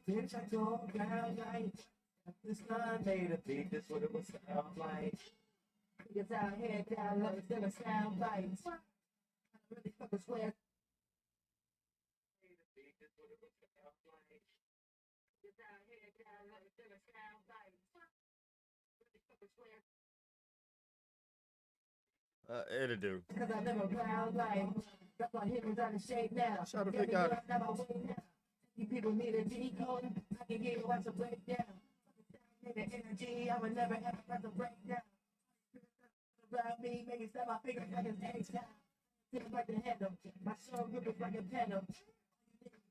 Bitch, I told down like this gun made a beat. This what it would sound like. It's out here down low, it's gonna sound like. I really fucking swear. It'll do. Cause I live a proud life. That's why him is out of shape now. Shut up, pick out. You people need a decode. I can give you what's a breakdown. The energy, I would never ever press a breakdown. Around me, making step my fingers like an H-down. Things like the handle. My soul grip is like a pedal.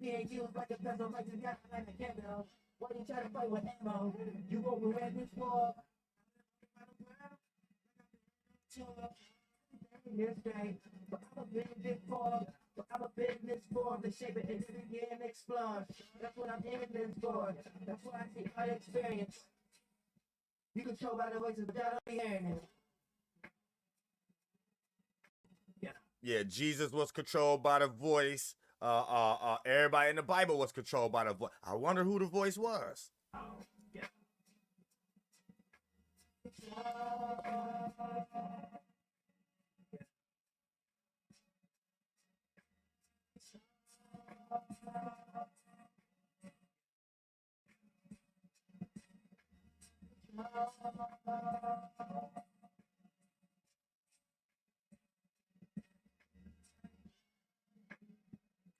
Being used like a pencil, like you got like a candle. Why you try to fight with ammo? You won't wear this for. This day, but I'm a business for. But I'm a business for the shape it and every and explore. That's what I'm in this for. That's why I see my experience. You can show by the voices, but I don't be hearing it. Yeah, Jesus was controlled by the voice. Everybody in the Bible was controlled by the voice. I wonder who the voice was. Yeah.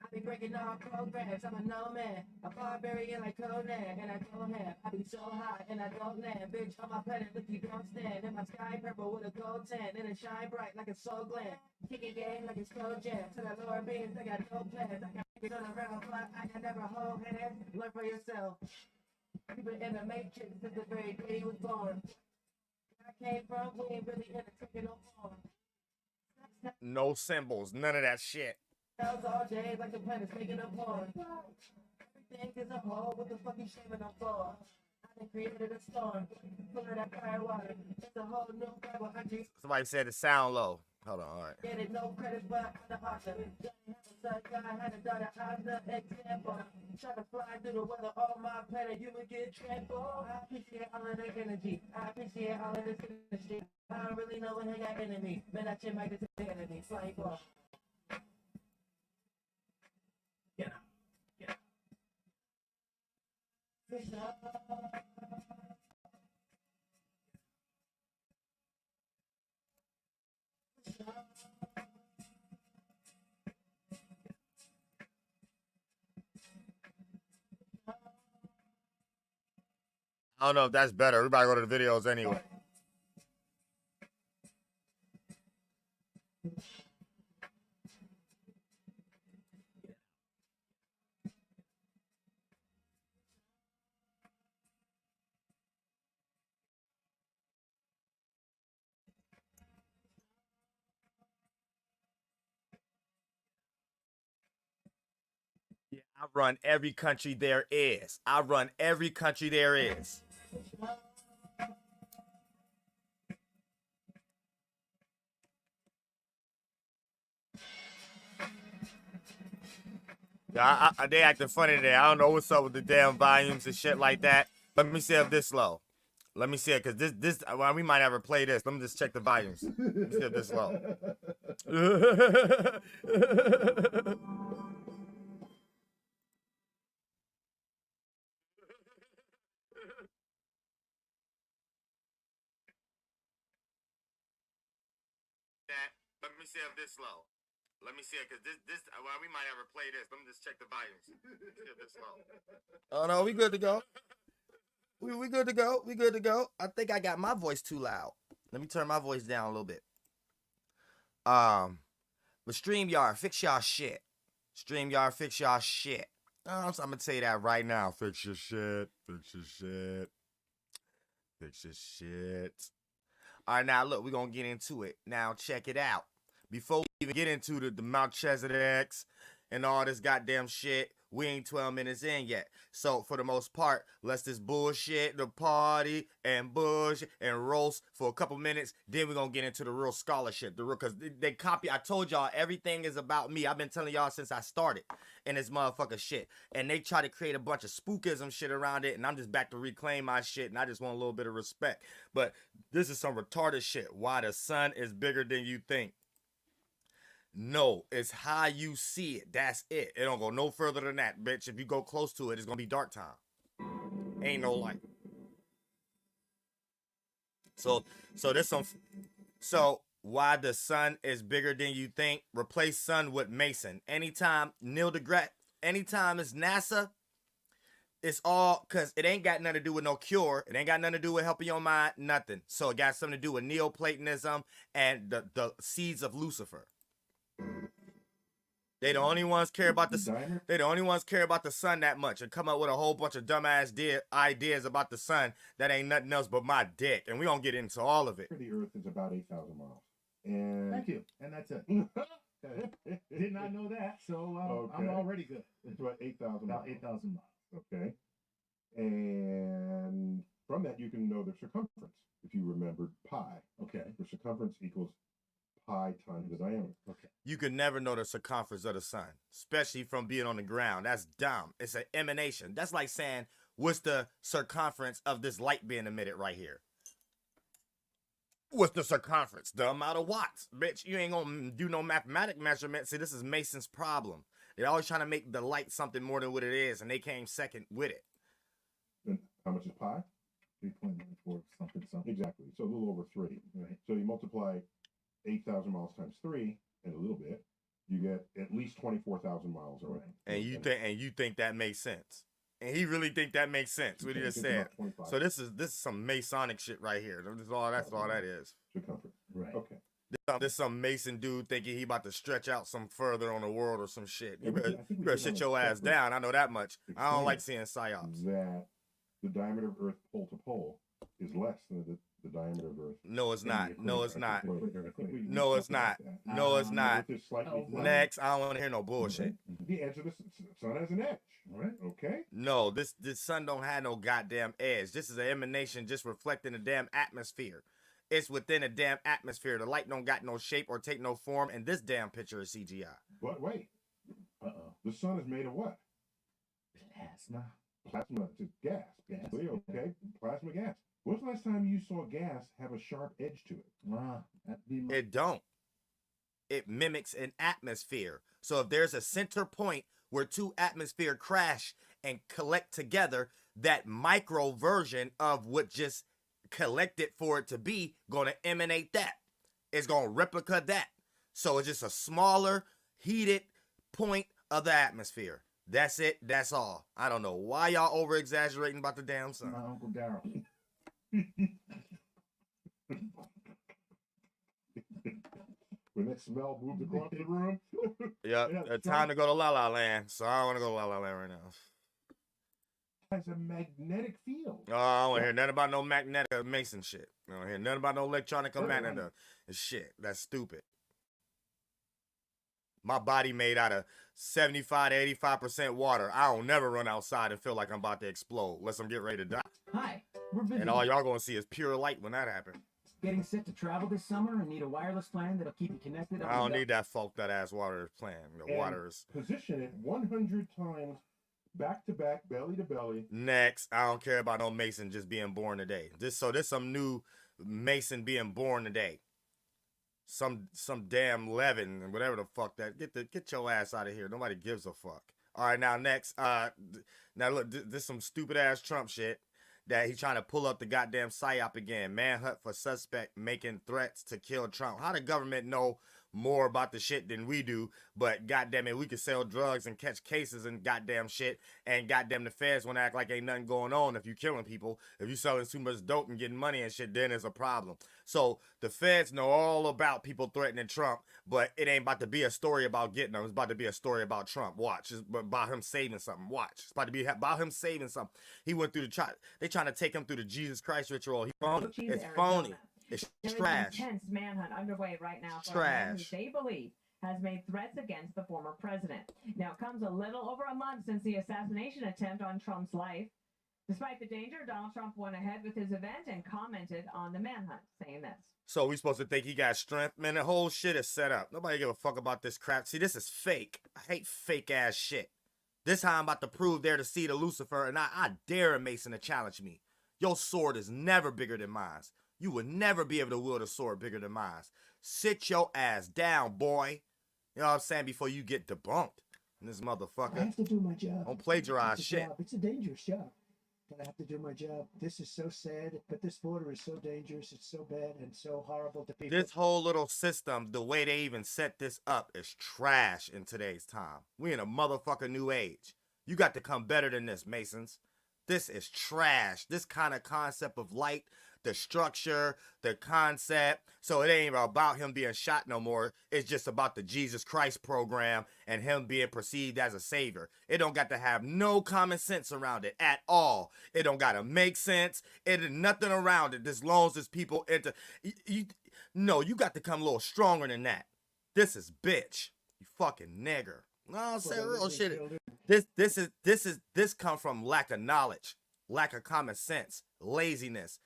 I be breaking all programs, I'm a nomad, a barbarian like Conan, and I don't have, I be so high and I don't land, bitch on my planet, look you don't stand, in my sky purple with a gold tan, and it shine bright like a soul gland, kicking game like it's cold jam, to the lower beings, I got no plans, I got niggas on the round fly, I can never hold hands, learn for yourself, people in the matrix since the very day you was born, I came from, we ain't really in the taking no form. No symbols, none of that shit. All day like the planet's making a porn. Everything is a hole with the fucking shaving on floor. I done created a storm, full of that fire water. It's a whole new Bible. I just Somebody said it sound low. Hold on, all right. get it, no credit, but I'm the author. I had a daughter, I'm the example. Try to fly through the weather on my planet, you would get trampled. I appreciate all of the energy. I appreciate all of this industry. I don't really know when they got enemy. Man, I should make this enemy. Flying ball. Yeah. I don't know if that's better. Everybody go to the videos anyway. Yeah, I run every country there is. I run every country there is. Yeah, they acting funny today. I don't know what's up with the damn volumes and shit like that. Let me see if this low. Let me see it, because this well, we might never play this. Let me just check the volumes. Let me see if this low. Let me see if this low. Let me see it, because this well, we might never play this. Let me just check the volumes. See if this low. Oh no, we good to go. We good to go. We good to go. I think I got my voice too loud. Let me turn my voice down a little bit. But StreamYard, fix y'all shit. StreamYard, fix y'all shit. I'm gonna tell you that right now. Fix your shit. Fix your shit. Fix your shit. All right, now look, we're gonna get into it. Now check it out. before we even get into the Melchizedeks and all this goddamn shit, we ain't 12 minutes in yet. So for the most part, let's just bullshit the party and bullshit and roast for a couple minutes. Then we're gonna get into the real scholarship. The real, cause they copy. I told y'all everything is about me. I've been telling y'all since I started in this motherfucker shit. And they try to create a bunch of spookism shit around it. And I'm just back to reclaim my shit. And I just want a little bit of respect. But this is some retarded shit. Why the sun is bigger than you think. No, it's how you see it. That's it. It don't go no further than that, bitch. If you go close to it, it's gonna be dark time. Ain't no light. So there's some. So why the sun is bigger than you think? Replace sun with Mason. Anytime Neil deGrasse, anytime it's NASA, it's all because it ain't got nothing to do with no cure. It ain't got nothing to do with helping your mind. Nothing. So it got something to do with Neoplatonism and the seeds of Lucifer. They the only ones care about the. They the only ones care about the sun that much and come up with a whole bunch of dumbass ideas about the sun that ain't nothing else but my dick, and we gonna get into all of it. The Earth is about 8,000 miles. And Thank you. And that's it. Did not know that, so Okay. I'm already good. it's about 8,000 miles. About 8,000 miles. Okay. And from that, you can know the circumference. If you remembered pi. Okay. The circumference equals pi times the diameter. Okay. You can never know the circumference of the sun, especially from being on the ground. That's dumb. It's an emanation. That's like saying, what's the circumference of this light being emitted right here? What's the circumference? The amount of watts. Bitch, you ain't gonna do no mathematic measurement. See, this is Mason's problem. They're always trying to make the light something more than what it is, and they came second with it. And how much is pi? 3.94 something. Exactly. So a little over 3. Right. So you multiply 8,000 miles times 3 and a little bit, you get at least 24,000 miles. Right. And you think that makes sense. And he really think that makes sense. What he just said. So this is some Masonic shit right here. That's all that is. Circumference. Right. Okay. This some Mason dude thinking he about to stretch out some further on the world or some shit. You Yeah, better, I think we you better did sit on your a ass separate down. I know that much. I don't like seeing explain psyops. That the diameter of Earth pole to pole is less than the diameter of Earth. No, it's not. No, it's not. We No, it's talked about not. that. No, it's not. Earth is slightly flat. Next, I don't want to hear no bullshit. The edge of the sun has an edge. All right. Okay. No, this sun don't have no goddamn edge. This is an emanation just reflecting the damn atmosphere. It's within a damn atmosphere. The light don't got no shape or take no form, and this damn picture is CGI. But wait, Uh-oh. the sun is made of what? Plasma. Plasma. It's gas. Gas. Okay. Plasma gas. When's the last time you saw gas have a sharp edge to it? Wow. That'd be my... It don't. It mimics an atmosphere. So if there's a center point where two atmosphere crash and collect together, that micro version of what just collected for it to be gonna emanate that. It's gonna replica that. So it's just a smaller, heated point of the atmosphere. That's it. That's all. I don't know why y'all over exaggerating about the damn sun. My Uncle Daryl. When that smell moved across the room. Yep. Yeah, Time to go to La La Land. So I don't want to go to La La Land right now. Has a magnetic field. Oh, I don't want to hear nothing about no magnetic Mason shit. I don't hear nothing about no electronic magnetic shit. That's stupid. My body made out of 75 to 85% water. I don't never run outside and feel like I'm about to explode unless I'm getting ready to die. Hi, we're visiting. And all y'all gonna see is pure light when that happens. Getting set to travel this summer and need a wireless plan that'll keep you connected. I don't need that ass water plan. The And water is... Position it 100 times back to back, belly to belly. Next, I don't care about no Mason just being born today. This some new Mason being born today. Some damn Levin and whatever the fuck that. Get your ass out of here. Nobody gives a fuck. All right, now next. Now look, this some stupid ass Trump shit that he trying to pull up the goddamn psyop again. Manhunt for suspect making threats to kill Trump. How the government know more about the shit than we do, but goddamn it, we can sell drugs and catch cases and goddamn shit, and goddamn the feds want to act like ain't nothing going on if you killing people. If you selling too much dope and getting money and shit, then it's a problem. So the feds know all about people threatening Trump, but it ain't about to be a story about getting them. It's about to be a story about Trump. Watch. It's about him saving something. Watch. It's about to be about him saving something. He went through they trying to take him through the Jesus Christ ritual. He phony. It's phony. It's There is trash. an intense manhunt underway right now for a man who they believe has made threats against the former president. Now, it comes a little over a month since the assassination attempt on Trump's life. Despite the danger, Donald Trump went ahead with his event and commented on the manhunt, saying this. So we supposed to think he got strength? Man, the whole shit is set up. Nobody give a fuck about this crap. See, this is fake. I hate fake ass shit. This how I'm about to prove they're the seed of Lucifer, and I dare a Mason to challenge me. Your sword is never bigger than mine. You would never be able to wield a sword bigger than mine. Sit your ass down, boy. You know what I'm saying? Before you get debunked. And this motherfucker. I have to do my job. Don't plagiarize shit. It's a dangerous job. But I have to do my job. This is so sad, but this border is so dangerous. It's so bad and so horrible to people. This whole little system, the way they even set this up, is trash in today's time. We in a motherfucking new age. You got to come better than this, Masons. This is trash. This kind of concept of light, the structure, the concept. So it ain't about him being shot no more. It's just about the Jesus Christ program and him being perceived as a savior. It don't got to have no common sense around it at all. It don't got to make sense. It is nothing around it as long as people enter. No, you got to come a little stronger than that. This is bitch. You fucking nigger. No, I'm saying real shit. This come from lack of knowledge, lack of common sense, laziness.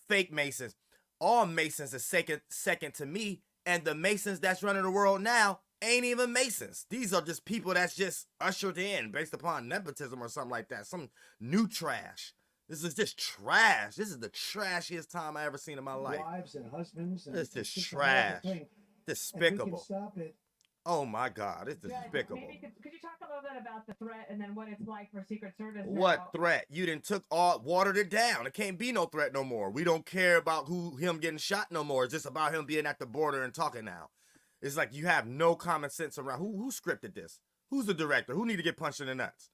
Fake Masons. All Masons are second to me, and the Masons that's running the world now ain't even Masons. These are just people that's just ushered in based upon nepotism or something like that. Some new trash. This is just trash. This is the trashiest time I ever seen in my life. Wives and husbands. And it's just trash. Despicable. If we can stop it. Oh my God, it's despicable. Maybe could you talk a little bit about the threat and then what it's like for Secret Service now? What threat? You done watered it down. It can't be no threat no more. We don't care about him getting shot no more. It's just about him being at the border and talking now. It's like you have no common sense around. Who scripted this? Who's the director? Who need to get punched in the nuts?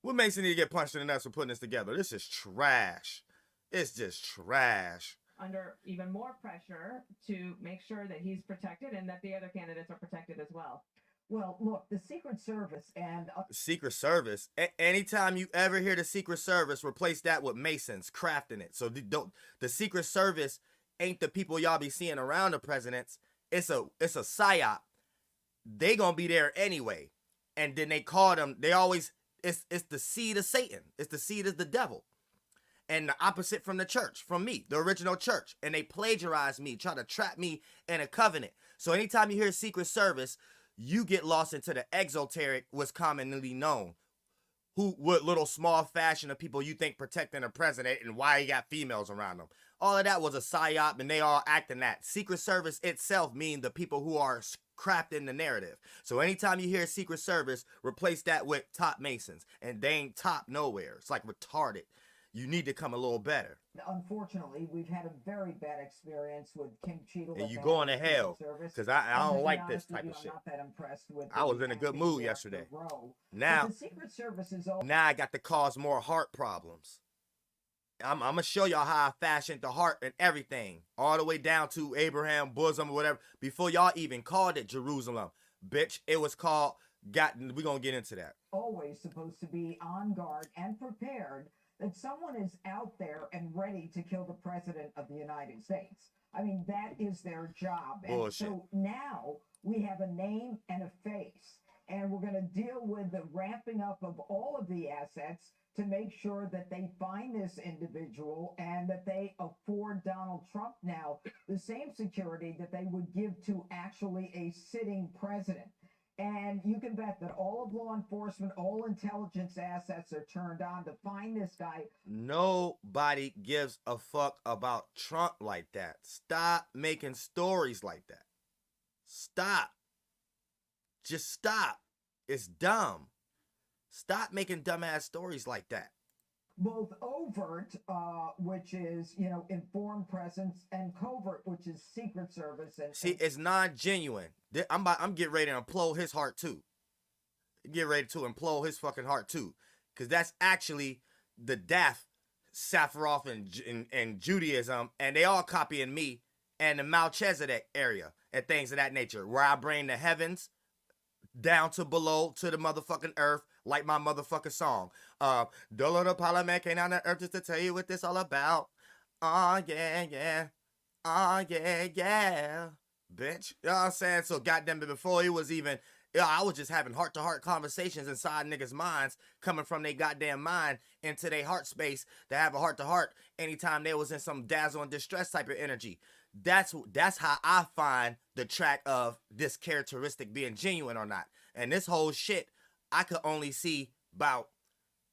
What Mason need to get punched in the nuts for putting this together? This is trash. It's just trash. Under even more pressure to make sure that he's protected and that the other candidates are protected as well. Well, look, the Secret Service and... Secret Service. Anytime you ever hear the Secret Service, replace that with Masons crafting it. So the Secret Service ain't the people y'all be seeing around the presidents. It's a psyop. They gonna be there anyway. And then they call them, it's the seed of Satan. It's the seed of the devil. And the opposite from the church, from me, the original church. And they plagiarize me, try to trap me in a covenant. So anytime you hear Secret Service, you get lost into the exoteric, what's commonly known. What little small fashion of people you think protecting the president and why he got females around him. All of that was a psyop and they all acting that. Secret Service itself mean the people who are crafting the narrative. So anytime you hear Secret Service, replace that with top Masons. And they ain't top nowhere. It's like retarded. You need to come a little better. Unfortunately, we've had a very bad experience with Kim Cheadle. And you going to hell, because I don't like this type of shit. I'm not that impressed with I was in a good mood yesterday. Now, the Secret Service is now I got to cause more heart problems. I'm going to show y'all how I fashioned the heart and everything, all the way down to Abraham bosom or whatever, before y'all even called it Jerusalem. Bitch, it was called, we're going to get into that. Always supposed to be on guard and prepared that someone is out there and ready to kill the president of the United States. I mean, that is their job. Bullshit. And so now we have a name and a face, and we're going to deal with the ramping up of all of the assets to make sure that they find this individual and that they afford Donald Trump now the same security that they would give to actually a sitting president. And you can bet that all of law enforcement, all intelligence assets are turned on to find this guy. Nobody gives a fuck about Trump like that. Stop making stories like that. Stop. Just stop. It's dumb. Stop making dumbass stories like that. Both overt, which is, informed presence, and covert, which is Secret Service. See, it's non-genuine. I'm getting ready to implode his heart too. Get ready to implode his fucking heart too. Because that's actually the death, Sephiroth and Judaism, and they all copying me and the Melchizedek area and things of that nature, where I bring the heavens down to below to the motherfucking earth, like my motherfucking song. DoelowDaPilotman came down to earth just to tell you what this all about. Oh, yeah, yeah. Oh, yeah, yeah, bitch. You know what I'm saying? So goddamn it, before it was even, I was just having heart-to-heart conversations inside niggas' minds, coming from their goddamn mind into their heart space to have a heart-to-heart anytime they was in some dazzle and distress type of energy. That's how I find the track of this characteristic being genuine or not. And this whole shit, I could only see about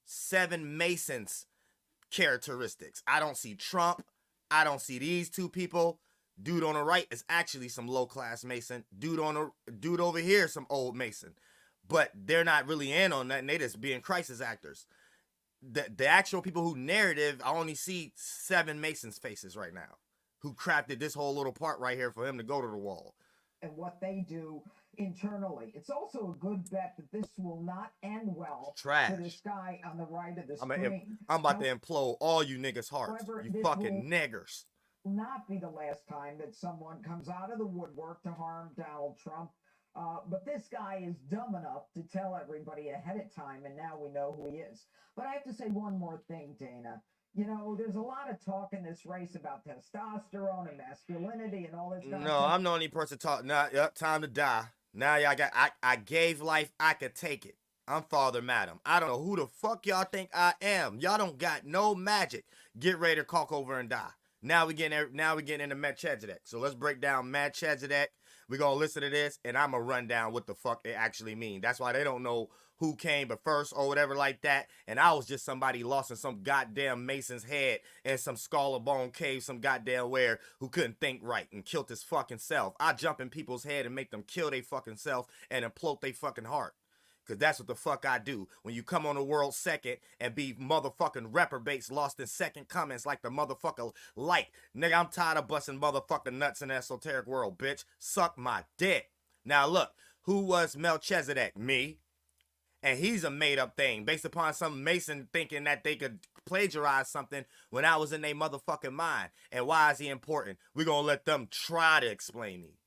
7 Masons characteristics. I don't see Trump. I don't see these two people. Dude on the right is actually some low-class Mason. Dude over here is some old Mason. But they're not really in on that, and they just being crisis actors. The actual people who narrative, I only see 7 Masons' faces right now, who crafted this whole little part right here for him to go to the wall. And what they do internally. It's also a good bet that this will not end well Trash. to this guy on the right of the screen. I'm about to implode all you niggas' hearts. However, You fucking niggers. Will not be the last time that someone comes out of the woodwork to harm Donald Trump. But this guy is dumb enough to tell everybody ahead of time, and now we know who he is. But I have to say one more thing, Dana. You know, there's a lot of talk in this race about testosterone and masculinity and all this nonsense. No, I'm the only person talking. Nah, yep, time to die. Now y'all got, I gave life, I could take it. I'm Father Madam. I don't know who the fuck y'all think I am. Y'all don't got no magic. Get ready to cock over and die. Now we getting into Melchizedek. So let's break down Melchizedek. We're going to listen to this, and I'm going to run down what the fuck it actually means. That's why they don't know who came but first or whatever like that. And I was just somebody lost in some goddamn Mason's head in some skull or bone cave, some goddamn where, who couldn't think right and killed his fucking self. I jump in people's head and make them kill their fucking self and implode their fucking heart. Because that's what the fuck I do. When you come on the world second and be motherfucking reprobates lost in second comments like the motherfucker light. Nigga, I'm tired of busting motherfucking nuts in the esoteric world, bitch. Suck my dick. Now look, who was Melchizedek? Me. And he's a made-up thing based upon some Mason thinking that they could plagiarize something when I was in their motherfucking mind. And why is he important? We're going to let them try to explain me.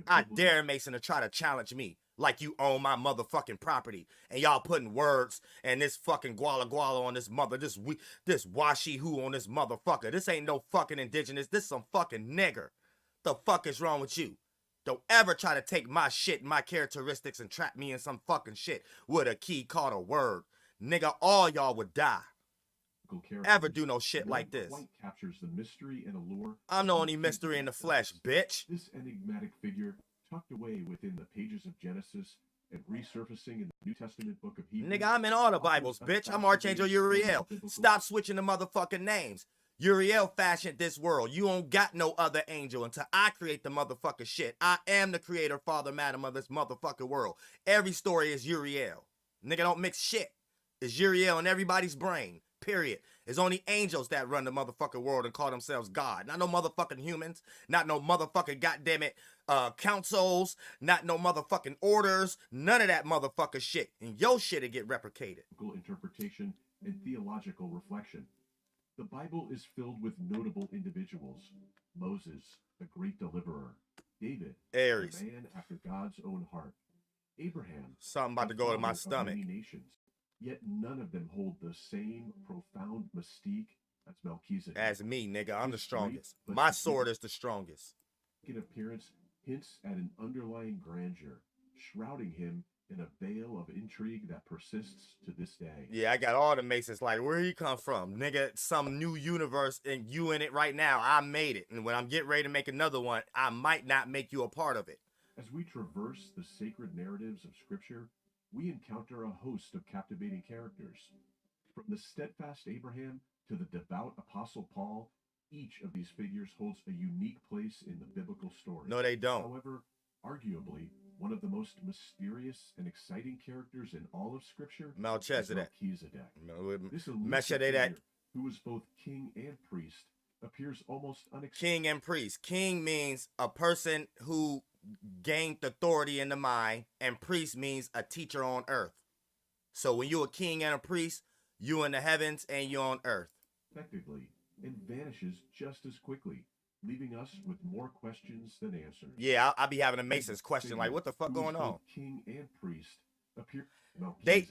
I dare Mason to try to challenge me. Like you own my motherfucking property. And y'all putting words and this fucking guala on this mother, this washi who on this motherfucker. This ain't no fucking indigenous. This some fucking nigger. The fuck is wrong with you? Don't ever try to take my shit and my characteristics and trap me in some fucking shit with a key called a word. Nigga, all y'all would die. Ever do no shit like this. White captures the mystery and allure. I'm the only mystery in the flesh, bitch. This enigmatic figure tucked away within the pages of Genesis and resurfacing in the New Testament book of Hebrews. Nigga, I'm in all the Bibles, bitch. I'm Archangel Uriel. Stop switching the motherfucking names. Uriel fashioned this world. You don't got no other angel until I create the motherfucking shit. I am the creator, Father, Madam of this motherfucking world. Every story is Uriel. Nigga, don't mix shit. It's Uriel in everybody's brain. Period. It's only angels that run the motherfucking world and call themselves God. Not no motherfucking humans. Not no motherfucking goddammit councils. Not no motherfucking orders. None of that motherfucking shit. And your shit'll get replicated. Interpretation and theological reflection. The Bible is filled with notable individuals. Moses, the great deliverer. David, Aries, a man after God's own heart. Abraham, something about to go to my stomach. Nations. Yet none of them hold the same profound mystique as Melchizedek. As me, nigga, I'm the strongest. My sword is the strongest. In appearance hints at an underlying grandeur, shrouding him in a veil of intrigue that persists to this day. Yeah, I got all the Masons like, where he come from? Nigga, some new universe and you in it right now. I made it. And when I'm getting ready to make another one, I might not make you a part of it. As we traverse the sacred narratives of Scripture, we encounter a host of captivating characters. From the steadfast Abraham to the devout Apostle Paul, each of these figures holds a unique place in the biblical story. No, they don't. However, arguably, one of the most mysterious and exciting characters in all of Scripture Melchizedek. This elusive Melchizedek, figure, who was both king and priest, appears almost unexpected. King and priest. King means a person who gained authority in the mind, and priest means a teacher on earth. So when you're a king and a priest, you in the heavens and you're on earth. Effectively, and vanishes just as quickly, leaving us with more questions than answers. Yeah, I'll be having a Mason's question like, what the fuck going on? King and priest appear. They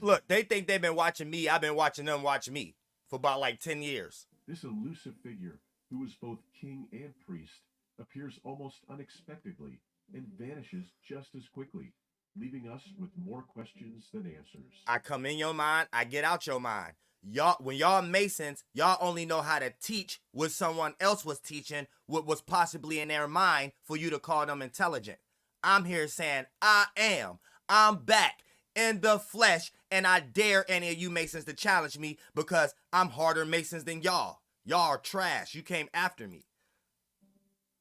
think they've been watching me. I've been watching them watch me for about like 10 years. This elusive figure who is both king and priest, appears almost unexpectedly and vanishes just as quickly, leaving us with more questions than answers. I come in your mind, I get out your mind. Y'all, when y'all Masons, y'all only know how to teach what someone else was teaching, what was possibly in their mind for you to call them intelligent. I'm here saying, I'm back in the flesh, and I dare any of you Masons to challenge me because I'm harder Masons than y'all. Y'all are trash. You came after me.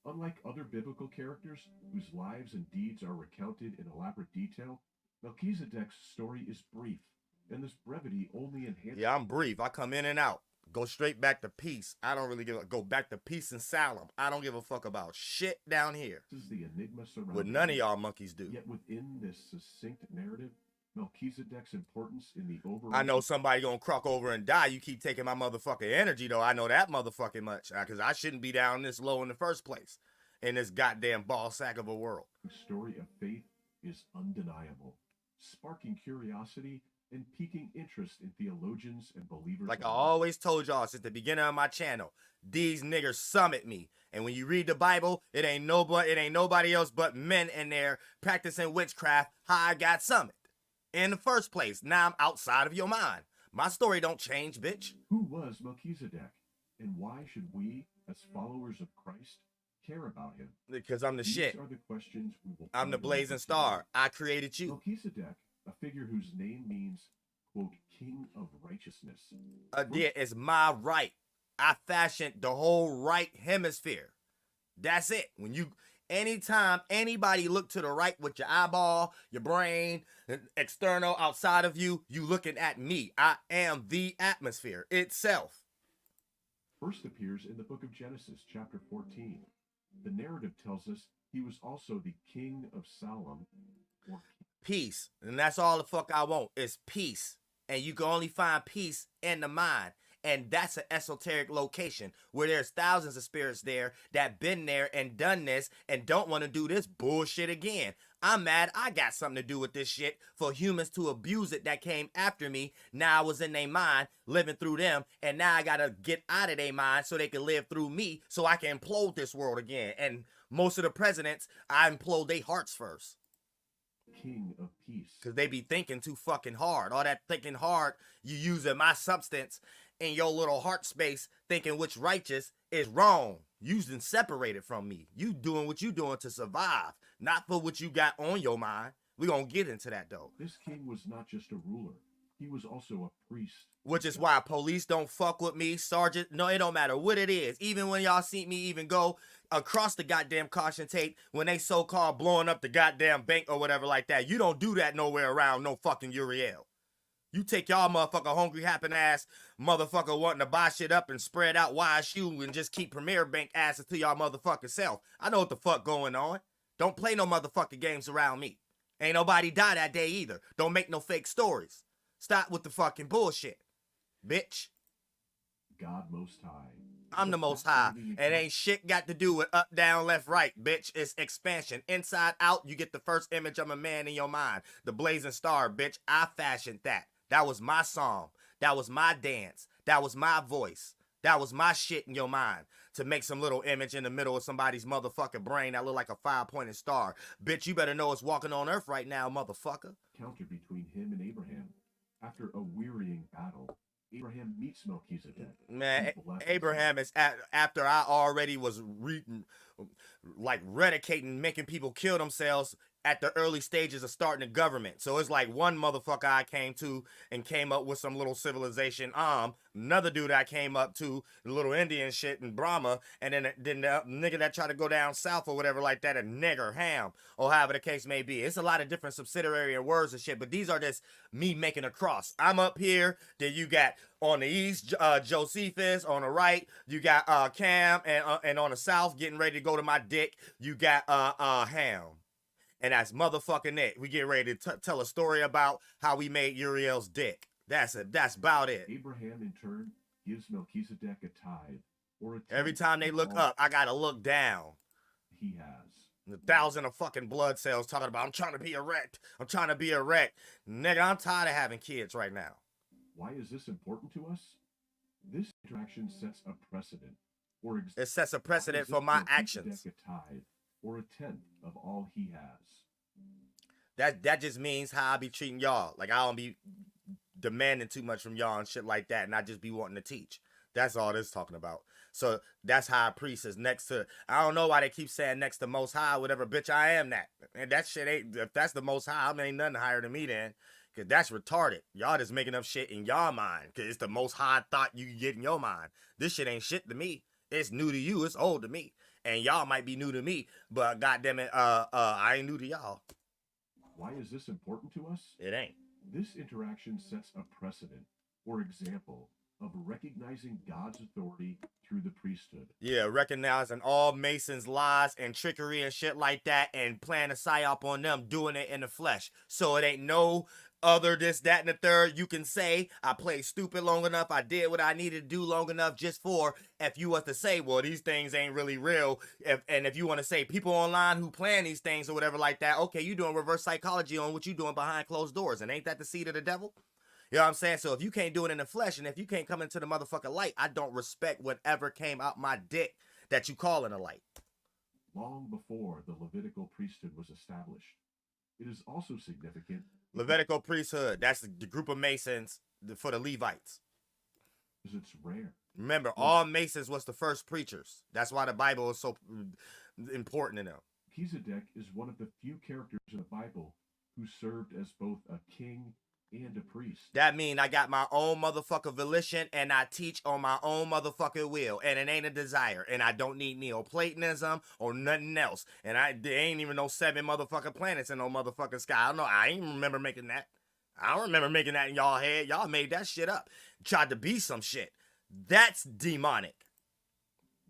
Unlike other biblical characters whose lives and deeds are recounted in elaborate detail, Melchizedek's story is brief, and this brevity only enhances... Yeah, I'm brief. I come in and out. Go straight back to peace. I don't really go back to peace and Salem. I don't give a fuck about shit down here. This is the enigma surrounding what none of y'all monkeys do. Yet within this succinct narrative, Melchizedek's importance in the overall... I know somebody gonna croak over and die. You keep taking my motherfucking energy, though. I know that motherfucking much. Because I shouldn't be down this low in the first place. In this goddamn ball sack of a world. The story of faith is undeniable, sparking curiosity and piquing interest in theologians and believers. Like I always told y'all since the beginning of my channel, these niggers summit me. And when you read the Bible, it ain't nobody else but men in there practicing witchcraft how I got summoned. In the first place, now I'm outside of your mind. My story don't change, bitch. Who was Melchizedek? And why should we, as followers of Christ, care about him? Because I'm the These shit. are the questions we will... I'm the blazing star. I created you. Melchizedek, a figure whose name means, quote, king of righteousness. Yeah, it's my right. I fashioned the whole right hemisphere. That's it. Anytime anybody look to the right with your eyeball, your brain, external, outside of you, you looking at me. I am the atmosphere itself. First appears in the book of Genesis, chapter 14. The narrative tells us he was also the king of Salem. Peace. And that's all the fuck I want is peace. And you can only find peace in the mind. And that's an esoteric location where there's thousands of spirits there that been there and done this and don't want to do this bullshit again. I'm mad I got something to do with this shit for humans to abuse it that came after me. Now I was in their mind, living through them, and now I gotta get out of their mind so they can live through me so I can implode this world again. And most of the presidents, I implode their hearts first. King of peace. Because they be thinking too fucking hard. All that thinking hard, you using my substance in your little heart space, thinking which righteous is wrong. Using separated from me. You doing what you doing to survive, not for what you got on your mind. We're going to get into that, though. This king was not just a ruler. He was also a priest. Which is why police don't fuck with me, sergeant. No, it don't matter what it is. Even when y'all see me even go across the goddamn caution tape when they so-called blowing up the goddamn bank or whatever like that. You don't do that nowhere around no fucking Uriel. You take y'all motherfucker hungry, happen ass motherfucker wanting to buy shit up and spread out YSU and just keep Premier Bank asses to y'all motherfucking self. I know what the fuck going on. Don't play no motherfucking games around me. Ain't nobody die that day either. Don't make no fake stories. Stop with the fucking bullshit, bitch. God Most High. I'm the Most High. It ain't shit got to do with up, down, left, right, bitch. It's expansion. Inside out, you get the first image of a man in your mind. The blazing star, bitch. I fashioned that. That was my song. That was my dance. That was my voice. That was my shit in your mind. To make some little image in the middle of somebody's motherfucking brain that look like a 5-pointed star. Bitch, you better know it's walking on earth right now, motherfucker. Encounter between him and Abraham. After a wearying battle, Abraham meets Melchizedek. Man, Abraham is after I already was eradicating, making people kill themselves at the early stages of starting a government. So it's like one motherfucker I came to and came up with some little civilization. Another dude I came up to, the little Indian shit in Brahma, and then the nigga that tried to go down south or whatever like that, a nigger, ham, or however the case may be. It's a lot of different subsidiary words and shit, but these are just me making a cross. I'm up here, then you got on the east, Josephus, on the right, you got Cam, and on the south, getting ready to go to my dick, you got Ham. And that's motherfucking it. We get ready to tell a story about how we made Uriel's dick. That's it. That's about it. Abraham, in turn, gives Melchizedek a tithe. Or every time they look up, I gotta look down. He has. 1,000 of fucking blood cells talking about, I'm trying to be erect. I'm trying to be erect. Nigga, I'm tired of having kids right now. Why is this important to us? This interaction sets a precedent, Or It sets a precedent for my actions. A tithe or a tenth of all he has. That just means how I be treating y'all. Like, I don't be demanding too much from y'all and shit like that, and I just be wanting to teach. That's all this talking about. So that's how a priest is next to, I don't know why they keep saying next to Most High, whatever, bitch, I am that. And that shit ain't, if that's the Most High, I mean, ain't nothing higher than me then. Because that's retarded. Y'all just making up shit in y'all mind. Because it's the Most High thought you get in your mind. This shit ain't shit to me. It's new to you. It's old to me. And y'all might be new to me, but goddamn it, I ain't new to y'all. Why is this important to us? It ain't. This interaction sets a precedent or example of recognizing God's authority through the priesthood. Yeah, recognizing all Masons' lies and trickery and shit like that and playing a psyop on them, doing it in the flesh. So it ain't no other this, that, and the third you can say, I played stupid long enough, I did what I needed to do long enough just for, if you was to say, well, these things ain't really real, if you want to say people online who plan these things or whatever like that, okay, you doing reverse psychology on what you doing behind closed doors, and ain't that the seed of the devil? You know what I'm saying? So if you can't do it in the flesh, and if you can't come into the motherfucking light, I don't respect whatever came out my dick that you calling a light. Long before the Levitical priesthood was established, it is also significant. Levitical priesthood, that's the group of Masons for the Levites. Because it's rare. Remember, all Masons was the first preachers. That's why the Bible is so important to them. Melchizedek is one of the few characters in the Bible who served as both a king and a priest. That mean I got my own motherfucking volition and I teach on my own motherfucking will, and it ain't a desire, and I don't need Neoplatonism or nothing else, and there ain't even no 7 motherfucking planets in no motherfucking sky. I don't know, I ain't remember making that. I don't remember making that in y'all head. Y'all made that shit up. Tried to be some shit. That's demonic.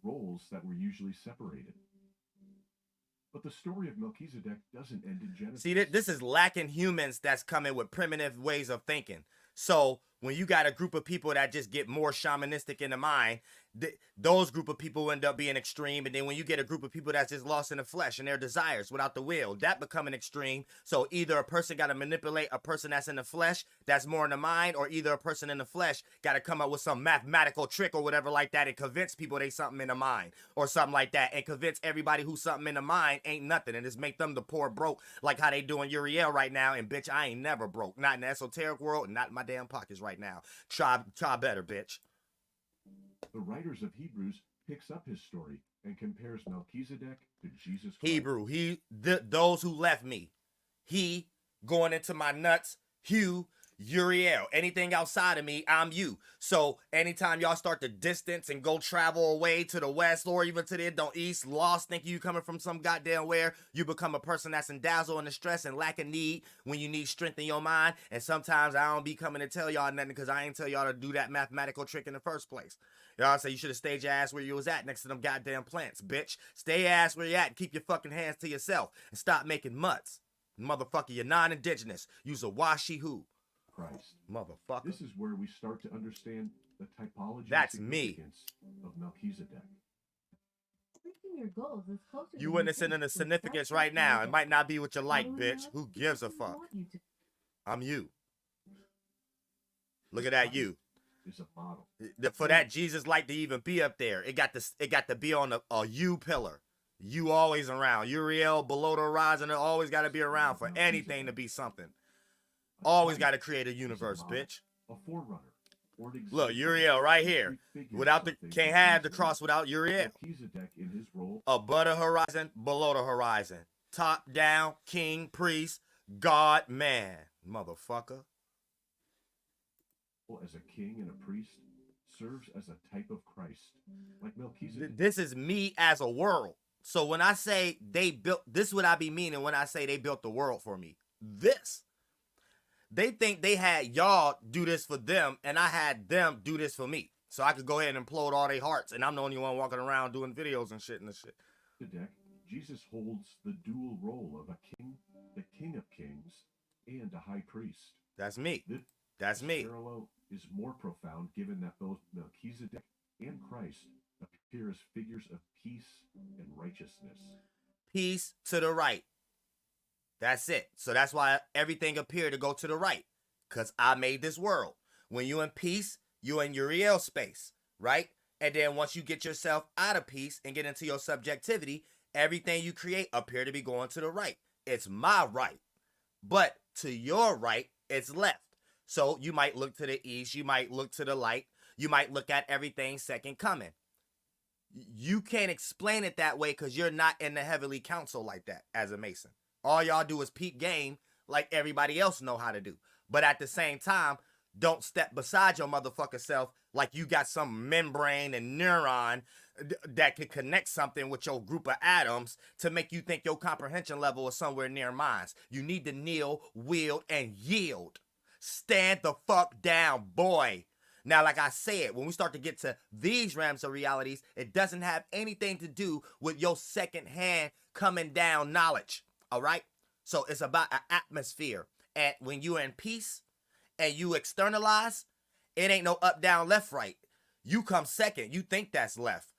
Roles that were usually separated. But the story of Melchizedek doesn't end in Genesis. See, this is lacking humans that's coming with primitive ways of thinking. So when you got a group of people that just get more shamanistic in the mind, those group of people end up being extreme. And then when you get a group of people that's just lost in the flesh and their desires without the will, that becoming extreme. So either a person got to manipulate a person that's in the flesh that's more in the mind, or either a person in the flesh got to come up with some mathematical trick or whatever like that and convince people they something in the mind or something like that, and convince everybody who's something in the mind ain't nothing, and just make them the poor broke like how they doing Uriel right now. And bitch, I ain't never broke. Not in the esoteric world, not in my damn pockets right now. Try better, bitch. The writers of Hebrews picks up his story and compares Melchizedek to Jesus Christ. Hebrew, those who left me. He going into my nuts, Hugh, Uriel. Anything outside of me, I'm you. So anytime y'all start to distance and go travel away to the west or even to the east, lost, thinking you coming from some goddamn where, you become a person that's in dazzle and distress and lack of need when you need strength in your mind. And sometimes I don't be coming to tell y'all nothing because I ain't tell y'all to do that mathematical trick in the first place. You know what I'm saying? You should have stayed your ass where you was at next to them goddamn plants, bitch. Stay your ass where you at and keep your fucking hands to yourself and stop making mutts. Motherfucker, you're non-indigenous. You's a washi who. Christ. Motherfucker. This is where we start to understand the typology That's and significance of Melchizedek. Reaching your goals is closer. You witnessing the significance right now. It might not be what you like, bitch. Who gives a fuck? I'm you. Look at that you. Is a model. For that Jesus like to even be up there. It got to be on a U pillar. You always around. Uriel below the horizon. It always got to be around for anything to be something. Always got to create a universe, bitch. A forerunner. Or an Look, Uriel right here. Without can't have the cross without Uriel. Melchizedek in his role. Above the horizon, below the horizon. Top down, king, priest, God, man. Motherfucker. As a king and a priest, serves as a type of Christ, like Melchizedek. This is me as a world. So when I say they built, this is what I be meaning when I say they built the world for me. This. They think they had y'all do this for them, and I had them do this for me. So I could go ahead and implode all their hearts, and I'm the only one walking around doing videos and shit and this shit. Jesus holds the dual role of a king, the King of Kings, and a high priest. That's me. This parallel is more profound given that both Melchizedek and Christ appear as figures of peace and righteousness. Peace to the right. That's it. So that's why everything appeared to go to the right. Because I made this world. When you in peace, you in Uriel space, right? And then once you get yourself out of peace and get into your subjectivity, everything you create appear to be going to the right. It's my right. But to your right, it's left. So you might look to the east, you might look to the light, you might look at everything second coming. You can't explain it that way because you're not in the heavenly council like that as a Mason. All y'all do is peep game like everybody else know how to do. But at the same time, don't step beside your motherfucker self like you got some membrane and neuron that could connect something with your group of atoms to make you think your comprehension level is somewhere near mine. You need to kneel, wield, and yield. Stand the fuck down, boy. Now, like I said, when we start to get to these realms of realities, it doesn't have anything to do with your secondhand coming down knowledge, all right? So it's about an atmosphere. And when you're in peace and you externalize, it ain't no up, down, left, right. You come second. You think that's left.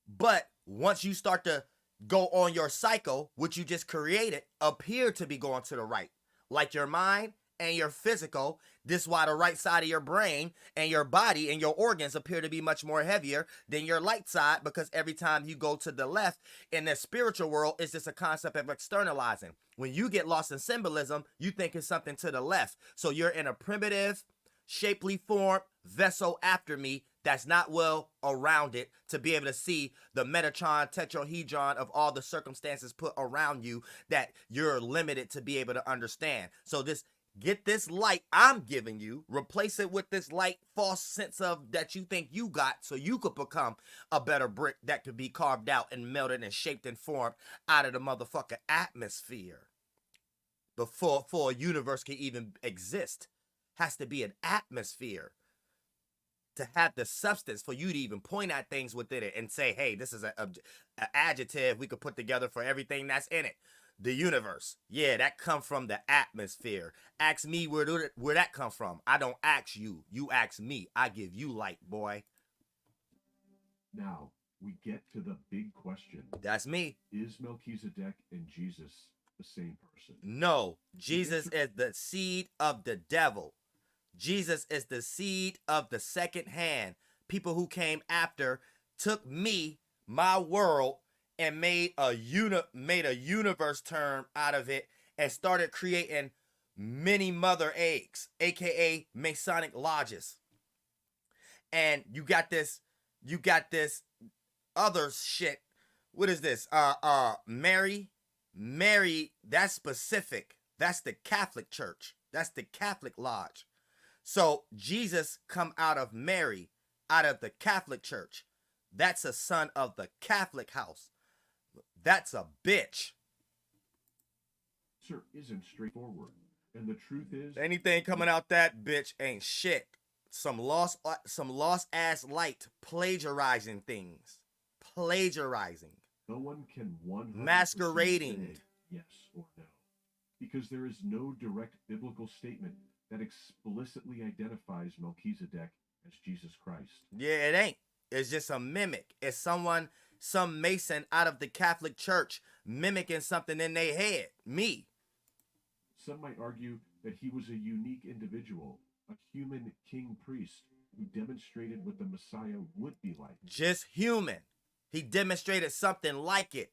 But once you start to go on your cycle, which you just created, appear to be going to the right. Like your mind and your physical, this is why the right side of your brain and your body and your organs appear to be much more heavier than your light side, because every time you go to the left in the spiritual world, it's just a concept of externalizing. When you get lost in symbolism, you think it's something to the left. So you're in a primitive, shapely form vessel after me that's not well around it to be able to see the Metatron, tetrahedron of all the circumstances put around you that you're limited to be able to understand. So get this light I'm giving you, replace it with this light false sense of that you think you got, so you could become a better brick that could be carved out and melted and shaped and formed out of the motherfucking atmosphere. Before a universe can even exist, has to be an atmosphere to have the substance for you to even point at things within it and say, hey, this is an adjective we could put together for everything that's in it. The universe. Yeah, that come from the atmosphere. Ask me where that come from. I don't ask you. You ask me. I give you light, boy. Now, we get to the big question. That's me. Is Melchizedek and Jesus the same person? No. Jesus is the seed of the devil. Jesus is the seed of the second hand. People who came after took me, my world, and made a universe term out of it and started creating many mother eggs, aka Masonic lodges. And you got this other shit. What is this? Mary, that's specific. That's the Catholic Church. That's the Catholic Lodge. So Jesus come out of Mary, out of the Catholic Church. That's a son of the Catholic house. That's a bitch. Sir, isn't straightforward. And the truth is, anything coming out that bitch ain't shit. Some lost ass light plagiarizing things. Plagiarizing. No one can 100% masquerading. say yes or no. Because there is no direct biblical statement that explicitly identifies Melchizedek as Jesus Christ. Yeah, it ain't. It's just a mimic. It's some Mason out of the Catholic Church mimicking something in their head. Me. Some might argue that he was a unique individual, a human king priest who demonstrated what the Messiah would be like. Just human. He demonstrated something like it.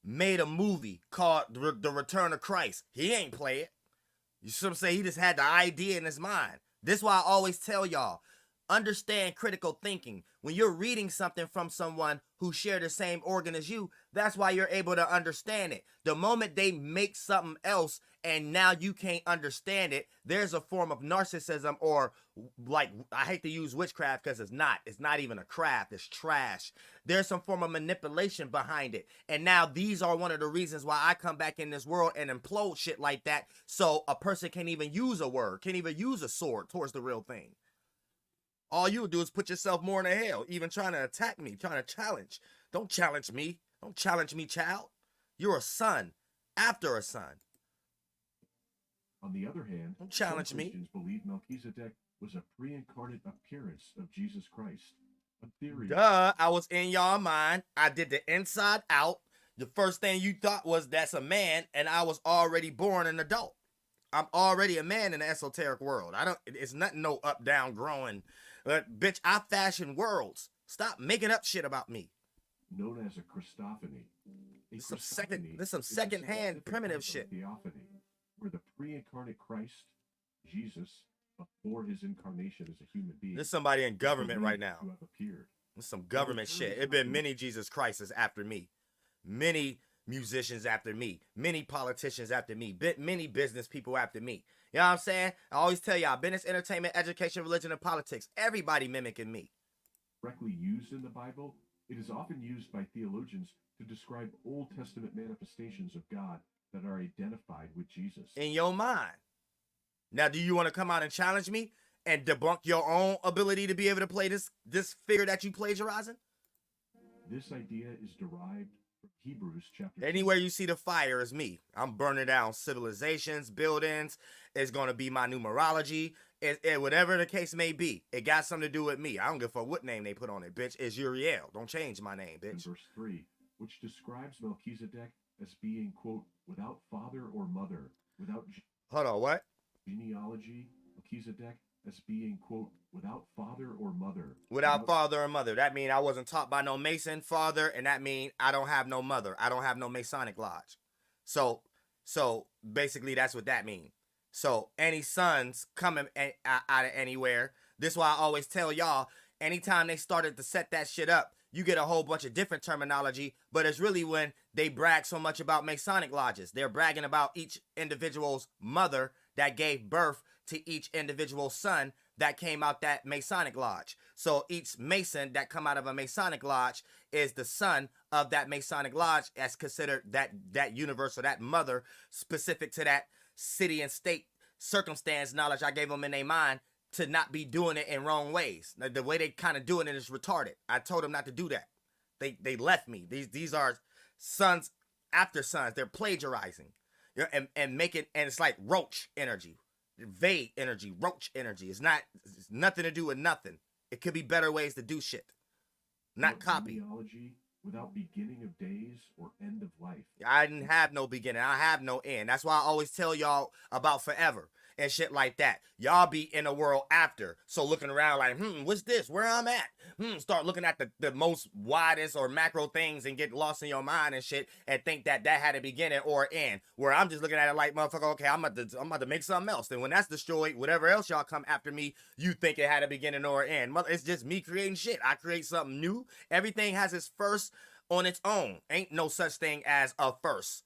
Made a movie called The Return of Christ. He ain't play it. You see what I'm saying? He just had the idea in his mind. This is why I always tell y'all, understand critical thinking. When you're reading something from someone who share the same organ as you, that's why you're able to understand it. The moment they make something else and now you can't understand it, there's a form of narcissism, or like, I hate to use witchcraft because it's not even a craft, it's trash. There's some form of manipulation behind it. And now these are one of the reasons why I come back in this world and implode shit like that, so a person can't even use a word, can't even use a sword towards the real thing. All you do is put yourself more in the hell, even trying to attack me, trying to challenge. Don't challenge me. Don't challenge me, child. You're a son after a son. On the other hand, don't challenge some me. Christians believe Melchizedek was a pre-incarnate appearance of Jesus Christ. A theory. Duh, I was in y'all mind. I did the inside out. The first thing you thought was that's a man, and I was already born an adult. I'm already a man in the esoteric world. It's nothing no up, down, growing. Bitch, I fashion worlds. Stop making up shit about me. Known as a Christophany. This some second-hand primitive shit. Theophany, where the pre-incarnate Christ, Jesus, before his incarnation as a human being. There's somebody in government right now. To have appeared. There's some government shit. It's been many Jesus Christs after me. Many musicians after me. Many politicians after me. Many business people after me. You know what I'm saying? I always tell y'all, business, entertainment, education, religion, and politics. Everybody mimicking me. Correctly used in the Bible, it is often used by theologians to describe Old Testament manifestations of God that are identified with Jesus. In your mind. Now, do you want to come out and challenge me and debunk your own ability to be able to play this figure that you plagiarizing? This idea is derived from Hebrews chapter. Anywhere you see the fire is me. I'm burning down civilizations, buildings. It's going to be my numerology. Whatever the case may be, it got something to do with me. I don't give a fuck what name they put on it, bitch. It's Uriel. Don't change my name, bitch. In verse 3, which describes Melchizedek as being, quote, without father or mother, without hold on, what? Genealogy, Melchizedek as being, quote, without father or mother. Without father or mother. That mean I wasn't taught by no Mason father, and that mean I don't have no mother. I don't have no Masonic lodge. So basically that's what that means. So any sons coming out of anywhere, this is why I always tell y'all, anytime they started to set that shit up, you get a whole bunch of different terminology, but it's really when they brag so much about Masonic lodges. They're bragging about each individual's mother that gave birth to each individual son that came out that Masonic lodge. So each Mason that come out of a Masonic lodge is the son of that Masonic lodge as considered that universe or that mother specific to that city and state circumstance knowledge I gave them in their mind to not be doing it in wrong ways. The way they kind of doing it is retarded. I told them not to do that. They left me. These are sons after sons. They're plagiarizing, you know, and making, and it's like roach energy, vague energy, roach energy. It's nothing to do with nothing. It could be better ways to do shit, not copy. Genealogy without beginning of days or end of life. I didn't have no beginning. I have no end. That's why I always tell y'all about forever and shit like that. Y'all be in a world after. So looking around like, what's this? Where I'm at? Start looking at the most widest or macro things and get lost in your mind and shit and think that had a beginning or end. Where I'm just looking at it like, motherfucker, okay, I'm about to make something else. And when that's destroyed, whatever else y'all come after me, you think it had a beginning or an end. It's just me creating shit. I create something new. Everything has its first on its own. Ain't no such thing as a first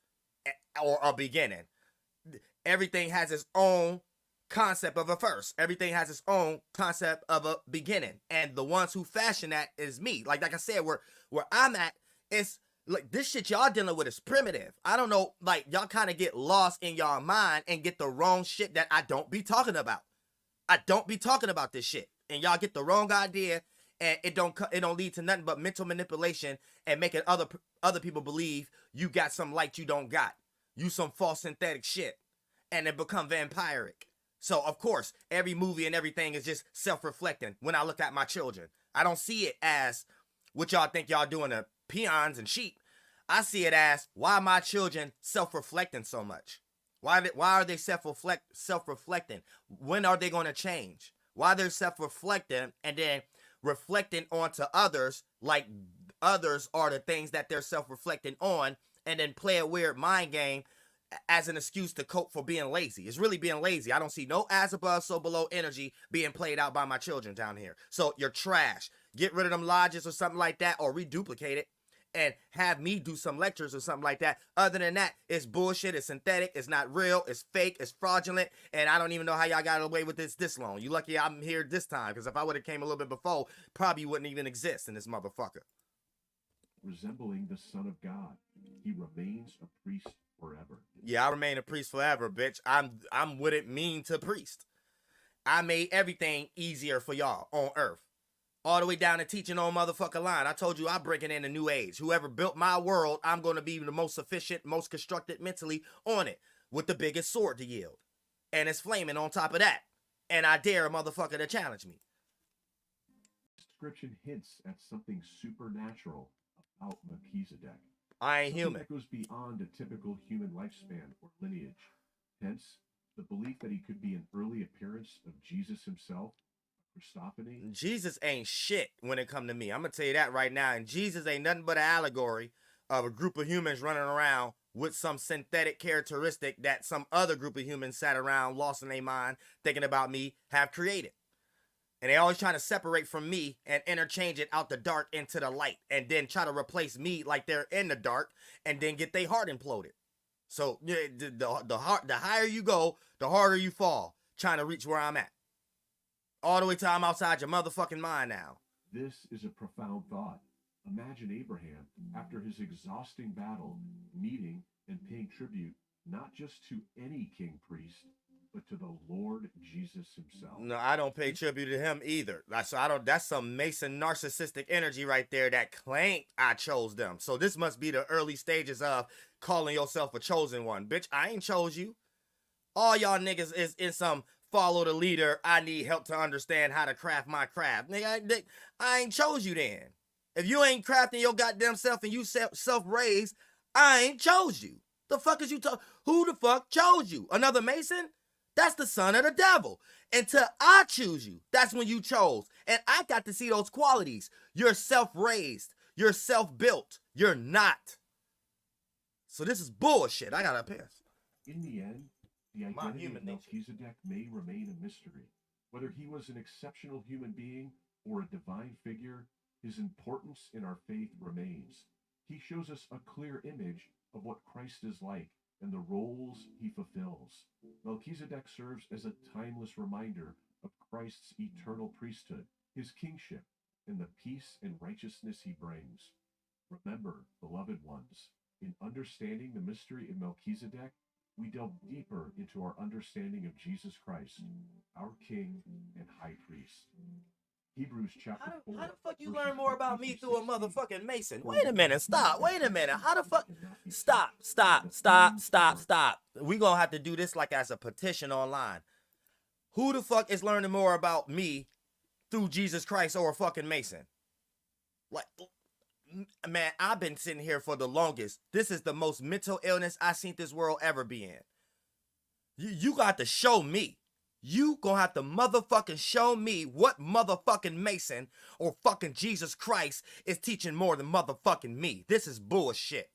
or a beginning. Everything has its own concept of a first. Everything has its own concept of a beginning. And the ones who fashion that is me. Like I said, where I'm at, it's like this shit y'all dealing with is primitive. I don't know, like y'all kind of get lost in y'all mind and get the wrong shit that I don't be talking about. I don't be talking about this shit. And y'all get the wrong idea, and it don't lead to nothing but mental manipulation and making other people believe you got some light you don't got. You some false synthetic shit. And it become vampiric. So, of course, every movie and everything is just self-reflecting when I look at my children. I don't see it as what y'all think y'all doing to peons and sheep. I see it as, why are my children self-reflecting so much? Why are they self-reflecting? When are they going to change? Why they're self-reflecting and then reflecting onto others like others are the things that they're self-reflecting on, and then play a weird mind game as an excuse to cope for being lazy. It's really being lazy. I don't see no as above, so below energy being played out by my children down here. So you're trash. Get rid of them lodges or something like that, or reduplicate it and have me do some lectures or something like that. Other than that, it's bullshit. It's synthetic. It's not real. It's fake. It's fraudulent. And I don't even know how y'all got away with this long. You lucky I'm here this time, because if I would have came a little bit before, probably wouldn't even exist in this motherfucker. Resembling the Son of God, he remains a priest forever. Yeah, I remain a priest forever, bitch. I'm what it mean to priest. I made everything easier for y'all on earth. All the way down to teaching on motherfucking line. I told you I'm breaking in a new age. Whoever built my world, I'm going to be the most efficient, most constructed mentally on it with the biggest sword to yield. And it's flaming on top of that. And I dare a motherfucker to challenge me. Description hints at something supernatural about Melchizedek. I ain't something human. that goes beyond a typical human lifespan or lineage. Hence, the belief that he could be an early appearance of Jesus himself, a Christophany. Jesus ain't shit when it come to me. I'm going to tell you that right now. And Jesus ain't nothing but an allegory of a group of humans running around with some synthetic characteristic that some other group of humans sat around, lost in their mind, thinking about me, have created. And they always trying to separate from me and interchange it out the dark into the light, and then try to replace me like they're in the dark, and then get their heart imploded. So the higher you go, the harder you fall, trying to reach where I'm at. All the way till I'm outside your motherfucking mind now. This is a profound thought. Imagine Abraham, after his exhausting battle, meeting and paying tribute not just to any king priest, but to the Lord Jesus himself. No, I don't pay tribute to him either. So I don't. That's some Mason narcissistic energy right there that claimed I chose them. So this must be the early stages of calling yourself a chosen one. Bitch, I ain't chose you. All y'all niggas is in some follow the leader, I need help to understand how to craft my craft. Nigga, I ain't chose you then. If you ain't crafting your goddamn self and you self-raised, I ain't chose you. The fuck is you who the fuck chose you? Another Mason? That's the son of the devil. Until I choose you, that's when you chose. And I got to see those qualities. You're self-raised. You're self-built. You're not. So this is bullshit. I gotta piss. In the end, the identity of Melchizedek may remain a mystery. Whether he was an exceptional human being or a divine figure, his importance in our faith remains. He shows us a clear image of what Christ is like and the roles he fulfills. Melchizedek serves as a timeless reminder of Christ's eternal priesthood, his kingship, and the peace and righteousness he brings. Remember, beloved ones, in understanding the mystery of Melchizedek, we delve deeper into our understanding of Jesus Christ, our King and High Priest. Hebrews chapter 4. How the fuck you learn more about me through a motherfucking Mason? Wait a minute, stop. Wait a minute. How the fuck? Stop. We gonna have to do this like as a petition online. Who the fuck is learning more about me through Jesus Christ or a fucking Mason? Like, man, I've been sitting here for the longest. This is the most mental illness I've seen this world ever be in. You got to show me. You gonna have to motherfucking show me what motherfucking Mason or fucking Jesus Christ is teaching more than motherfucking me. This is bullshit.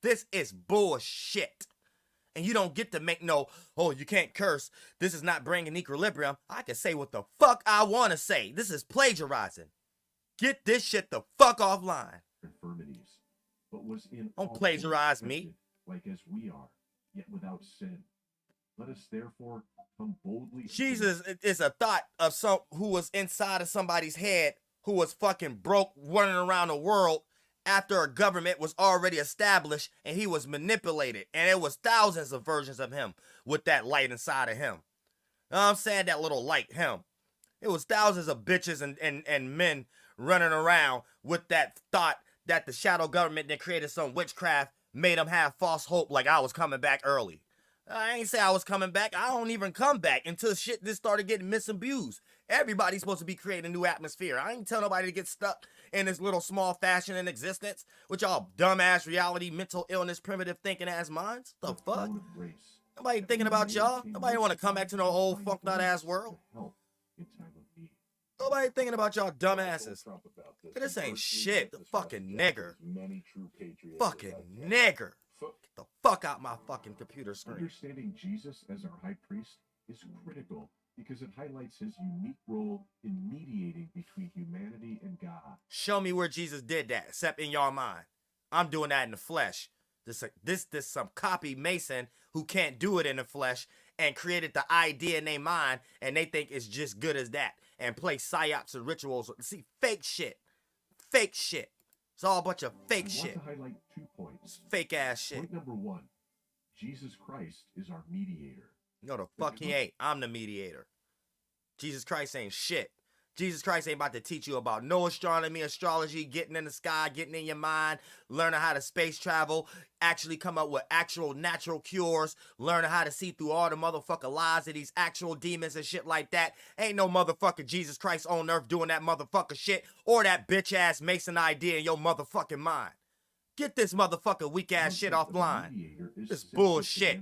This is bullshit. And you don't get to make no, oh, you can't curse. This is not bringing equilibrium. I can say what the fuck I want to say. This is plagiarizing. Get this shit the fuck offline. Infirmities, but was in don't plagiarize me. Like as we are, yet without sin. Let us therefore come boldly. Jesus is a thought of some who was inside of somebody's head who was fucking broke running around the world after a government was already established and he was manipulated. And it was thousands of versions of him with that light inside of him. You know what I'm saying? That little light, him. It was thousands of bitches and men running around with that thought that the shadow government that created some witchcraft made them have false hope like I was coming back early. I ain't say I was coming back. I don't even come back until shit just started getting misabused. Everybody's supposed to be creating a new atmosphere. I ain't tell nobody to get stuck in this little small fashion in existence with y'all dumbass reality, mental illness, primitive thinking ass minds. The fuck? Nobody thinking about y'all. Nobody want to come back to no old funked out ass world. Nobody thinking about y'all dumbasses. This ain't shit. The fucking nigger. Fucking nigger. Get the fuck out my fucking computer screen. Understanding Jesus as our high priest is critical because it highlights his unique role in mediating between humanity and God. Show me where Jesus did that, except in your mind. I'm doing that in the flesh. This some copy Mason who can't do it in the flesh and created the idea in their mind and they think it's just good as that and play psyops and rituals. See, fake shit. Fake shit. It's all a bunch of fake shit. I want to highlight 2 points. It's fake ass shit. Point number 1, Jesus Christ is our mediator. No, the fuck he ain't. I'm the mediator. Jesus Christ ain't shit. Jesus Christ ain't about to teach you about no astronomy, astrology, getting in the sky, getting in your mind, learning how to space travel, actually come up with actual natural cures, learning how to see through all the motherfucking lies of these actual demons and shit like that. Ain't no motherfucking Jesus Christ on earth doing that motherfucker shit or that bitch ass Mason idea in your motherfucking mind. Get this motherfucking weak ass shit offline. This bullshit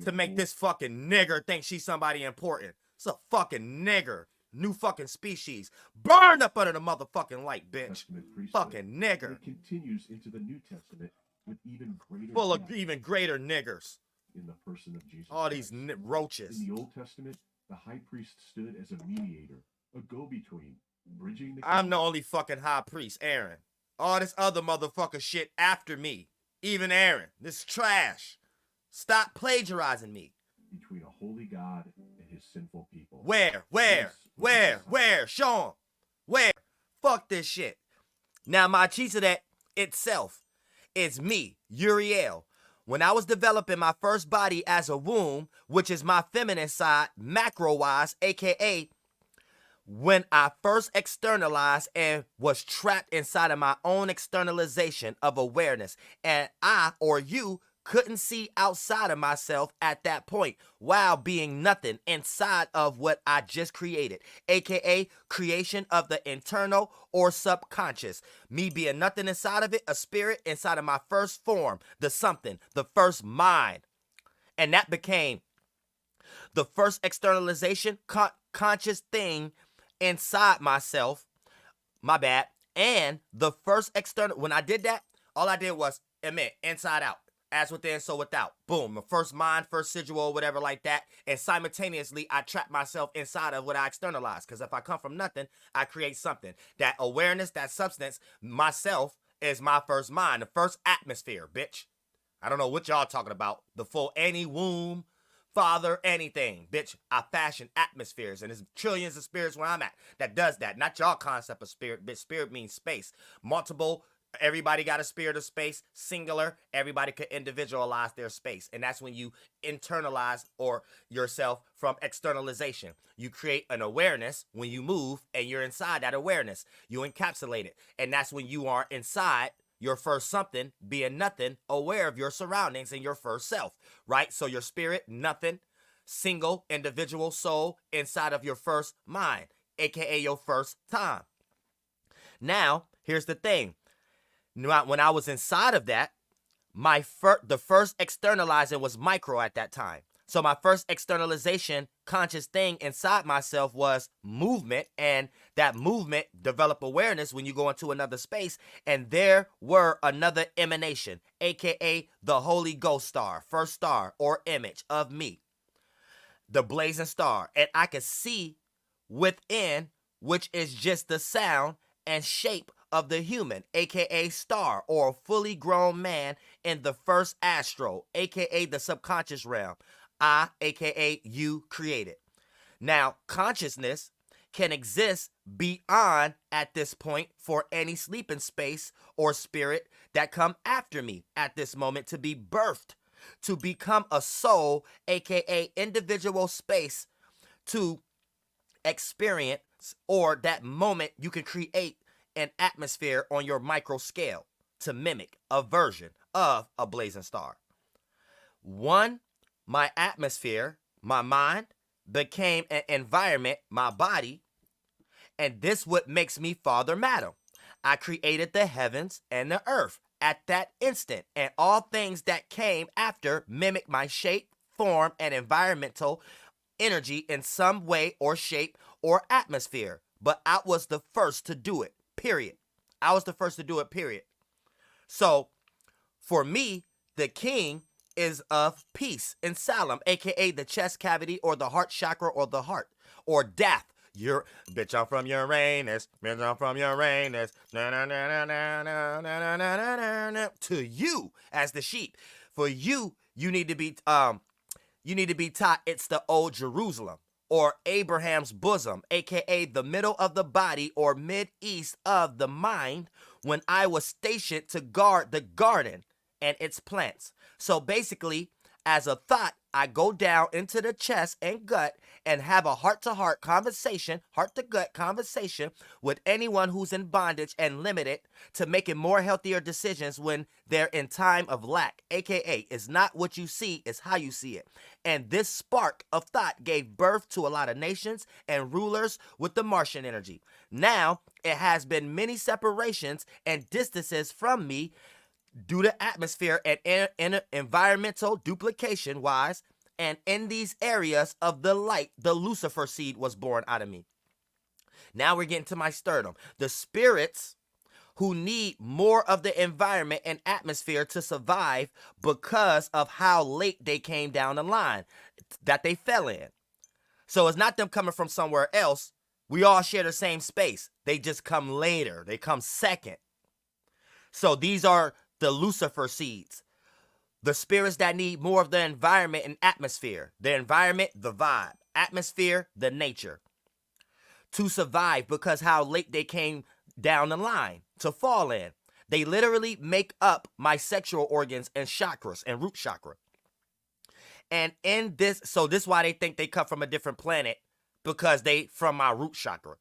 to make this fucking nigger think she's somebody important. It's a fucking nigger. New fucking species. Burned up under the motherfucking light, bitch. Testament priesthood, Fucking and nigger. it continues into the New Testament with even greater Full of depth even greater niggers. in the person of Jesus All these Christ. roaches. In the Old Testament, the high priest stood as a mediator, a go-between, bridging the I'm the only fucking high priest, Aaron. All this other motherfucker shit after me. Even Aaron. This trash. Stop plagiarizing me. between a holy God and his sinful people. Where? Show 'em. Where? Fuck this shit. Now, Melchizedek itself is me, Uriel. When I was developing my first body as a womb, which is my feminine side, macro-wise, aka when I first externalized and was trapped inside of my own externalization of awareness, and I or you couldn't see outside of myself at that point while being nothing inside of what I just created, aka creation of the internal or subconscious. Me being nothing inside of it, a spirit inside of my first form, the something, the first mind. And that became the first externalization, conscious thing inside myself, my bad. And the first external, when I did that, all I did was emit inside out. As within, so without. Boom. The first mind, first sigil, whatever like that. And simultaneously, I trap myself inside of what I externalize. Because if I come from nothing, I create something. That awareness, that substance, myself is my first mind. The first atmosphere, bitch. I don't know what y'all talking about. The full any womb, father, anything. Bitch, I fashion atmospheres. And there's trillions of spirits where I'm at that does that. Not y'all concept of spirit. Bitch, spirit means space. Multiple. Everybody got a spirit of space, singular. Everybody could individualize their space. And that's when you internalize or yourself from externalization. You create an awareness when you move and you're inside that awareness. You encapsulate it. And that's when you are inside your first something, being nothing, aware of your surroundings and your first self, right? So your spirit, nothing, single, individual soul inside of your first mind, aka your first time. Now, here's the thing. When I was inside of that, the first externalizing was micro at that time. So my first externalization conscious thing inside myself was movement, and that movement develop awareness when you go into another space, and there were another emanation, aka the Holy Ghost star, first star or image of me, the blazing star, and I could see within, which is just the sound and shape of the human, aka star, or a fully grown man in the first astro, aka the subconscious realm. I, aka you, created. Now, consciousness can exist beyond at this point for any sleeping space or spirit that come after me at this moment to be birthed, to become a soul, aka individual space to experience, or that moment you can create an atmosphere on your micro scale to mimic a version of a blazing star. One, my atmosphere, my mind, became an environment, my body, and this what makes me Father Madam. I created the heavens and the earth at that instant, and all things that came after mimic my shape, form, and environmental energy in some way or shape or atmosphere. But I was the first to do it. Period. I was the first to do it, period. So, for me, the king is of peace and Salem, aka the chest cavity or the heart chakra or the heart, or death. Bitch, I'm from Uranus. Bitch, I'm from Uranus. Na, na, na, na, na, na, na, na, na, na. To you as the sheep. For you, you need to be taught it's the old Jerusalem, or Abraham's bosom, aka the middle of the body or mid-east of the mind, when I was stationed to guard the garden and its plants. So basically, as a thought, I go down into the chest and gut and have a heart-to-heart conversation, heart-to-gut conversation with anyone who's in bondage and limited to making more healthier decisions when they're in time of lack, aka it's not what you see, it's how you see it. And this spark of thought gave birth to a lot of nations and rulers with the Martian energy. Now, it has been many separations and distances from me due to atmosphere and environmental duplication wise, and in these areas of the light, the Lucifer seed was born out of me. Now we're getting to my sternum. The spirits who need more of the environment and atmosphere to survive because of how late they came down the line that they fell in. So it's not them coming from somewhere else. We all share the same space. They just come later. They come second. So these are the Lucifer seeds. The spirits that need more of the environment and atmosphere. The environment, the vibe. Atmosphere, the nature. To survive because how late they came down the line to fall in. They literally make up my sexual organs and chakras and root chakra. And in this, so this is why they think they come from a different planet, because they from my root chakra.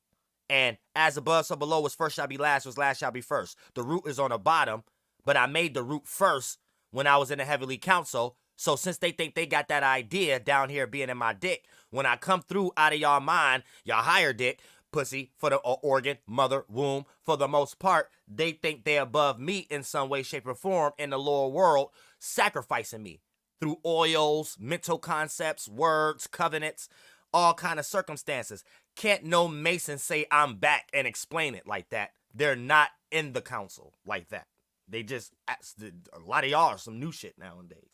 And as above, so below, was first shall be last, was last shall be first. The root is on the bottom, but I made the root first when I was in the heavenly council. So since they think they got that idea down here being in my dick, when I come through out of y'all mind, y'all higher dick, pussy, for the organ, mother, womb, for the most part, they think they're above me in some way, shape, or form in the lower world, sacrificing me through oils, mental concepts, words, covenants, all kind of circumstances. Can't no Mason say I'm back and explain it like that. They're not in the council like that. They just, a lot of y'all are some new shit nowadays.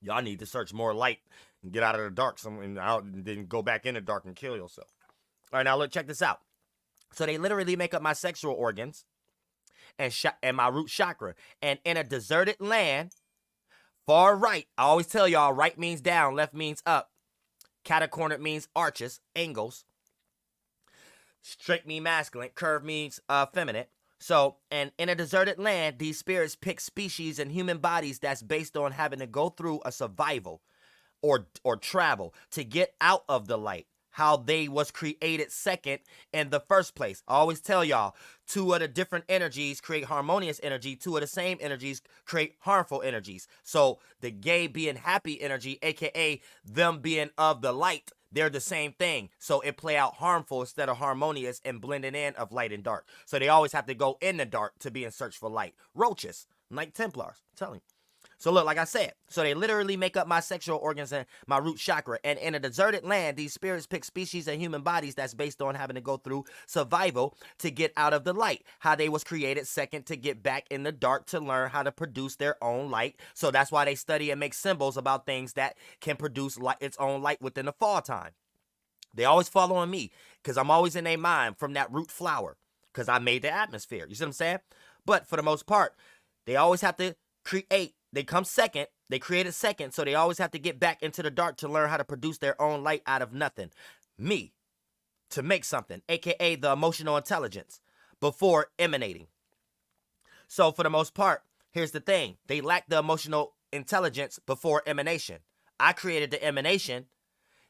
Y'all need to search more light and get out of the dark and then go back in the dark and kill yourself. All right, now look, check this out. So they literally make up my sexual organs and my root chakra. And in a deserted land, far right, I always tell y'all, right means down, left means up. Catacornered means arches, angles. Straight means masculine, curve means feminine. So, and in a deserted land, these spirits pick species and human bodies that's based on having to go through a survival or travel to get out of the light. How they was created second in the first place. I always tell y'all, two of the different energies create harmonious energy. Two of the same energies create harmful energies. So the gay being happy energy, aka them being of the light, they're the same thing. So it play out harmful instead of harmonious and blending in of light and dark. So they always have to go in the dark to be in search for light. Roaches, like Templars, I'm telling you. So look, like I said, so they literally make up my sexual organs and my root chakra. And in a deserted land, these spirits pick species and human bodies that's based on having to go through survival to get out of the light. How they was created second to get back in the dark to learn how to produce their own light. So that's why they study and make symbols about things that can produce its own light within the fall time. They always following me because I'm always in their mind from that root flower because I made the atmosphere. You see what I'm saying? But for the most part, they always have to create. They come second. They created second, so they always have to get back into the dark to learn how to produce their own light out of nothing. Me, to make something, aka the emotional intelligence, before emanating. So for the most part, here's the thing. They lack the emotional intelligence before emanation. I created the emanation.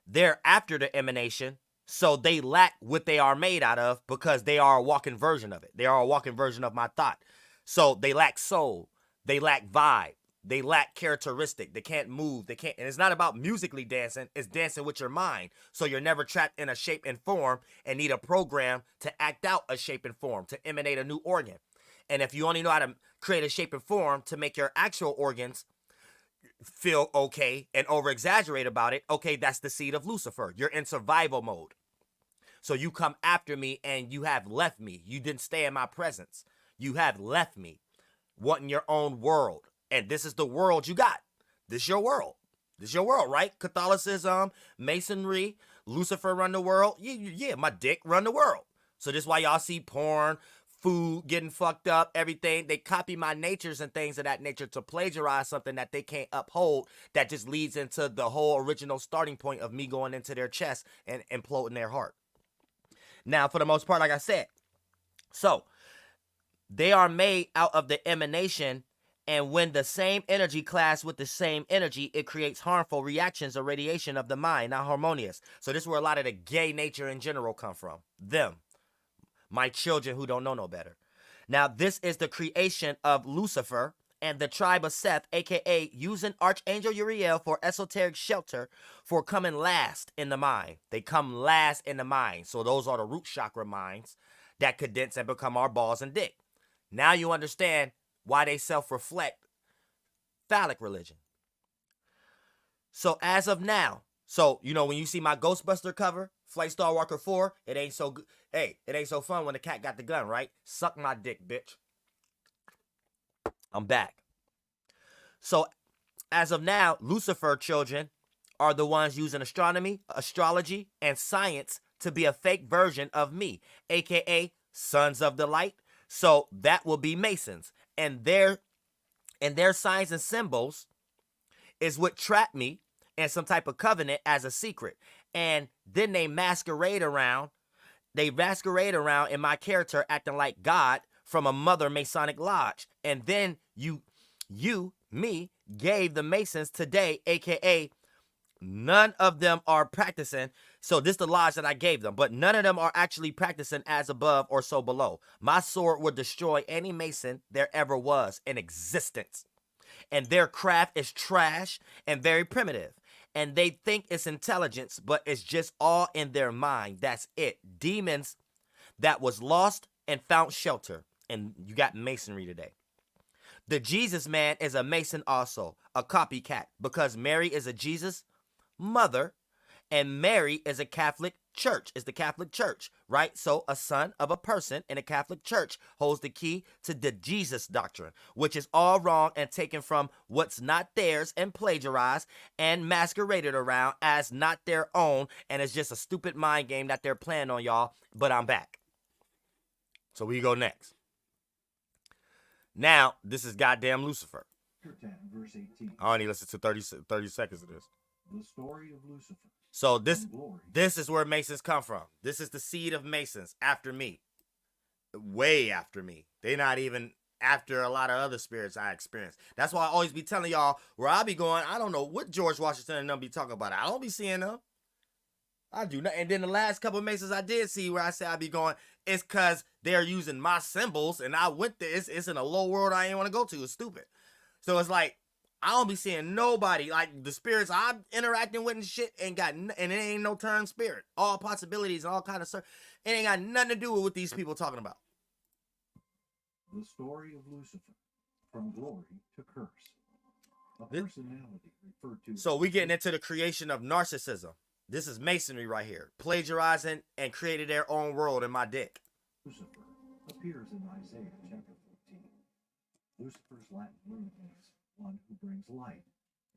They're after the emanation, so they lack what they are made out of because they are a walking version of it. They are a walking version of my thought. So they lack soul. They lack vibe. They lack characteristic. They can't move. They can't. And it's not about musically dancing. It's dancing with your mind. So you're never trapped in a shape and form and need a program to act out a shape and form, to emanate a new organ. And if you only know how to create a shape and form to make your actual organs feel okay and over-exaggerate about it, okay, that's the seed of Lucifer. You're in survival mode. So you come after me and you have left me. You didn't stay in my presence. You have left me, wanting your own world. And this is the world you got. This is your world. This is your world, right? Catholicism, Masonry, Lucifer run the world. Yeah, my dick run the world. So this is why y'all see porn, food, getting fucked up, everything. They copy my natures and things of that nature to plagiarize something that they can't uphold, that just leads into the whole original starting point of me going into their chest and imploding their heart. Now, for the most part, like I said, so they are made out of the emanation. And when the same energy clash with the same energy, it creates harmful reactions or radiation of the mind, not harmonious. So this is where a lot of the gay nature in general come from. Them. My children who don't know no better. Now, this is the creation of Lucifer and the tribe of Seth, a.k.a. using Archangel Uriel for esoteric shelter for coming last in the mind. They come last in the mind. So those are the root chakra minds that condense and become our balls and dick. Now you understand why they self-reflect phallic religion. So as of now, So, you know, when you see my Ghostbuster cover, Flight Star Walker 4, it ain't so good. Hey, it ain't so fun when the cat got the gun, right? Suck my dick, bitch. I'm back. So, as of now, Lucifer children are the ones using astronomy, astrology, and science to be a fake version of me, aka Sons of the Light. So that will be Masons. And their signs and symbols is what trapped me in some type of covenant as a secret. And then they masquerade around in my character acting like God from a mother Masonic lodge. And then me, gave the Masons today, aka none of them are practicing. So this is the lodge that I gave them, but none of them are actually practicing as above or so below. My sword would destroy any Mason there ever was in existence. And their craft is trash and very primitive. And they think it's intelligence, but it's just all in their mind. That's it. Demons that was lost and found shelter. And you got Masonry today. The Jesus man is a Mason also, a copycat, because Mary is a Jesus mother and Mary is a Catholic church, is the Catholic church, right? So a son of a person in a Catholic church holds the key to the Jesus doctrine, which is all wrong and taken from what's not theirs and plagiarized and masqueraded around as not their own, and it's just a stupid mind game that they're playing on y'all, but I'm back. So we go next. Now, this is goddamn Lucifer. Verse 18. I only listen to 30 seconds of this. The story of Lucifer. So this is where Masons come from. This is the seed of Masons after me. Way after me. They're not even after a lot of other spirits I experienced. That's why I always be telling y'all where I be going, I don't know what George Washington and them be talking about. I don't be seeing them. I do not. And then the last couple of Masons I did see where I say I be going, it's because they're using my symbols and I went there. It's in a low world I ain't want to go to. It's stupid. So it's like, I don't be seeing nobody, like the spirits I'm interacting with and shit and it ain't no turn spirit. All possibilities and all kind of stuff. It ain't got nothing to do with what these people talking about. The story of Lucifer, from glory to curse. A personality referred to. So we getting into the creation of narcissism. This is Masonry right here. Plagiarizing and created their own world in my dick. Lucifer appears in Isaiah chapter 14. Lucifer's Latin root means one who brings light.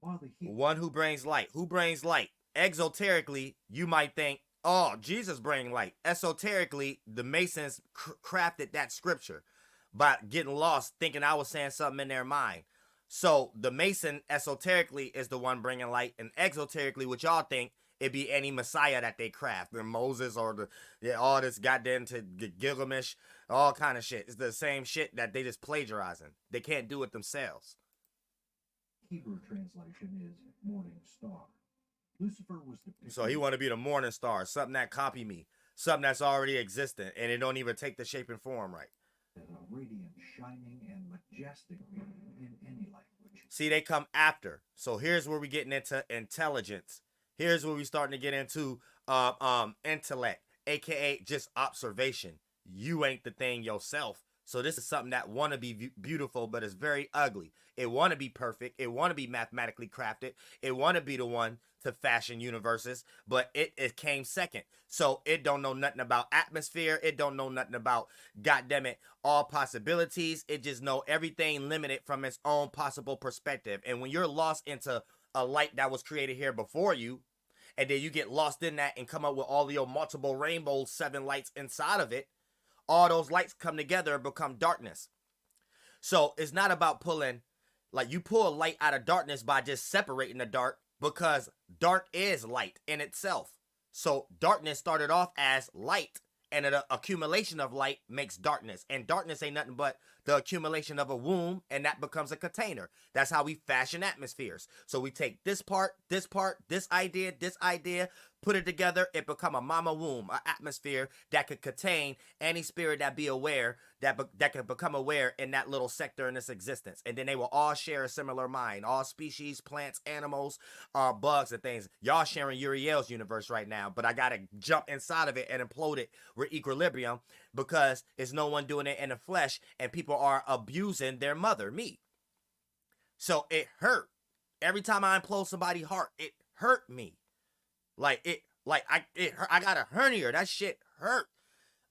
While the one who brings light. Who brings light? Exoterically, you might think, oh, Jesus bring light. Esoterically, the Masons crafted that scripture by getting lost, thinking I was saying something in their mind. So the Mason esoterically is the one bringing light, and exoterically, what y'all think, it be any Messiah that they craft, the Moses or all this goddamn to Gilgamesh, all kind of shit. It's the same shit that they just plagiarizing. They can't do it themselves. Hebrew translation is morning star. Lucifer was depicted. So he want to be the morning star, something that copy me, something that's already existent, and it don't even take the shape and form right. A radiant, shining, and majestic being in any language. See, they come after. So here's where we getting into intelligence. Here's where we starting to get into intellect, aka just observation. You ain't the thing yourself. So this is something that want to be beautiful, but it's very ugly. It want to be perfect. It want to be mathematically crafted. It want to be the one to fashion universes, but it came second. So it don't know nothing about atmosphere. It don't know nothing about, goddammit, all possibilities. It just know everything limited from its own possible perspective. And when you're lost into a light that was created here before you, and then you get lost in that and come up with all your multiple rainbows, 7 lights inside of it, all those lights come together and become darkness. So it's not about pulling, like you pull light out of darkness by just separating the dark, because dark is light in itself. So darkness started off as light, and an accumulation of light makes darkness. And darkness ain't nothing but the accumulation of a womb, and that becomes a container. That's how we fashion atmospheres. So we take this part, this idea, put it together, it become a mama womb, an atmosphere that could contain any spirit that be aware, that could become aware in that little sector in its existence. And then they will all share a similar mind. All species, plants, animals, bugs and things. Y'all sharing Uriel's universe right now, but I gotta jump inside of it and implode it with equilibrium, because it's no one doing it in the flesh, and people are abusing their mother, me. So it hurt. Every time I implode somebody's heart, it hurt me. Like I got a hernia. That shit hurt.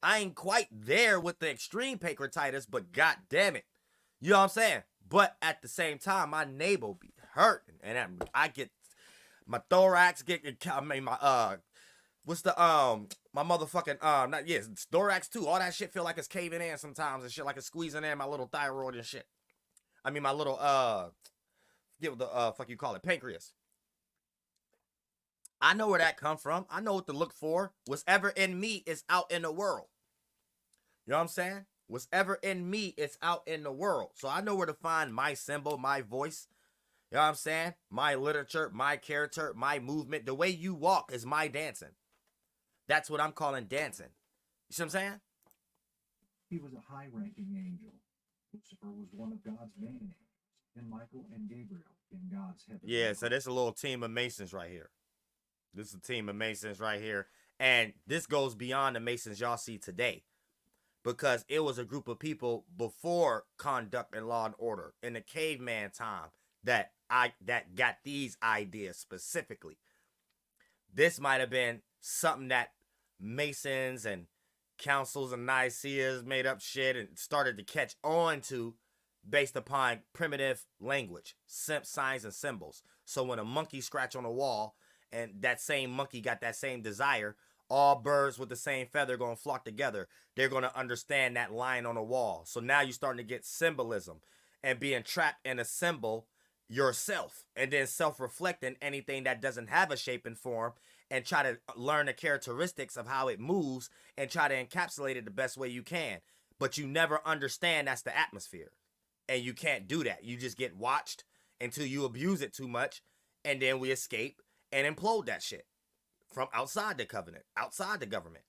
I ain't quite there with the extreme pancreatitis, but god damn it. You know what I'm saying? But at the same time, my navel be hurting. And I get my thorax my what's the my motherfucking not yes, it's thorax too. All that shit feel like it's caving in sometimes and shit, like it's squeezing in my little thyroid and shit. I mean my little forget what the fuck you call it, pancreas. I know where that come from. I know what to look for. What's ever in me is out in the world. You know what I'm saying? What's ever in me is out in the world. So I know where to find my symbol, my voice. You know what I'm saying? My literature, my character, my movement. The way you walk is my dancing. That's what I'm calling dancing. You see what I'm saying? He was a high-ranking angel. Lucifer was one of God's main angels, and Michael and Gabriel in God's heaven. Yeah, so there's a little team of Masons right here. This is a team of Masons right here. And this goes beyond the Masons y'all see today. Because it was a group of people before Conduct and Law and Order in the caveman time that got these ideas specifically. This might have been something that Masons and councils and Nicaeas made up shit and started to catch on to based upon primitive language, signs and symbols. So when a monkey scratch on a wall and that same monkey got that same desire, all birds with the same feather going to flock together. They're going to understand that line on the wall. So now you're starting to get symbolism and being trapped in a symbol yourself. And then self-reflecting anything that doesn't have a shape and form and try to learn the characteristics of how it moves and try to encapsulate it the best way you can. But you never understand that's the atmosphere. And you can't do that. You just get watched until you abuse it too much. And then we escape and implode that shit. From outside the covenant, outside the government.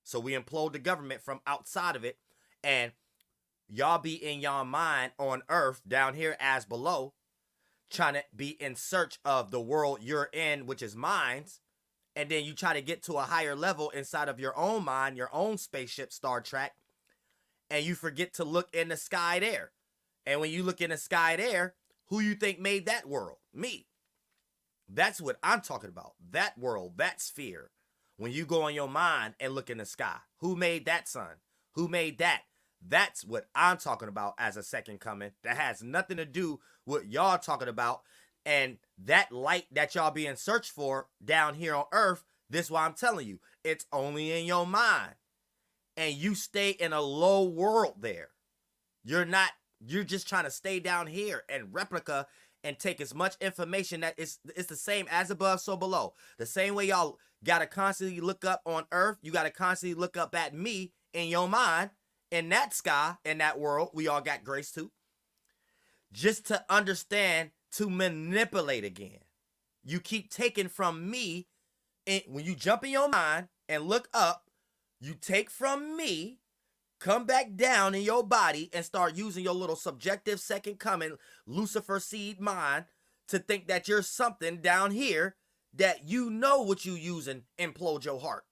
So we implode the government from outside of it. And y'all be in y'all mind on earth, down here as below, trying to be in search of the world you're in, which is minds. And then you try to get to a higher level inside of your own mind, your own spaceship, Star Trek. And you forget to look in the sky there. And when you look in the sky there, who you think made that world? Me. That's what I'm talking about. That world, that sphere. When you go in your mind and look in the sky, who made that sun? Who made that? That's what I'm talking about as a second coming. That has nothing to do with y'all talking about. And that light that y'all being searched for down here on earth, this is why I'm telling you, it's only in your mind. And you stay in a low world there. You're just trying to stay down here and replica and take as much information that it's the same as above, so below. The same way y'all got to constantly look up on earth, you got to constantly look up at me in your mind, in that sky, in that world we all got grace to. Just to understand, to manipulate again. You keep taking from me, and when you jump in your mind and look up, you take from me, come back down in your body and start using your little subjective second coming Lucifer seed mind to think that you're something down here that you know what you use and implode your heart.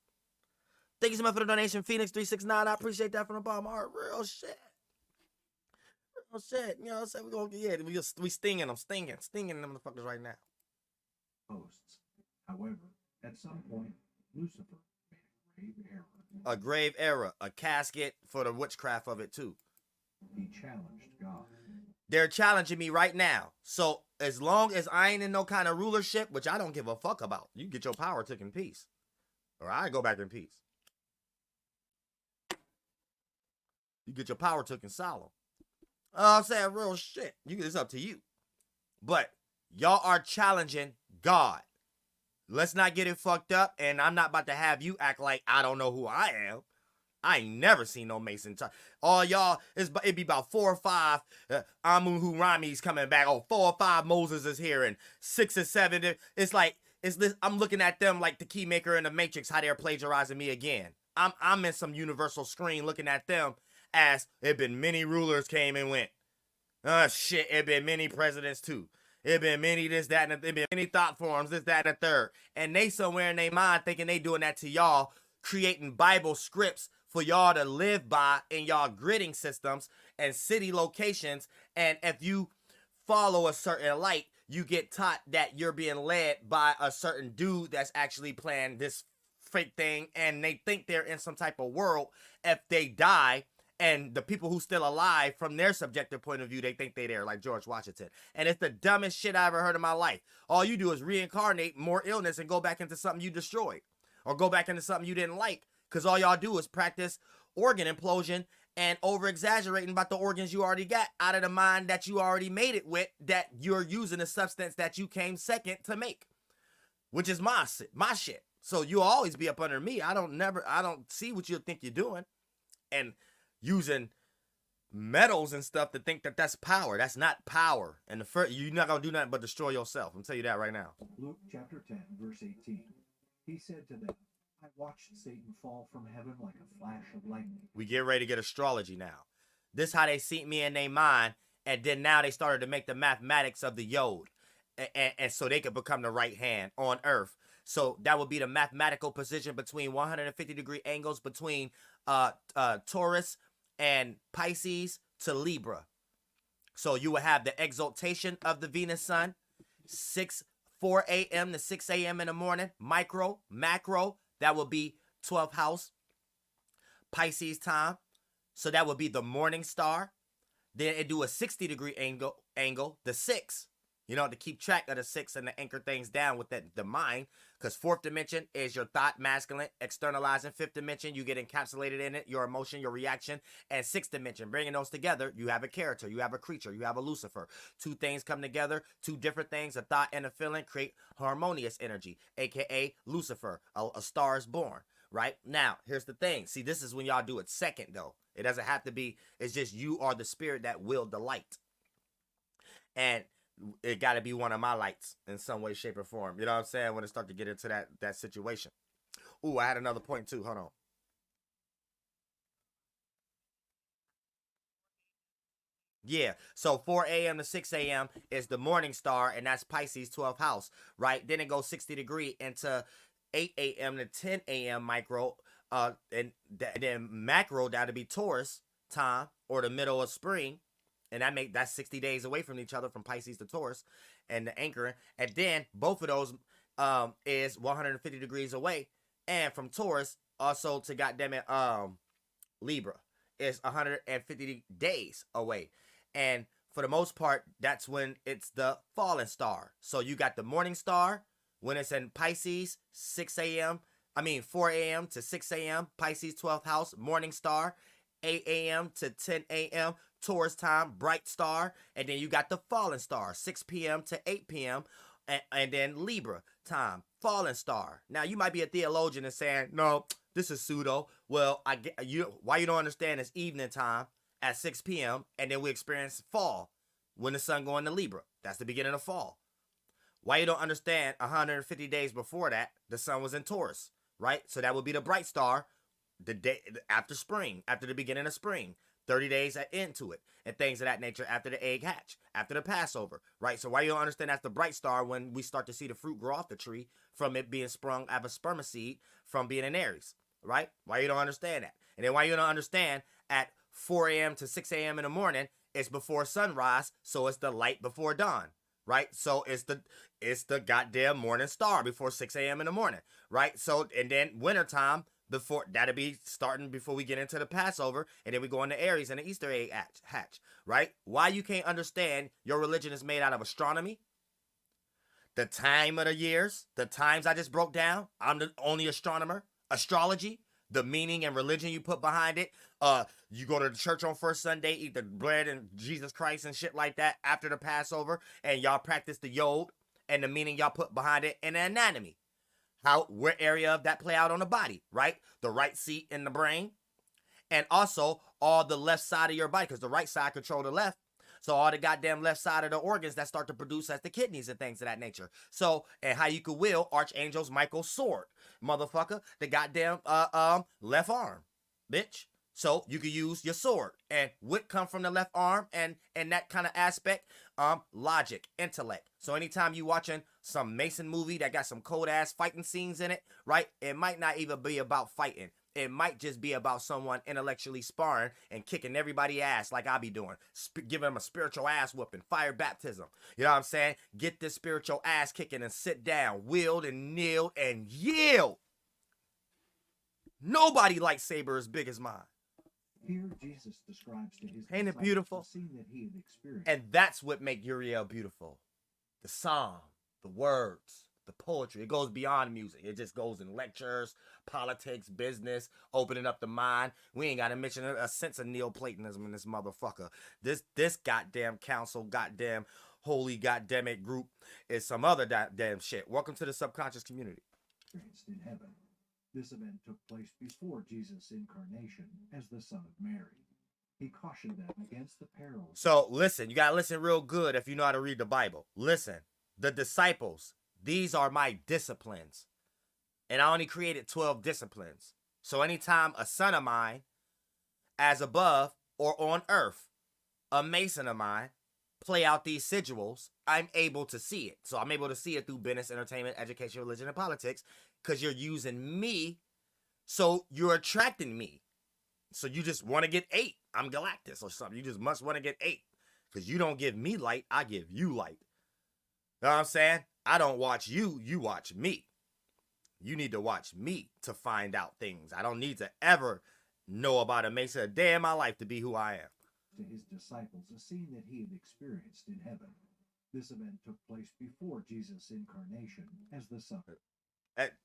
Thank you so much for the donation, Phoenix369. I appreciate that from the bottom of my heart. Real shit. Real shit. You know what I'm saying? We stinging them, stinging them motherfuckers right now. Hosts. However, at some point, Lucifer made a grave error. A grave error, a casket for the witchcraft of it too. He challenged God. They're challenging me right now. So as long as I ain't in no kind of rulership, which I don't give a fuck about, you get your power took in peace. Or I go back in peace. You get your power took in solemn. I'm saying real shit. It's up to you. But y'all are challenging God. Let's not get it fucked up, and I'm not about to have you act like I don't know who I am. I ain't never seen no Mason. All y'all, it'd be about 4 or 5 Amun Rami's coming back. 4 or 5 Moses is here, and 6 or 7. It's like, I'm looking at them like the Keymaker in the Matrix, how they're plagiarizing me again. I'm in some universal screen looking at them as it been many rulers came and went. Shit, it been many presidents too. It been many this, that, and it been many thought forms, this, that, and the third. And they somewhere in their mind thinking they doing that to y'all, creating Bible scripts for y'all to live by in y'all gridding systems and city locations. And if you follow a certain light, you get taught that you're being led by a certain dude that's actually playing this fake thing, and they think they're in some type of world. If they die, and the people who still alive, from their subjective point of view, they think they're there, like George Washington. And it's the dumbest shit I ever heard in my life. All you do is reincarnate more illness and go back into something you destroyed, or go back into something you didn't like, because all y'all do is practice organ implosion and over-exaggerating about the organs you already got out of the mind that you already made it with, that you're using a substance that you came second to make, which is my shit. So you'll always be up under me. I don't see what you think you're doing, and using metals and stuff to think that that's power. That's not power. And the first, you're not gonna do nothing but destroy yourself. I'm tell you that right now. Luke chapter 10, verse 18. He said to them, I watched Satan fall from heaven like a flash of lightning. We get ready to get astrology now. This how they see me in their mind, and then now they started to make the mathematics of the yod, and so they could become the right hand on earth. So that would be the mathematical position between 150-degree angles between Taurus and Pisces to Libra. So you would have the exaltation of the Venus sun, 4 a.m. to 6 a.m. in the morning, micro, macro. That would be 12th house, Pisces time. So that would be the morning star. Then it do a 60-degree angle, the 6. You know, to keep track of the 6 and to anchor things down with the mind. Because 4th dimension is your thought, masculine, externalizing. 5th dimension, you get encapsulated in it, your emotion, your reaction. And 6th dimension, bringing those together, you have a character, you have a creature, you have a Lucifer. Two things come together, two different things, a thought and a feeling, create harmonious energy, aka Lucifer, a star is born. Right? Now, here's the thing. See, this is when y'all do it second, though. It doesn't have to be, it's just you are the spirit that will the light. And it got to be one of my lights in some way, shape, or form. You know what I'm saying? When it start to get into that situation. Ooh, I had another point too. Hold on. Yeah, so 4 a.m. to 6 a.m. is the morning star, and that's Pisces 12th house, right? Then it goes 60-degree into 8 a.m. to 10 a.m. micro, and then macro, that'll be Taurus time, or the middle of spring. And that's 60 days away from each other, from Pisces to Taurus, and the anchoring. And then both of those is 150 degrees away. And from Taurus also to goddammit Libra is 150 days away. And for the most part, that's when it's the fallen star. So you got the morning star when it's in Pisces, 4 a.m. to 6 a.m. Pisces 12th house, morning star, 8 a.m. to 10 a.m. Taurus time, bright star. And then you got the fallen star, 6 p.m. to 8 p.m. And then Libra time, fallen star. Now you might be a theologian and saying, no, this is pseudo. Well, I get you. Why you don't understand is evening time at 6 p.m. and then we experience fall when the sun go into Libra. That's the beginning of fall. Why you don't understand 150 days before that the sun was in Taurus, right? So that would be the bright star, the day after spring, after the beginning of spring. 30 days into it, and things of that nature after the egg hatch, after the Passover, right? So why you don't understand that's the bright star when we start to see the fruit grow off the tree from it being sprung out of a spermicide from being in Aries, right? Why you don't understand that? And then why you don't understand at 4 a.m. to 6 a.m. in the morning, it's before sunrise, so it's the light before dawn, right? So it's the goddamn morning star before 6 a.m. in the morning, right? So, and then wintertime, that'll be starting before we get into the Passover, and then we go into Aries and the Easter egg hatch, right? Why you can't understand your religion is made out of astronomy, the time of the years, the times I just broke down. I'm the only astronomer. Astrology, the meaning and religion you put behind it. You go to the church on first Sunday, eat the bread and Jesus Christ and shit like that after the Passover, and y'all practice the yod and the meaning y'all put behind it, and the anatomy. Where area of that play out on the body, right? The right seat in the brain. And also all the left side of your body, because the right side control the left. So all the goddamn left side of the organs that start to produce as the kidneys and things of that nature. So, and how you could will Archangel's Michael's sword. Motherfucker, the goddamn left arm. Bitch. So you could use your sword. And what come from the left arm and that kind of aspect? Logic, intellect. So anytime you watching some Mason movie that got some cold ass fighting scenes in it, right? It might not even be about fighting. It might just be about someone intellectually sparring and kicking everybody ass like I be doing. Giving them a spiritual ass whooping, fire baptism. You know what I'm saying? Get this spiritual ass kicking and sit down, wield and kneel and yield. Nobody likes saber as big as mine. Here Jesus describes to his Ain't it disciples beautiful? the scene that he had experienced. And that's what make Uriel beautiful. The psalm, the words, the poetry. It goes beyond music. It just goes in lectures, politics, business, opening up the mind. We ain't got to mention a sense of Neoplatonism in this motherfucker. This goddamn council, goddamn holy goddamn it group is some other damn shit. Welcome to the subconscious community. Experienced in heaven. This event took place before Jesus' incarnation as the Son of Mary. He cautioned them against the perils. So listen, you gotta listen real good if you know how to read the Bible. Listen, the disciples, these are my disciplines. And I only created 12 disciplines. So anytime a son of mine, as above or on earth, a Mason of mine, play out these sigils, I'm able to see it. So I'm able to see it through business, entertainment, education, religion, and politics, because you're using me, so you're attracting me. So you just want to get 8. I'm Galactus or something. You just must want to get 8. Because you don't give me light, I give you light. You know what I'm saying? I don't watch you, you watch me. You need to watch me to find out things. I don't need to ever know about a Mason a day in my life to be who I am. To his disciples, a scene that he had experienced in heaven. This event took place before Jesus' incarnation as the Son.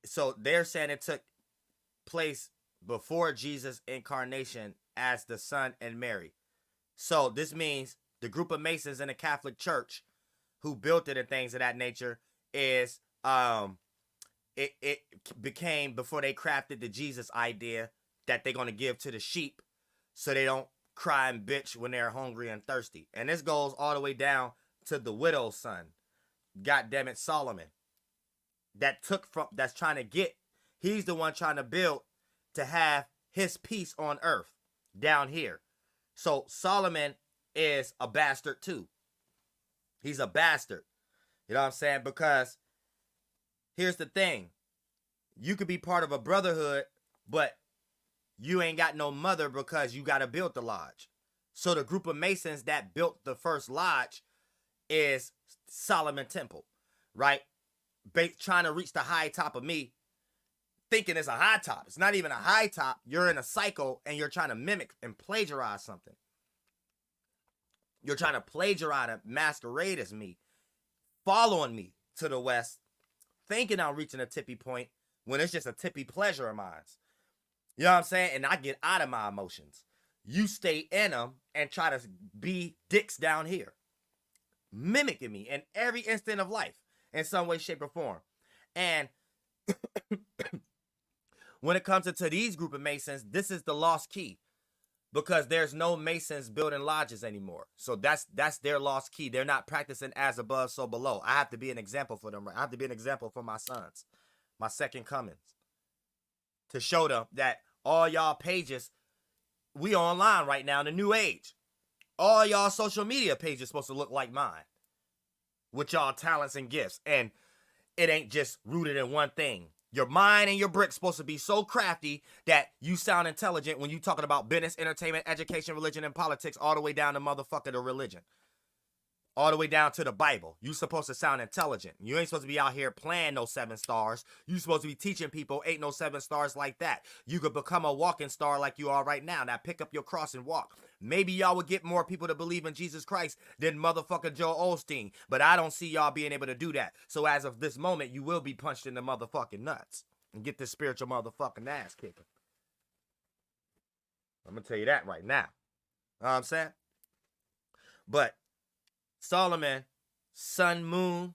So they're saying it took place before Jesus' incarnation as the Son and Mary. So this means the group of Masons in the Catholic Church who built it and things of that nature is it became before they crafted the Jesus idea that they're going to give to the sheep so they don't cry and bitch when they're hungry and thirsty. And this goes all the way down to the widow's son, goddamn it, Solomon, that's trying to get, he's the one trying to build to have his peace on earth down here. So Solomon is a bastard too. He's a bastard. You know what I'm saying? Because here's the thing. You could be part of a brotherhood, but you ain't got no mother because you got to build the lodge. So the group of Masons that built the first lodge is Solomon Temple, right? Trying to reach the high top of me, thinking it's a high top. It's not even a high top. You're in a cycle and you're trying to mimic and plagiarize something. You're trying to plagiarize and masquerade as me, following me to the west, thinking I'm reaching a tippy point when it's just a tippy pleasure of mine. You know what I'm saying? And I get out of my emotions. You stay in them and try to be dicks down here, mimicking me in every instant of life in some way, shape, or form. And when it comes to these group of Masons, this is the lost key, because there's no Masons building lodges anymore. So that's their lost key. They're not practicing as above, so below. I have to be an example for them. I have to be an example for my sons, my second comings, to show them that all y'all pages, we online right now in the new age. All y'all social media pages supposed to look like mine, with y'all talents and gifts. And it ain't just rooted in one thing. Your mind and your brick's supposed to be so crafty that you sound intelligent when you talking about business, entertainment, education, religion, and politics, all the way down to motherfucker the religion. All the way down to the Bible. You supposed to sound intelligent. You ain't supposed to be out here playing no 7 stars. You supposed to be teaching people ain't no 7 stars like that. You could become a walking star like you are right now. Now pick up your cross and walk. Maybe y'all would get more people to believe in Jesus Christ than motherfucker Joel Osteen. But I don't see y'all being able to do that. So as of this moment, you will be punched in the motherfucking nuts and get this spiritual motherfucking ass kicking. I'm going to tell you that right now. You know what I'm saying? But Solomon, sun, moon,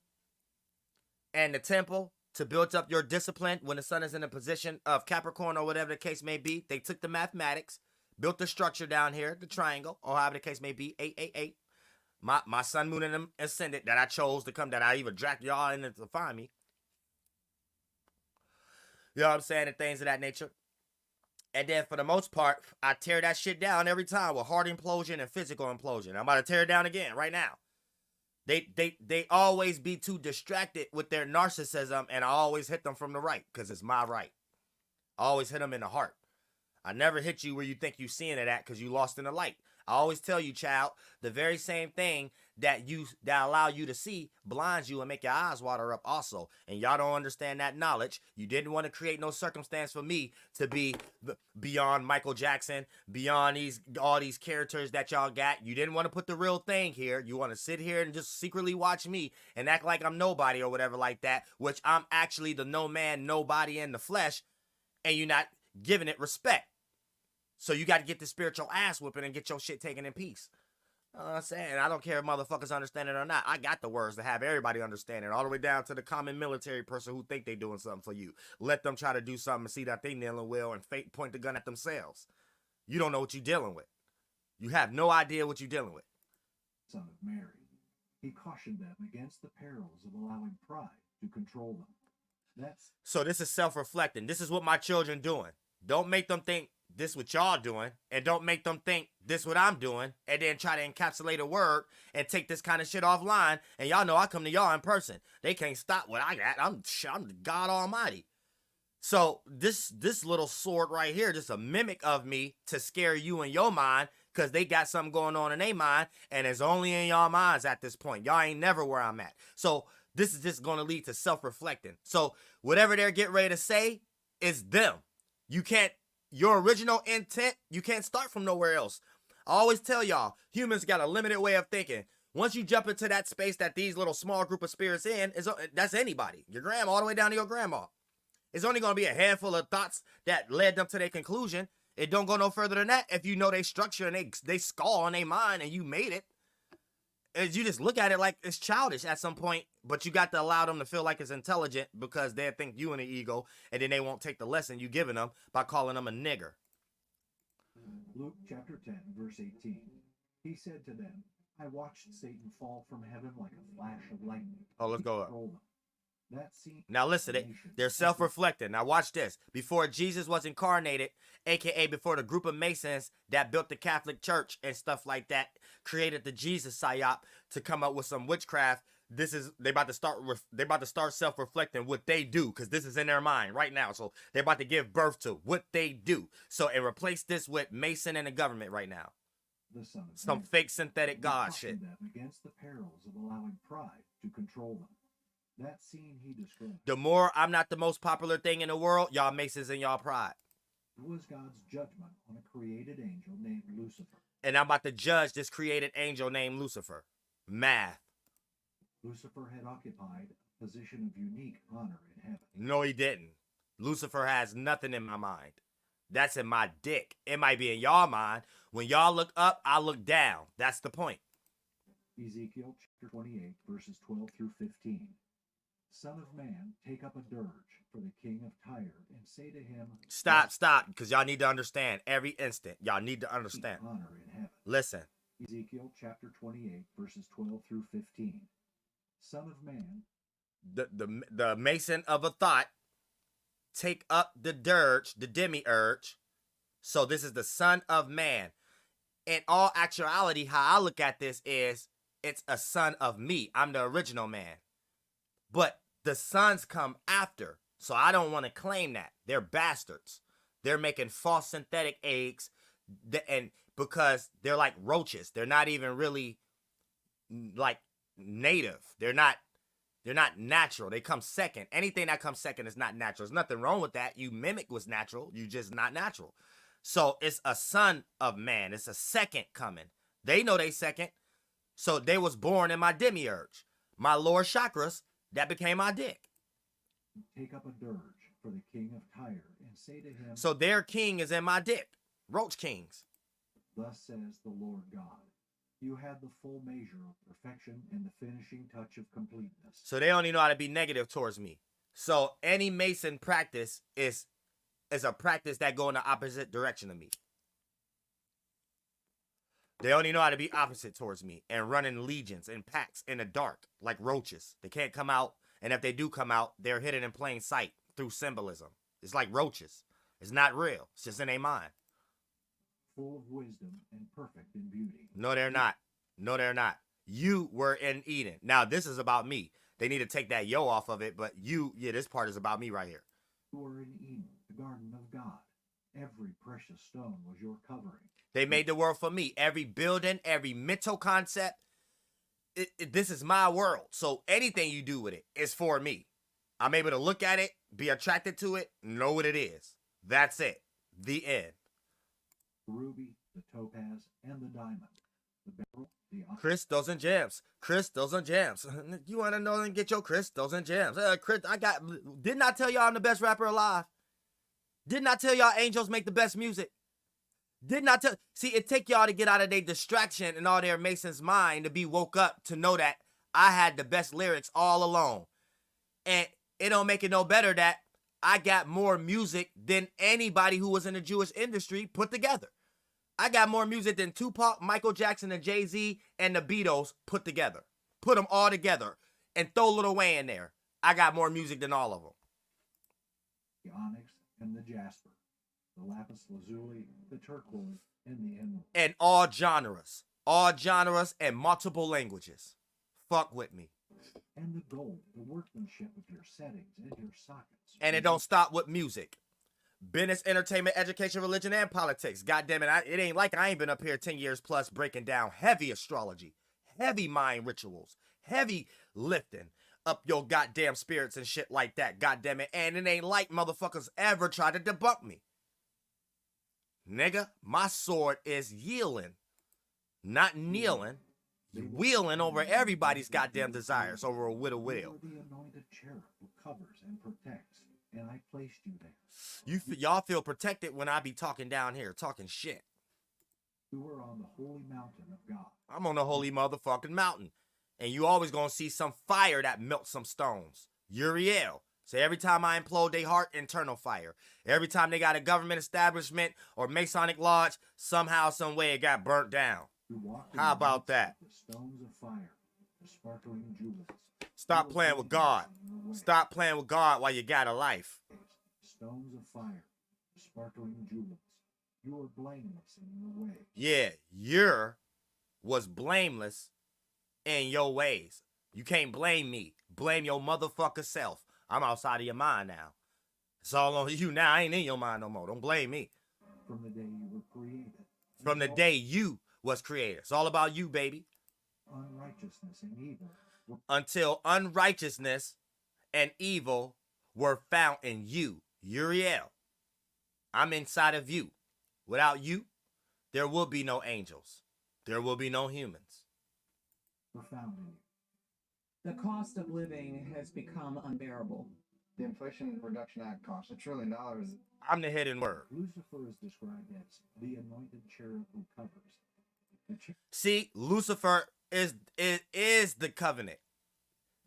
and the temple to build up your discipline when the sun is in a position of Capricorn or whatever the case may be. They took the mathematics, built the structure down here, the triangle, or however the case may be, 888. My sun, moon, and ascendant that I chose to come, that I even dragged y'all in to find me. You know what I'm saying? And things of that nature. And then for the most part, I tear that shit down every time with heart implosion and physical implosion. I'm about to tear it down again right now. They always be too distracted with their narcissism, and I always hit them from the right because it's my right. I always hit them in the heart. I never hit you where you think you seeing it at because you lost in the light. I always tell you, child, the very same thing that allow you to see blinds you and make your eyes water up also. And y'all don't understand that knowledge. You didn't want to create no circumstance for me to be beyond Michael Jackson, beyond all these characters that y'all got. You didn't want to put the real thing here. You want to sit here and just secretly watch me and act like I'm nobody or whatever like that, which I'm actually the no man, nobody in the flesh, and you're not giving it respect. So you got to get the spiritual ass whooping and get your shit taken in peace. You know what I'm saying? I don't care if motherfuckers understand it or not. I got the words to have everybody understand it, all the way down to the common military person who think they doing something for you. Let them try to do something and see that they kneeling well and point the gun at themselves. You don't know what you're dealing with. You have no idea what you're dealing with. Son of Mary. He cautioned them against the perils of allowing pride to control them. So this is self-reflecting. This is what my children doing. Don't make them think this what y'all doing, and don't make them think this what I'm doing, and then try to encapsulate a word and take this kind of shit offline. And y'all know I come to y'all in person. They can't stop what I got. I'm God Almighty. So this little sword right here, just a mimic of me to scare you in your mind, because they got something going on in their mind, and it's only in y'all minds at this point. Y'all ain't never where I'm at. So this is just going to lead to self-reflecting. So whatever they're getting ready to say is them. Your original intent, you can't start from nowhere else. I always tell y'all, humans got a limited way of thinking. Once you jump into that space that these little small group of spirits that's anybody. Your grandma, all the way down to your grandma. It's only going to be a handful of thoughts that led them to their conclusion. It don't go no further than that if you know they structure and they skull in their mind and you made it. As you just look at it like it's childish at some point, but you got to allow them to feel like it's intelligent because they think you in the ego, and then they won't take the lesson you giving them by calling them a nigger. Luke chapter 10, verse 18. He said to them, I watched Satan fall from heaven like a flash of lightning. Oh, let's go up. Now listen, they're self-reflecting. Now watch this. Before Jesus was incarnated, aka before the group of Masons that built the Catholic Church and stuff like that, created the Jesus psyop to come up with some witchcraft. They about to start self-reflecting what they do, because this is in their mind right now. So they're about to give birth to what they do. So and replace this with Mason and the government right now. Some fake synthetic god shit. Them against the perils of allowing pride to control them. That scene he described. The more I'm not the most popular thing in the world, y'all Masons and y'all pride. It was God's judgment on a created angel named Lucifer. And I'm about to judge this created angel named Lucifer. Math. Lucifer had occupied a position of unique honor in heaven. No, he didn't. Lucifer has nothing in my mind. That's in my dick. It might be in y'all mind. When y'all look up, I look down. That's the point. Ezekiel chapter 28, verses 12 through 15. Son of man, take up a dirge for the king of Tyre and say to him... Stop, because y'all need to understand every instant. Y'all need to understand. Honor in heaven. Listen. Ezekiel chapter 28, verses 12 through 15. Son of man... The Mason of a thought, take up the dirge, the demiurge. So this is the son of man. In all actuality, how I look at this is, it's a son of me. I'm the original man. But the sons come after, so I don't want to claim that. They're bastards. They're making false synthetic eggs, and because they're like roaches. They're not even really like native. They're not natural. They come second. Anything that comes second is not natural. There's nothing wrong with that. You mimic what's natural. You just not natural. So it's a son of man. It's a second coming. They know they second. So they was born in my demiurge. My lower chakras, that became my dick. Take up a dirge for the king of Tyre and say to him... So their king is in my dick. Roach kings. Thus says the Lord God. You had the full measure of perfection and the finishing touch of completeness. So they only know how to be negative towards me. So any Mason practice is a practice that go in the opposite direction of me. They only know how to be opposite towards me and run in legions and packs in the dark like roaches. They can't come out, and if they do come out, they're hidden in plain sight through symbolism. It's like roaches. It's not real. It's just in their mind. Full of wisdom and perfect in beauty. No, they're not. No, they're not. You were in Eden. Now, this is about me. They need to take that yo off of it, but this part is about me right here. You were in Eden, the garden of God. Every precious stone was your covering. They made the world for me. Every building, every mental concept, this is my world. So anything you do with it is for me. I'm able to look at it, be attracted to it, know what it is. That's it. The end. The ruby, the topaz, and the diamond. The beryl, the crystals and gems. Crystals and gems. You want to know and get your crystals and gems. Didn't I tell y'all I'm the best rapper alive? Didn't I tell y'all angels make the best music? Didn't I tell? See, it take y'all to get out of their distraction and all their Mason's mind to be woke up to know that I had the best lyrics all along. And it don't make it no better that I got more music than anybody who was in the Jewish industry put together. I got more music than Tupac, Michael Jackson, and Jay-Z, and the Beatles put together. Put them all together and throw Lil Wayne in there. I got more music than all of them. The onyx and the jasper, the lapis lazuli, the turquoise, and the emerald. And all genres and multiple languages. Fuck with me. And the gold, the workmanship of your settings and your sockets. And it don't stop with music. Business, entertainment, education, religion, and politics. God damn it, it ain't like I ain't been up here 10 years plus breaking down heavy astrology, heavy mind rituals, heavy lifting up your goddamn spirits and shit like that. God damn it. And it ain't like motherfuckers ever try to debunk me. Nigga, my sword is yielding, not kneeling. Wheeling over everybody's goddamn desires over a will. You are the anointed cherub who covers and protects, and I placed you there. Y'all feel protected when I be talking down here, talking shit. You are on the holy mountain of God. I'm on the holy motherfucking mountain. And you always gonna see some fire that melts some stones. Uriel. So every time I implode their heart, internal fire. Every time they got a government establishment or Masonic lodge, somehow, some way it got burnt down. How about that? The stones of fire, the sparkling jewels. Stop playing with God. Stop playing with God while you got a life. Stones of fire, the sparkling jewels. You are blameless in your ways. Yeah, you was blameless in your ways. You can't blame me. Blame your motherfucker self. I'm outside of your mind now. It's all on you now. I ain't in your mind no more. Don't blame me. From the day you were created. From the day you was created. It's all about you, baby. Unrighteousness and evil. Until unrighteousness and evil were found in you, Uriel. I'm inside of you. Without you, there will be no angels. There will be no humans. Were found in you. The cost of living has become unbearable. The Inflation Reduction Act costs $1 trillion. I'm the hidden word. Lucifer is described as the anointed cherub who covers. See, Lucifer is the covenant.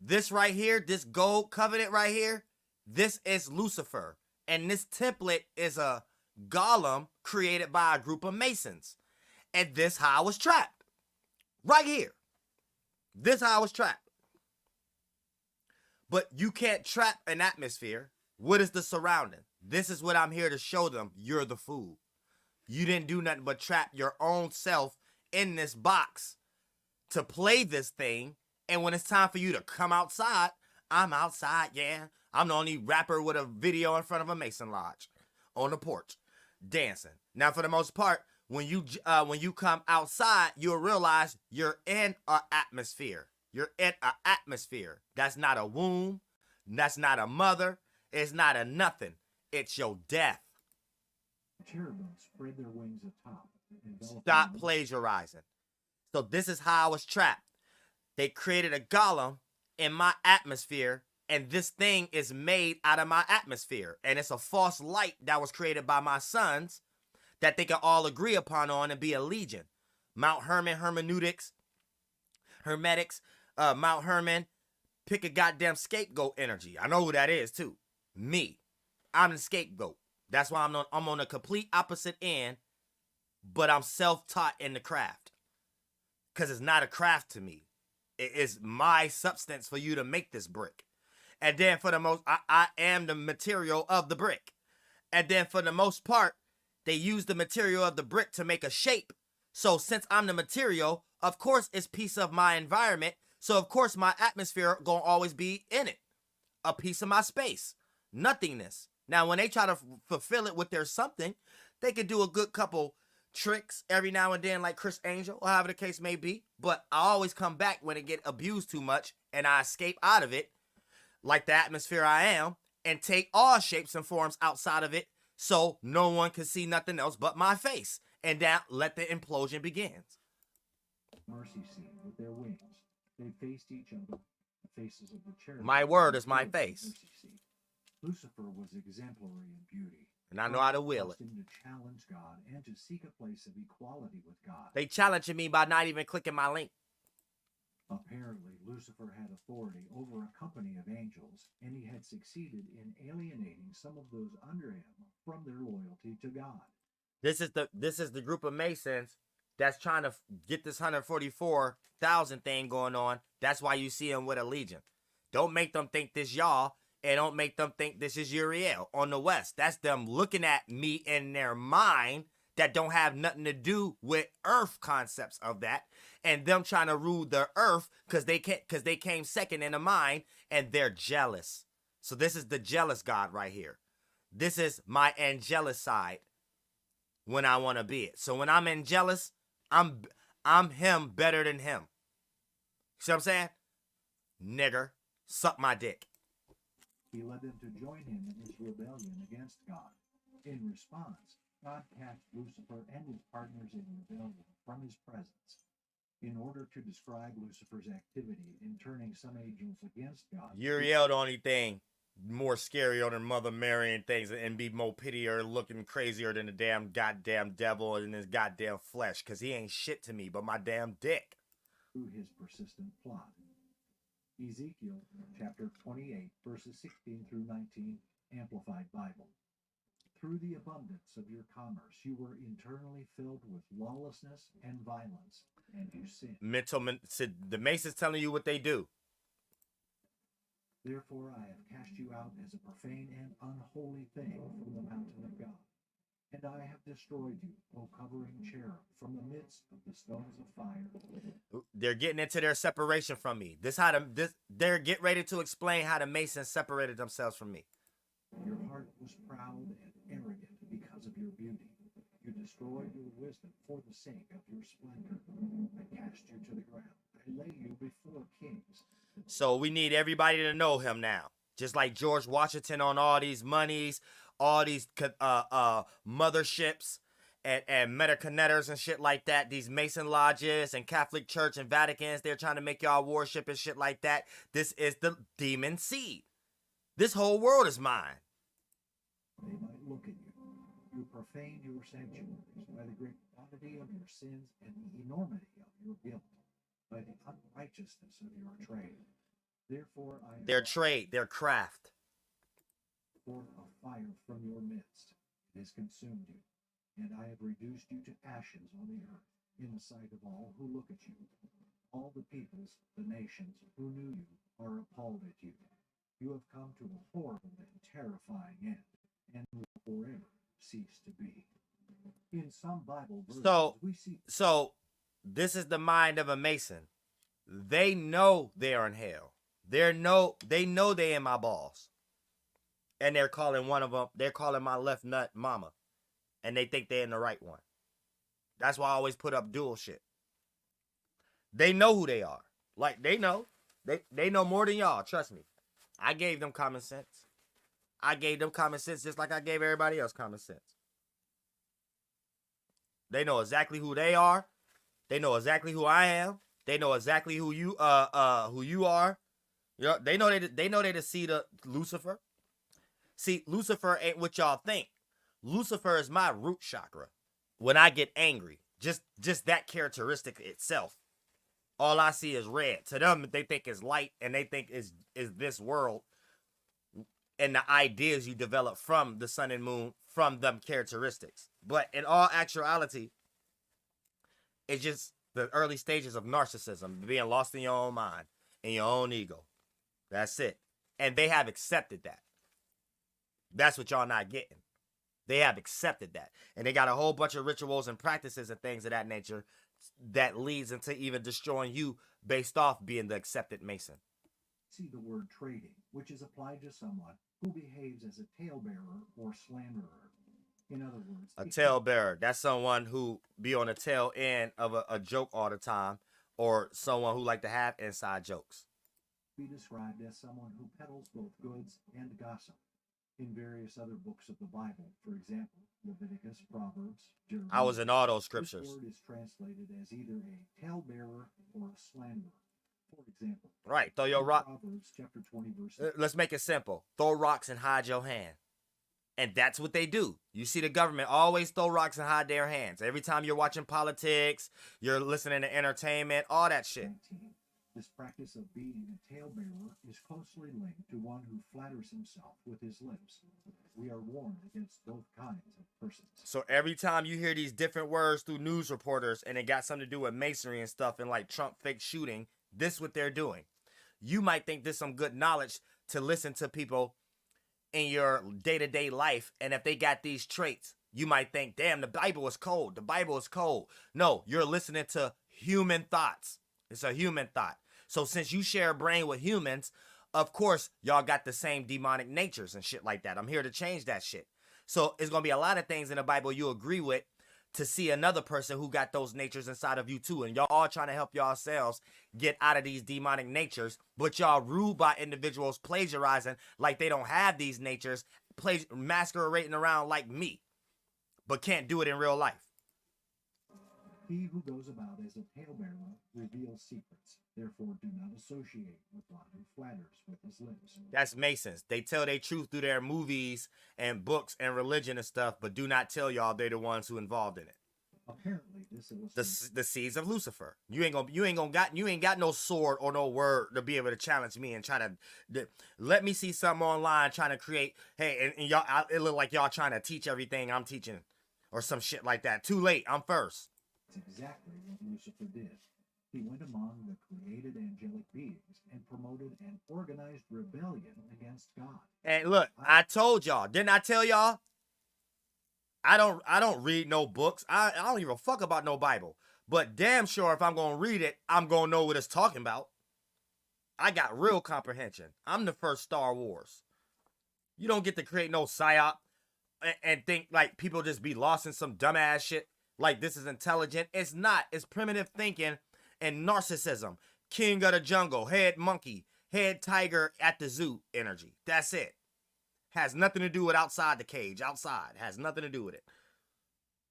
This right here, this gold covenant right here, this is Lucifer. And this template is a golem created by a group of Masons. And this how I was trapped. Right here. This how I was trapped. But you can't trap an atmosphere. What is the surrounding? This is what I'm here to show them. You're the fool. You didn't do nothing but trap your own self in this box to play this thing. And when it's time for you to come outside, I'm outside, yeah. I'm the only rapper with a video in front of a Mason lodge on the porch dancing. Now, for the most part, when you come outside, you'll realize you're in an atmosphere. You're in an atmosphere. That's not a womb. That's not a mother. It's not a nothing. It's your death. Cherubim spread their wings atop. Stop plagiarizing. So this is how I was trapped. They created a golem in my atmosphere, and this thing is made out of my atmosphere. And it's a false light that was created by my sons that they can all agree upon on and be a legion. Mount Hermon, hermeneutics, hermetics, Mount Hermon, pick a goddamn scapegoat energy. I know who that is too. Me. I'm the scapegoat. That's why I'm on a complete opposite end, but I'm self-taught in the craft. Because it's not a craft to me. It is my substance for you to make this brick. And then for the most, I am the material of the brick. And then for the most part, they use the material of the brick to make a shape. So since I'm the material, of course it's piece of my environment. So of course my atmosphere gonna always be in it. A piece of my space. Nothingness. Now when they try to fulfill it with their something, they could do a good couple tricks every now and then like Chris Angel or however the case may be. But I always come back when it get abused too much and I escape out of it like the atmosphere I am and take all shapes and forms outside of it so no one can see nothing else but my face. And now let the implosion begins. Mercy seat with their wings. They faced each other. The faces of the cherubim. My word is my face. Mercy seat. Lucifer was exemplary in beauty. And I know how to will it. To challenge God and to seek a place of equality with God. They challenging me by not even clicking my link. Apparently, Lucifer had authority over a company of angels, and he had succeeded in alienating some of those under him from their loyalty to God. This is the group of Masons that's trying to get this 144,000 thing going on. That's why you see them with a legion. Don't make them think this y'all, and don't make them think this is Uriel on the West. That's them looking at me in their mind that don't have nothing to do with Earth concepts of that, and them trying to rule the Earth because they came second in the mind, and they're jealous. So this is the jealous God right here. This is my angelic side when I want to be it. So when I'm angelous, I'm him better than him. See what I'm saying? Nigger, suck my dick. He led them to join him in his rebellion against God. In response, God cast Lucifer and his partners in rebellion from his presence. In order to describe Lucifer's activity in turning some angels against God, Uriel, the only thing more scarier than Mother Mary and things, and be more pittier, looking crazier than the damn goddamn devil in his goddamn flesh, because he ain't shit to me but my damn dick. Through his persistent plot. Ezekiel chapter 28, verses 16 through 19, Amplified Bible. Through the abundance of your commerce, you were internally filled with lawlessness and violence, and you sinned. The Masons telling you what they do. Therefore, I have cast you out as a profane and unholy thing from the mountain of God. And I have destroyed you, O covering cherub, from the midst of the stones of fire. They're getting into their separation from me. They're getting ready to explain how the Masons separated themselves from me. Your heart was proud and arrogant because of your beauty. You destroyed your wisdom for the sake of your splendor. I cast you to the ground. I lay you before kings. So we need everybody to know him now. Just like George Washington on all these monies, all these motherships and metaconetters and shit like that. These Mason lodges and Catholic Church and Vaticans, they're trying to make y'all worship and shit like that. This is the demon seed. This whole world is mine. They might look at you. You profaned your sanctuaries by the great quantity of your sins and the enormity of your guilt, by the unrighteousness of your trade. Therefore, their trade, their craft. Forth a fire from your midst. It has consumed you, and I have reduced you to ashes on the earth, in the sight of all who look at you. All the peoples, the nations who knew you, are appalled at you. You have come to a horrible and terrifying end, and will forever cease to be. In some Bible verses, we see. So this is the mind of a Mason. They know they're in hell. They know they in my balls. And they're calling one of them, they're calling my left nut mama. And they think they're in the right one. That's why I always put up dual shit. They know who they are. Like, they know. They know more than y'all, trust me. I gave them common sense. I gave them common sense just like I gave everybody else common sense. They know exactly who they are. They know exactly who I am. They know exactly who you are. You know, they know they the seed of Lucifer. See, Lucifer ain't what y'all think. Lucifer is my root chakra. When I get angry, just that characteristic itself, all I see is red. To them, they think is light, and they think is this world, and the ideas you develop from the sun and moon, from them characteristics. But in all actuality, it's just the early stages of narcissism, being lost in your own mind, in your own ego. That's it. And they have accepted that. That's what y'all not getting. They have accepted that. And they got a whole bunch of rituals and practices and things of that nature that leads into even destroying you based off being the accepted Mason. See the word trading, which is applied to someone who behaves as a talebearer or slanderer. In other words, a talebearer. That's someone who be on the tail end of a joke all the time, or someone who like to have inside jokes. Be described as someone who peddles both goods and gossip. In various other books of the Bible, for example, Leviticus, Proverbs, Jeremiah, I was in all those scriptures. This word is translated as either a talebearer or a slanderer. For example, right, throw your rock. Proverbs chapter 20, verse. Let's make it simple. Throw rocks and hide your hand. And that's what they do. You see the government always throw rocks and hide their hands. Every time you're watching politics, you're listening to entertainment, all that shit. 19. This practice of being a talebearer is closely linked to one who flatters himself with his lips. We are warned against both kinds of persons. So every time you hear these different words through news reporters and it got something to do with masonry and stuff and like Trump fake shooting, this is what they're doing. You might think this is some good knowledge to listen to people in your day-to-day life, and if they got these traits, you might think, damn, the Bible is cold. The Bible is cold. No, you're listening to human thoughts. It's a human thought. So since you share a brain with humans, of course, y'all got the same demonic natures and shit like that. I'm here to change that shit. So it's going to be a lot of things in the Bible you agree with to see another person who got those natures inside of you too. And y'all all trying to help yourselves get out of these demonic natures, but y'all ruled by individuals plagiarizing like they don't have these natures, masquerading around like me, but can't do it in real life. He who goes about as a talebearer reveals secrets. Therefore, do not associate with one who flatters with his lips. That's Masons. They tell their truth through their movies and books and religion and stuff, but do not tell y'all they're the ones who involved in it. Apparently, this illustrates the seeds of Lucifer. You ain't got no sword or no word to be able to challenge me and try to let me see something online trying to create. Hey, and y'all, it look like y'all trying to teach everything I'm teaching, or some shit like that. Too late. I'm first. That's exactly what Lucifer did. He went among the created angelic beings and promoted an organized rebellion against God. And look, I told y'all, didn't I tell y'all? I don't read no books. I don't even fuck about no Bible. But damn sure if I'm going to read it, I'm going to know what it's talking about. I got real comprehension. I'm the first Star Wars. You don't get to create no psyop and think like people just be lost in some dumbass shit. Like this is intelligent. It's not. It's primitive thinking and narcissism. King of the jungle, head monkey, head tiger at the zoo energy. That's it. Has nothing to do with outside the cage. Outside. Has nothing to do with it.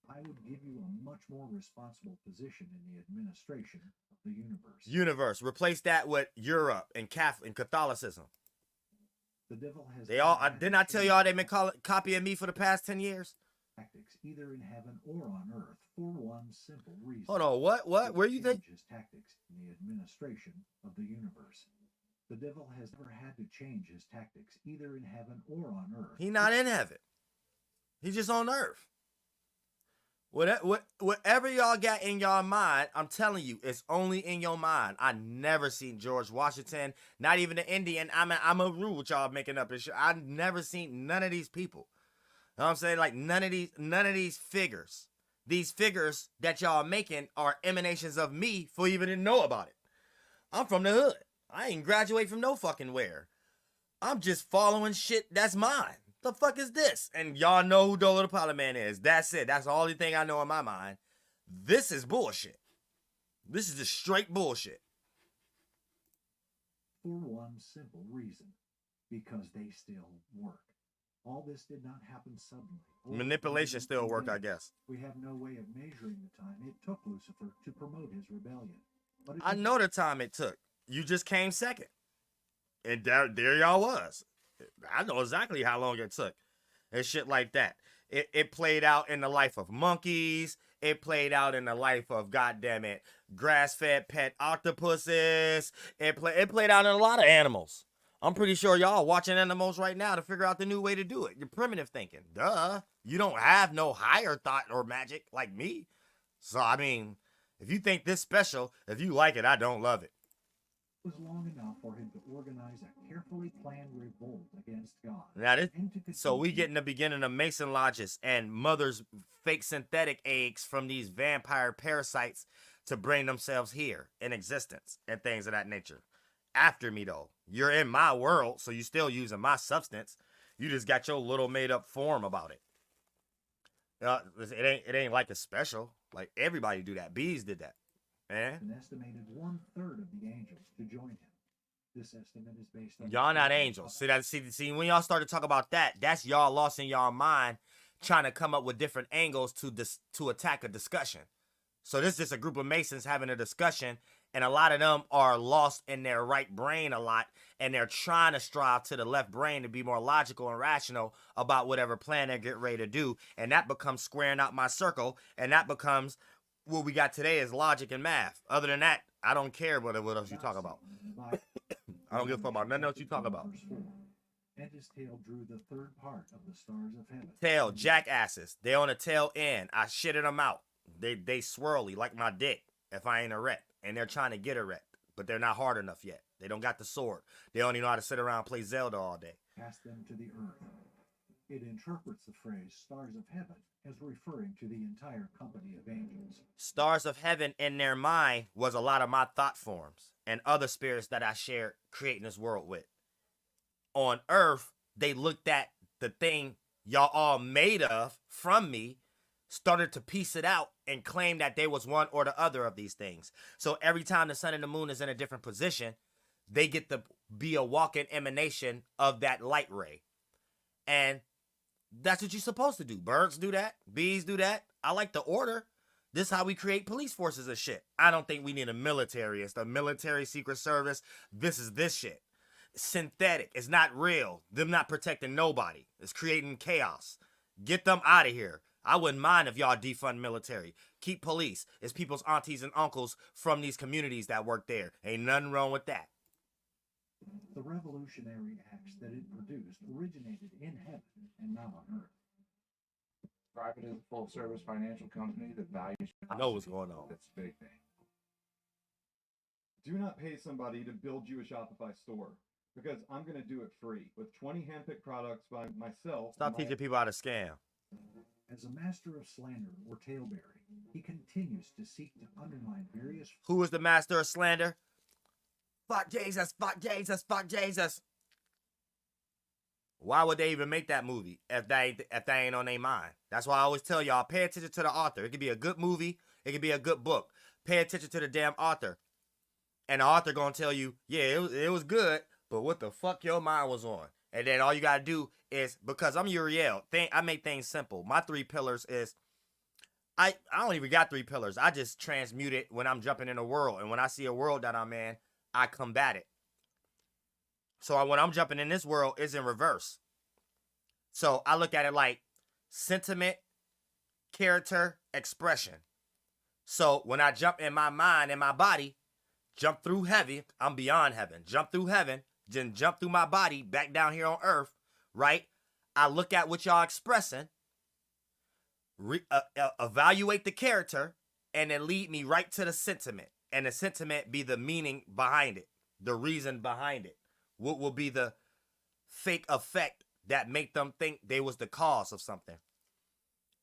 I would give you a much more responsible position in the administration of the universe. Universe. Replace that with Europe and Catholicism. The devil has... They all... Didn't I tell y'all they've been copying me for the past 10 years? Tactics, either in heaven or on earth, for one simple reason. Hold on, what? Where you think? His tactics in the administration of the universe. The devil has never had to change his tactics, either in heaven or on earth. He's not in heaven. He's just on earth. Whatever y'all got in y'all mind, I'm telling you, it's only in your mind. I never seen George Washington, not even the Indian. I'm a rule what y'all making up and shit. I've never seen none of these people. You know what I'm saying? Like none of these figures. These figures that y'all making are emanations of me for even to know about it. I'm from the hood. I ain't graduate from no fucking where. I'm just following shit that's mine. The fuck is this? And y'all know who DoelowDaPilotman is. That's it. That's the only thing I know in my mind. This is bullshit. This is just straight bullshit. For one simple reason. Because they still work. All this did not happen suddenly. Manipulation still work, I guess. We have no way of measuring the time it took Lucifer to promote his rebellion. I know the time it took. You just came second. And there y'all was. I know exactly how long it took. And shit like that. It played out in the life of monkeys. It played out in the life of, goddammit, grass-fed pet octopuses. It played out in a lot of animals. I'm pretty sure y'all watching animals right now to figure out the new way to do it. You're primitive thinking. Duh. You don't have no higher thought or magic like me. So, I mean, if you think this special, if you like it, I don't love it. It was long enough for him to organize a careful carefully planned revolt against God. Now this, and to so we continue get in the beginning of Mason lodges and mothers fake synthetic eggs from these vampire parasites to bring themselves here in existence and things of that nature. After me though, you're in my world, so you still using my substance. You just got your little made up form about it. It ain't like it's special. Like everybody do that. Bees did that. an estimated 1/3 of the angels to join him. This estimate is based on Y'all not angels. See when y'all start to talk about that, that's y'all lost in y'all mind trying to come up with different angles to attack a discussion. So this is just a group of Masons having a discussion, and a lot of them are lost in their right brain a lot, and they're trying to strive to the left brain to be more logical and rational about whatever plan they get ready to do, and that becomes squaring out my circle, and that becomes what we got today is logic and math. Other than that, I don't care what else you talk about. I don't give a fuck about nothing else you talk about. And his tail drew the third part of the stars of heaven. Tail, jackasses. They on the tail end. I shitted them out. They swirly like my dick if I ain't erect. And they're trying to get erect, but they're not hard enough yet. They don't got the sword. They only know how to sit around and play Zelda all day. Cast them to the earth. It interprets the phrase stars of heaven as referring to the entire company of angels. Stars of heaven in their mind was a lot of my thought forms and other spirits that I shared creating this world with. On earth, they looked at the thing y'all all made of from me, started to piece it out and claim that they was one or the other of these things. So every time the sun and the moon is in a different position, they get to be a walking emanation of that light ray. And that's what you're supposed to do. Birds do that. Bees do that. I like the order. This is how we create police forces and shit. I don't think we need a military. It's the military secret service. This is this shit. Synthetic. It's not real. Them not protecting nobody. It's creating chaos. Get them out of here. I wouldn't mind if y'all defund military. Keep police. It's people's aunties and uncles from these communities that work there. Ain't nothing wrong with that. The revolutionary acts that it produced originated in heaven and not on earth. Private is a full-service financial company that values... I know what's going on. That's a big thing. Do not pay somebody to build you a Shopify store, because I'm going to do it free with 20 handpicked products by myself. Stop teaching people how to scam. As a master of slander or talebearing, he continues to seek to undermine various... Who is the master of slander? Fuck Jesus, fuck Jesus, fuck Jesus. Why would they even make that movie if they ain't on their mind? That's why I always tell y'all, pay attention to the author. It could be a good movie. It could be a good book. Pay attention to the damn author. And the author gonna tell you, yeah, it was good, but what the fuck your mind was on? And then all you gotta do is, because I'm Uriel, I make things simple. My 3 pillars is, I don't even got 3 pillars. I just transmute it when I'm jumping in a world. And when I see a world that I'm in, I combat it. So when I'm jumping in this world, it's in reverse. So I look at it like sentiment, character, expression. So when I jump in my mind and my body, jump through heaven, I'm beyond heaven. Jump through heaven, then jump through my body back down here on earth, right? I look at what y'all expressing, evaluate the character, and then lead me right to the sentiment. And the sentiment be the meaning behind it, the reason behind it. What will be the fake effect that make them think they was the cause of something?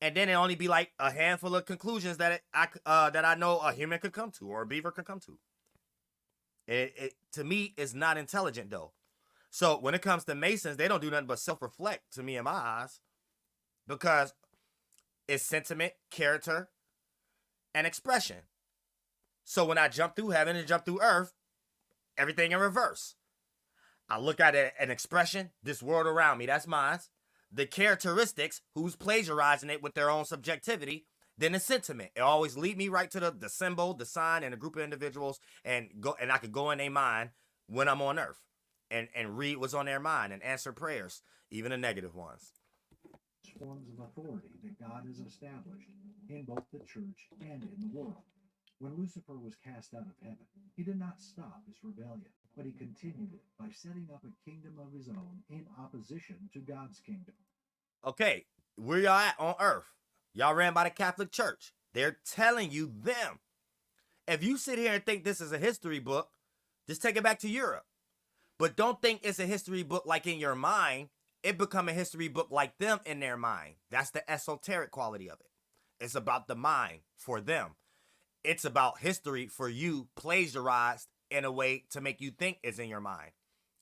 And then it only be like a handful of conclusions that I know a human could come to or a beaver could come to. It to me is not intelligent though. So when it comes to Masons, they don't do nothing but self-reflect to me in my eyes, because it's sentiment, character, and expression. So when I jump through heaven and jump through earth, everything in reverse. I look at an expression, this world around me, that's mine. The characteristics, who's plagiarizing it with their own subjectivity, then the sentiment. It always lead me right to the symbol, the sign, and a group of individuals, and I could go in their mind when I'm on earth and read what's on their mind and answer prayers, even the negative ones. Forms of authority that God has established in both the church and in the world. When Lucifer was cast out of heaven, he did not stop his rebellion, but he continued it by setting up a kingdom of his own in opposition to God's kingdom. Okay, where y'all at on earth? Y'all ran by the Catholic Church. They're telling you them. If you sit here and think this is a history book, just take it back to Europe. But don't think it's a history book like in your mind. It become a history book like them in their mind. That's the esoteric quality of it. It's about the mind for them. It's about history for you, plagiarized in a way to make you think it's in your mind.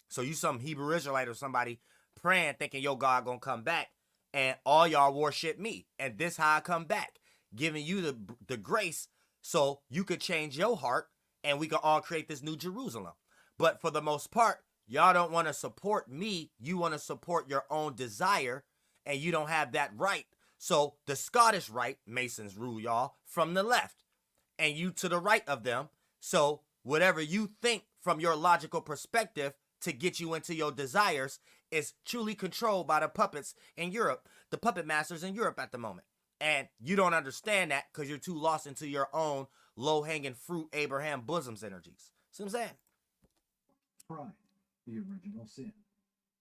So you some Hebrew Israelite or somebody praying, thinking your God gonna come back, and all y'all worship me. And this how I come back, giving you the grace so you could change your heart and we can all create this new Jerusalem. But for the most part, y'all don't want to support me. You want to support your own desire, and you don't have that right. So the Scottish Rite, Masons rule y'all from the left, and you to the right of them. So whatever you think from your logical perspective to get you into your desires is truly controlled by the puppets in Europe, the puppet masters in Europe at the moment. And you don't understand that because you're too lost into your own low-hanging fruit Abraham bosoms energies. See what I'm saying? Pride, the original sin.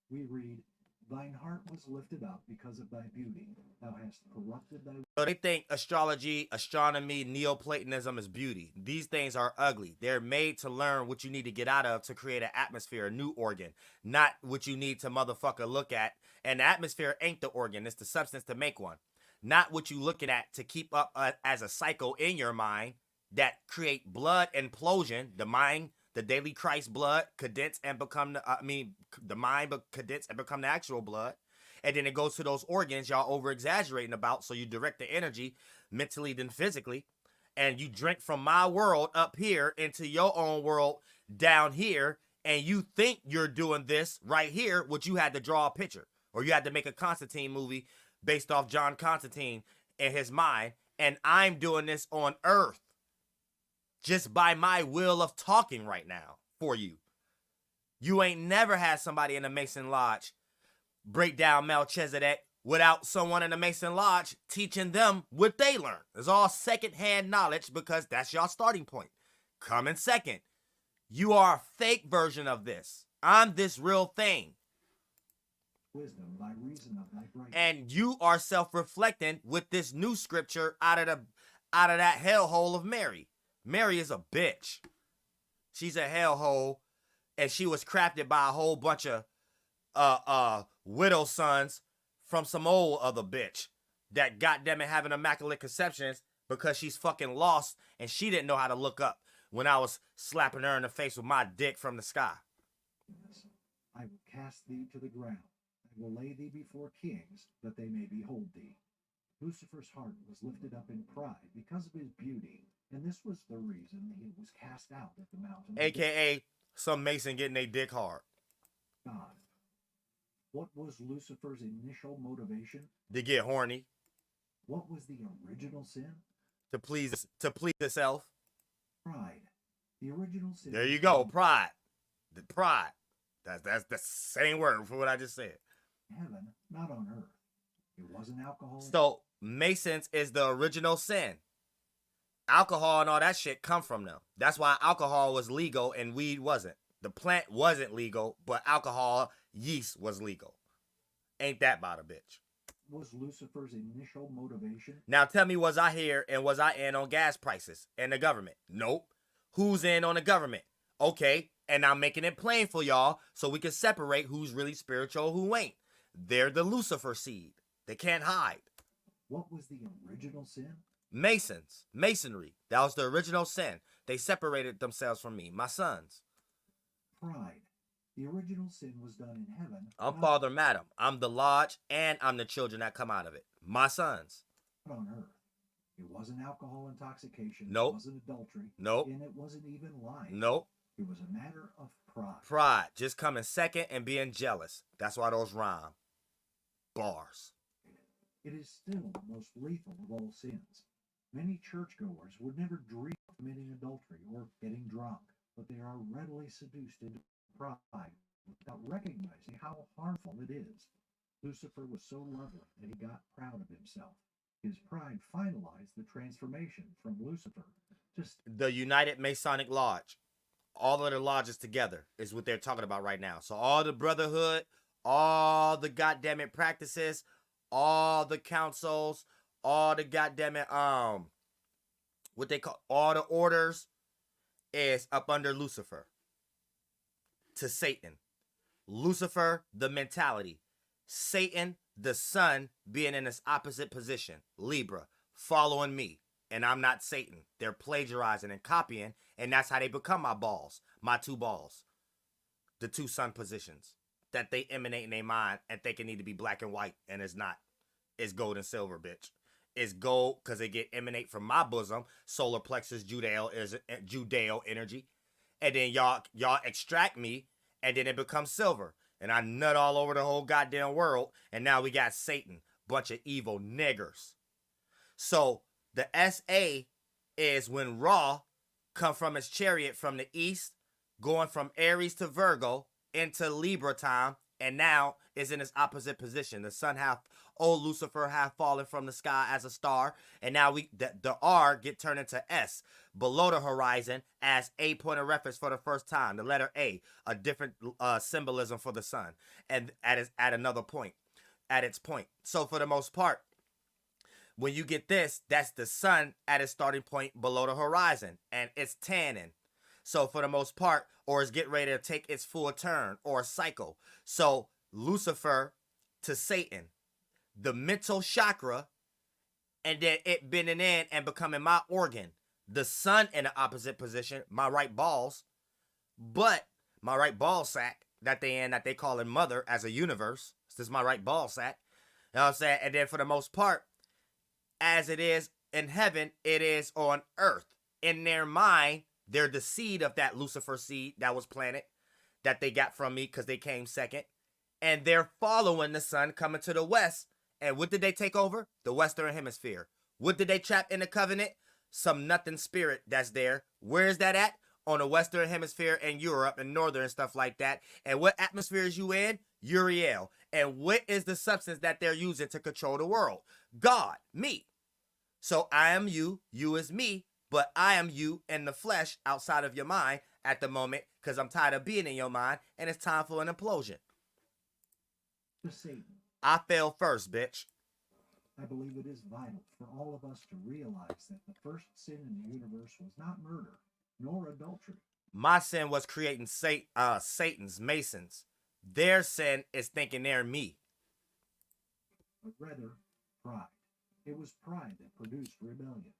We read, thine heart was lifted up because of thy beauty. Thou hast corrupted thy... So they think astrology, astronomy, Neoplatonism is beauty. These things are ugly. They're made to learn what you need to get out of to create an atmosphere, a new organ, not what you need to motherfucker look at. And the atmosphere ain't the organ. It's the substance to make one. Not what you looking at to keep up as a cycle in your mind that create blood implosion. The mind, the daily Christ blood condense and become the mind condense and become the actual blood. And then it goes to those organs y'all over exaggerating about. So you direct the energy mentally then physically, and you drink from my world up here into your own world down here. And you think you're doing this right here, which you had to draw a picture, or you had to make a Constantine movie based off John Constantine and his mind. And I'm doing this on earth just by my will of talking right now for you. You ain't never had somebody in a Mason Lodge break down Melchizedek without someone in the Mason Lodge teaching them what they learned. It's all secondhand knowledge because that's your starting point. Coming second. You are a fake version of this. I'm this real thing. Wisdom by reason of thy brightness. And you are self-reflecting with this new scripture out of that hellhole of Mary. Mary is a bitch. She's a hellhole, and she was crafted by a whole bunch of widow sons from some old other bitch that goddamn it having immaculate conceptions because she's fucking lost and she didn't know how to look up when I was slapping her in the face with my dick from the sky. I will cast thee to the ground. I will lay thee before kings, that they may behold thee. Lucifer's heart was lifted up in pride because of his beauty, and this was the reason he was cast out at the mountain. AKA some Mason getting their dick hard. God. What was Lucifer's initial motivation? To get horny. What was the original sin? To please itself. Pride. The original sin. There you go, pride. The pride. That's the same word for what I just said. Heaven, not on earth. It wasn't alcohol. So Masons is the original sin. Alcohol and all that shit come from them. That's why alcohol was legal and weed wasn't. The plant wasn't legal, but alcohol, yeast was legal. Ain't that about a bitch? Was Lucifer's initial motivation? Now tell me, was I here and was I in on gas prices and the government? Nope. Who's in on the government? Okay, and I'm making it plain for y'all so we can separate who's really spiritual, who ain't. They're the Lucifer seed. They can't hide. What was the original sin? Masons. Masonry. That was the original sin. They separated themselves from me, my sons. Pride. The original sin was done in heaven. I'm Father Madam. I'm the lodge and I'm the children that come out of it. My sons. Not on earth. It wasn't alcohol intoxication. Nope. It wasn't adultery. Nope. And it wasn't even lying. Nope. It was a matter of pride. Pride. Just coming second and being jealous. That's why those rhyme. Bars. It is still the most lethal of all sins. Many churchgoers would never dream of committing adultery or getting drunk, but they are readily seduced into pride without recognizing how harmful it is. Lucifer was so lovely that he got proud of himself. His pride finalized the transformation from Lucifer to the United Masonic Lodge. All of the lodges together is what they're talking about right now. So all the brotherhood, all the goddammit practices, all the councils, all the goddammit what they call all the orders is up under Lucifer to Satan. Lucifer, the mentality. Satan, the sun, being in its opposite position. Libra, following me. And I'm not Satan. They're plagiarizing and copying, and that's how they become my balls. My two balls. The two sun positions that they emanate in their mind and think it need to be black and white, and it's not. It's gold and silver, bitch. It's gold because they get emanate from my bosom, solar plexus, Judeo energy. And then y'all extract me, and then it becomes silver. And I nut all over the whole goddamn world, and now we got Satan. Bunch of evil niggers. So the SA is when Ra come from his chariot from the east, going from Aries to Virgo into Libra time, and now is in its opposite position. The sun old Lucifer have fallen from the sky as a star, and now the R get turned into S below the horizon as a point of reference for the first time. The letter A different symbolism for the sun, and at another point, at its point. So for the most part, when you get this, that's the sun at its starting point below the horizon, and it's tanning. So for the most part, or it's getting ready to take its full turn or cycle. So Lucifer to Satan, the mental chakra, and then it bending in and becoming my organ. The sun in the opposite position, my right balls, but my right ball sack that they call it mother as a universe. This is my right ball sack. You know what I'm saying? And then for the most part, as it is in heaven, it is on earth. In their mind, they're the seed of that Lucifer seed that was planted, that they got from me because they came second. And they're following the sun coming to the west. And what did they take over? The Western Hemisphere. What did they trap in the covenant? Some nothing spirit that's there. Where is that at? On the Western Hemisphere and Europe and Northern and stuff like that. And what atmosphere is you in? Uriel. And what is the substance that they're using to control the world? God, me. So I am you, you is me, but I am you in the flesh outside of your mind at the moment because I'm tired of being in your mind and it's time for an implosion. I fell first, bitch. I believe it is vital for all of us to realize that the first sin in the universe was not murder, nor adultery. My sin was creating Satan's Masons. Their sin is thinking they're me. But rather, pride. It was pride that produced rebellion.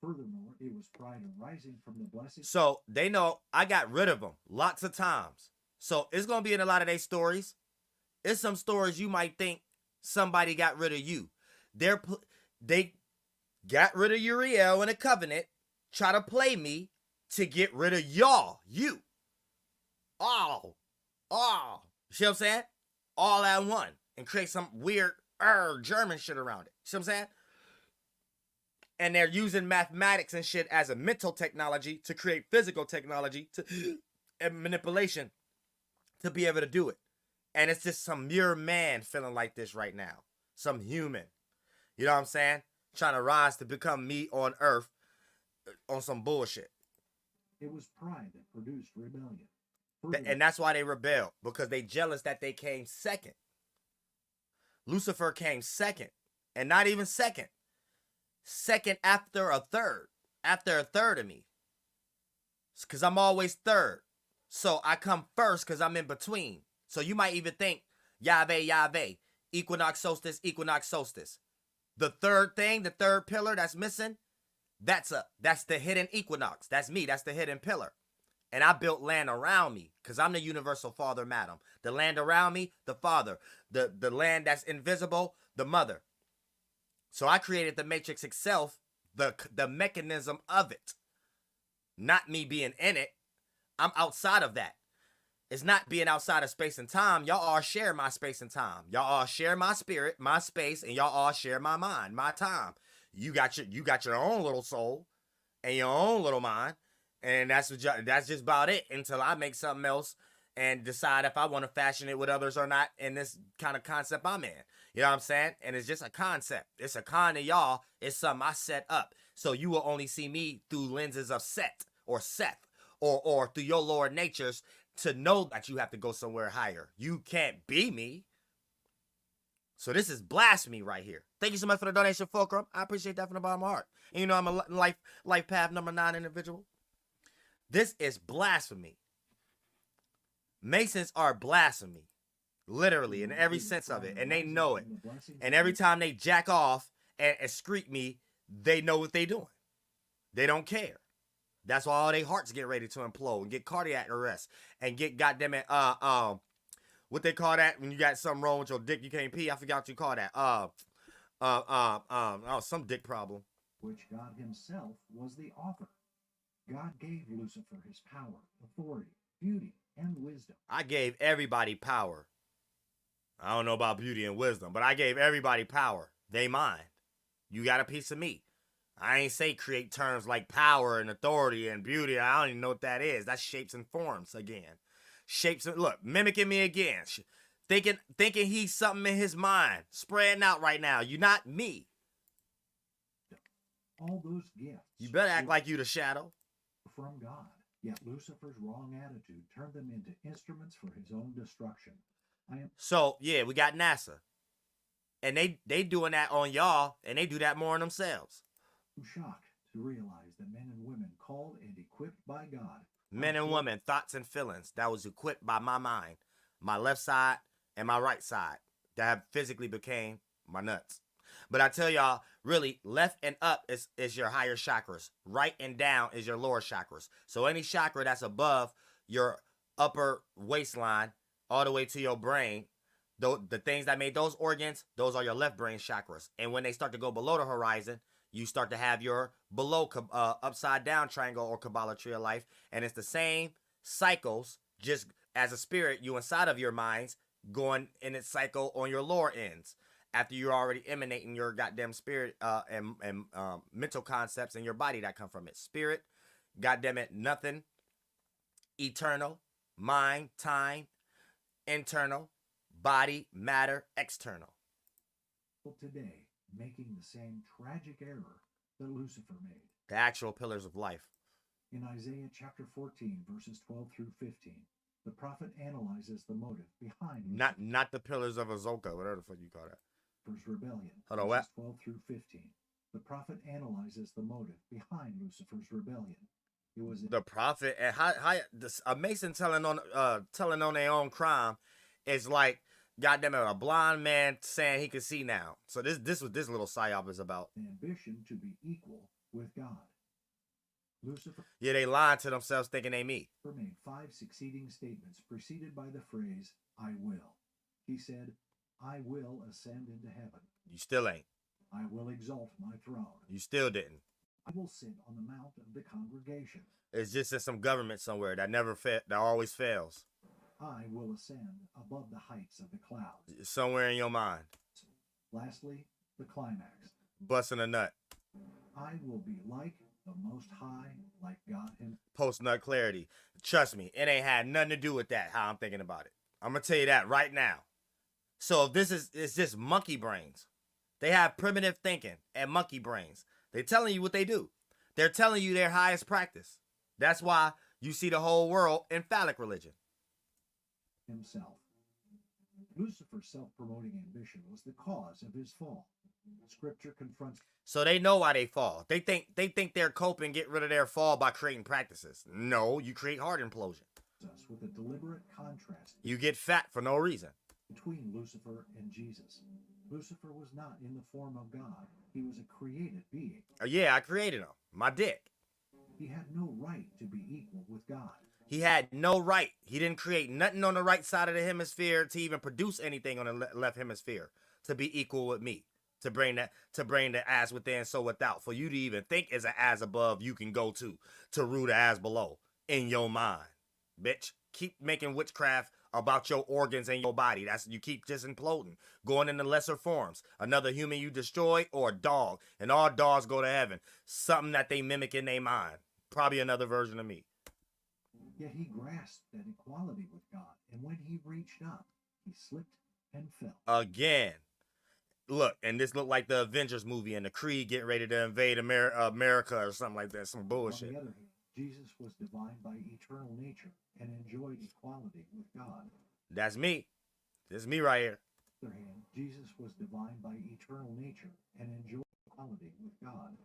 Furthermore, it was pride arising from the blessing. So they know I got rid of them lots of times. So it's going to be in a lot of their stories. It's some stories you might think somebody got rid of you. They got rid of Uriel in a covenant, try to play me to get rid of y'all, you. All. See what I'm saying? All at one. And create some weird German shit around it. See what I'm saying? And they're using mathematics and shit as a mental technology to create physical technology and manipulation to be able to do it. And it's just some mere man feeling like this right now. Some human. You know what I'm saying? Trying to rise to become me on earth on some bullshit. It was pride that produced rebellion. And that's why they rebelled. Because they jealous that they came second. Lucifer came second. And not even second. Second after a third. After a third of me. Because I'm always third. So I come first because I'm in between. So you might even think, Yahweh, equinox, solstice. The third thing, the third pillar that's missing, that's the hidden equinox. That's me. That's the hidden pillar. And I built land around me because I'm the universal father, madam. The land around me, the father. The land that's invisible, the mother. So I created the matrix itself, the mechanism of it. Not me being in it. I'm outside of that. It's not being outside of space and time. Y'all all share my space and time. Y'all all share my spirit, my space, and y'all all share my mind, my time. You got your own little soul and your own little mind, and that's just about it until I make something else and decide if I want to fashion it with others or not in this kind of concept I'm in. You know what I'm saying? And it's just a concept. It's a con to y'all. It's something I set up. So you will only see me through lenses of Set or Seth or through your lower natures to know that you have to go somewhere higher. You can't be me. So this is blasphemy right here. Thank you so much for the donation, Fulcrum. I appreciate that from the bottom of my heart. And you know I'm a life path number 9 individual. This is blasphemy. Masons are blasphemy. Literally, in every sense of it. And they know it. And every time they jack off and excrete me, they know what they doing. They don't care. That's why all their hearts get ready to implode and get cardiac arrest and get goddamn it, what they call that when you got something wrong with your dick, you can't pee. I forgot what you call that. Some dick problem. Which God himself was the author. God gave Lucifer his power, authority, beauty, and wisdom. I gave everybody power. I don't know about beauty and wisdom, but I gave everybody power. They mine. You got a piece of me. I ain't say create terms like power and authority and beauty. I don't even know what that is. That's shapes and forms again. Shapes and look, mimicking me again. Thinking he's something in his mind. Spreading out right now. You're not me. All those gifts. You better act like you the shadow. From God. Yet Lucifer's wrong attitude turned them into instruments for his own destruction. So, yeah, we got NASA. And they doing that on y'all, and they do that more on themselves. I'm shocked to realize that men and women called and equipped by God. Men and women, thoughts and feelings that was equipped by my mind, my left side and my right side that have physically became my nuts. But I tell y'all, really, left and up is your higher chakras. Right and down is your lower chakras. So any chakra that's above your upper waistline all the way to your brain, the things that made those organs, those are your left brain chakras. And when they start to go below the horizon, you start to have your below upside down triangle or Kabbalah tree of life. And it's the same cycles, just as a spirit, you inside of your minds going in its cycle on your lower ends. After you're already emanating your goddamn spirit and mental concepts in your body that come from it. Spirit, goddamn it, nothing, eternal, mind, time, internal, body, matter, external. Today, making the same tragic error that Lucifer made. The actual pillars of life. In Isaiah chapter 14, verses 12 through 15, the prophet analyzes the motive behind not the pillars of Azoka, whatever the fuck you call that. Lucifer's rebellion. Hold on, what? 12 through 15. The prophet analyzes the motive behind Lucifer's rebellion. It was the prophet, and how a Mason telling on their own crime is like, goddamn it, a blind man saying he can see now. So this what this little psyop is about. Ambition to be equal with God. Lucifer. Yeah, they lying to themselves thinking they me. Made 5 succeeding statements preceded by the phrase, I will. He said, I will ascend into heaven. You still ain't. I will exalt my throne. You still didn't. I will sit on the mount of the congregation. It's just in some government somewhere that that always fails. I will ascend above the heights of the clouds. Somewhere in your mind. Lastly, the climax. Busting a nut. I will be like the Most High, like God himself. Post-nut clarity. Trust me, it ain't had nothing to do with that, how I'm thinking about it. I'm going to tell you that right now. So if it's just monkey brains. They have primitive thinking and monkey brains. They're telling you what they do. They're telling you their highest practice. That's why you see the whole world in phallic religion. Himself. Lucifer's self-promoting ambition was the cause of his fall. Scripture confronts. So they know why they fall. They think they're coping, get rid of their fall by creating practices. No, you create heart implosion. Us with a deliberate contrast. You get fat for no reason. Between Lucifer and Jesus. Lucifer was not in the form of God. He was a created being. Yeah, I created him. My dick. He had no right to be equal with God. He had no right. He didn't create nothing on the right side of the hemisphere to even produce anything on the left hemisphere to be equal with me. To bring the as within, so without. For you to even think is an as above you can go to rule the as below in your mind. Bitch, keep making witchcraft about your organs and your body. You keep just imploding, going into lesser forms. Another human you destroy, or a dog, and all dogs go to heaven. Something that they mimic in their mind. Probably another version of me. Yet he grasped that equality with God, and when he reached up, he slipped and fell. Again. Look, and this looked like the Avengers movie and the Kree getting ready to invade America or something like that. Some bullshit. On the other hand, Jesus was divine by eternal nature and enjoyed equality with God. That's me. This is me right here. On the other hand, Jesus was divine by eternal nature and enjoyed equality with God.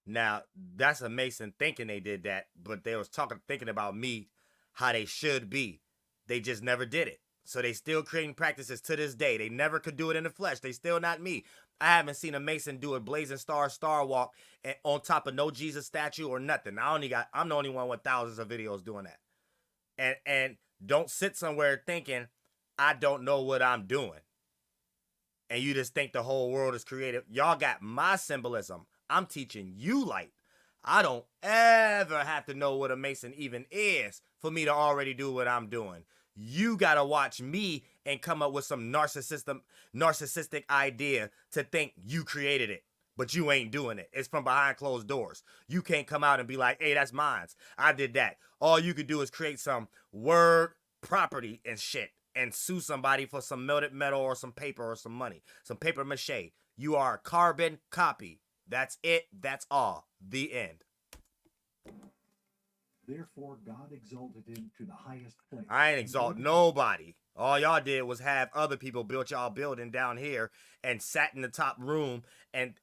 Now, that's a Mason thinking they did that, but they was thinking about me, how they should be. They just never did it. So they still creating practices to this day. They never could do it in the flesh. They still not me. I haven't seen a Mason do a blazing star walk on top of no Jesus statue or nothing. I'm the only one with thousands of videos doing that. And don't sit somewhere thinking I don't know what I'm doing. And you just think the whole world is creative. Y'all got my symbolism. I'm teaching you light. I don't ever have to know what a Mason even is for me to already do what I'm doing. You got to watch me and come up with some narcissistic idea to think you created it, but you ain't doing it. It's from behind closed doors. You can't come out and be like, hey, that's mine. I did that. All you could do is create some word property and shit and sue somebody for some melted metal or some paper or some money, some paper mache. You are a carbon copy. That's it. That's all. The end. Therefore, God exalted him to the highest place. I ain't exalt nobody. All y'all did was have other people build y'all building down here and sat in the top room and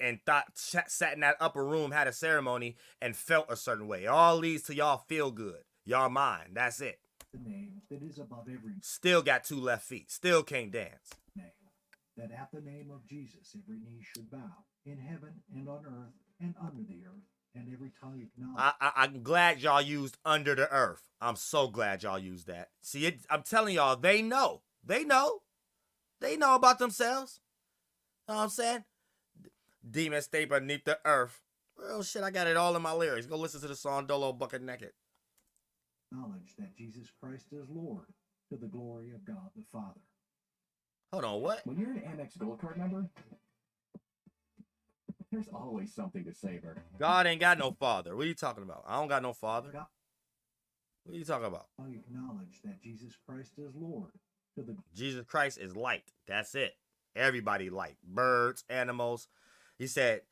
sat in that upper room, had a ceremony and felt a certain way. All leads to y'all feel good. Y'all mind. That's it. The name that is above every name. Still got 2 left feet. Still can't dance. Name. That at the name of Jesus every knee should bow, in heaven and on earth and under the earth, and every tongue acknowledge. I'm glad y'all used under the earth. I'm so glad y'all used that. See, I'm telling y'all, they know. They know. They know about themselves. Know what I'm saying? Demons stay beneath the earth. Well, shit, I got it all in my lyrics. Go listen to the song Dolo Bucket Naked. Knowledge that Jesus Christ is Lord, to the glory of God the Father. Hold on, what? When you're an Amex Gold Card member, there's always something to savor. God ain't got no father. What are you talking about? I don't got no father. What are you talking about? I acknowledge that Jesus Christ is Lord. To the Jesus Christ is light. That's it. Everybody light. Birds, animals. He said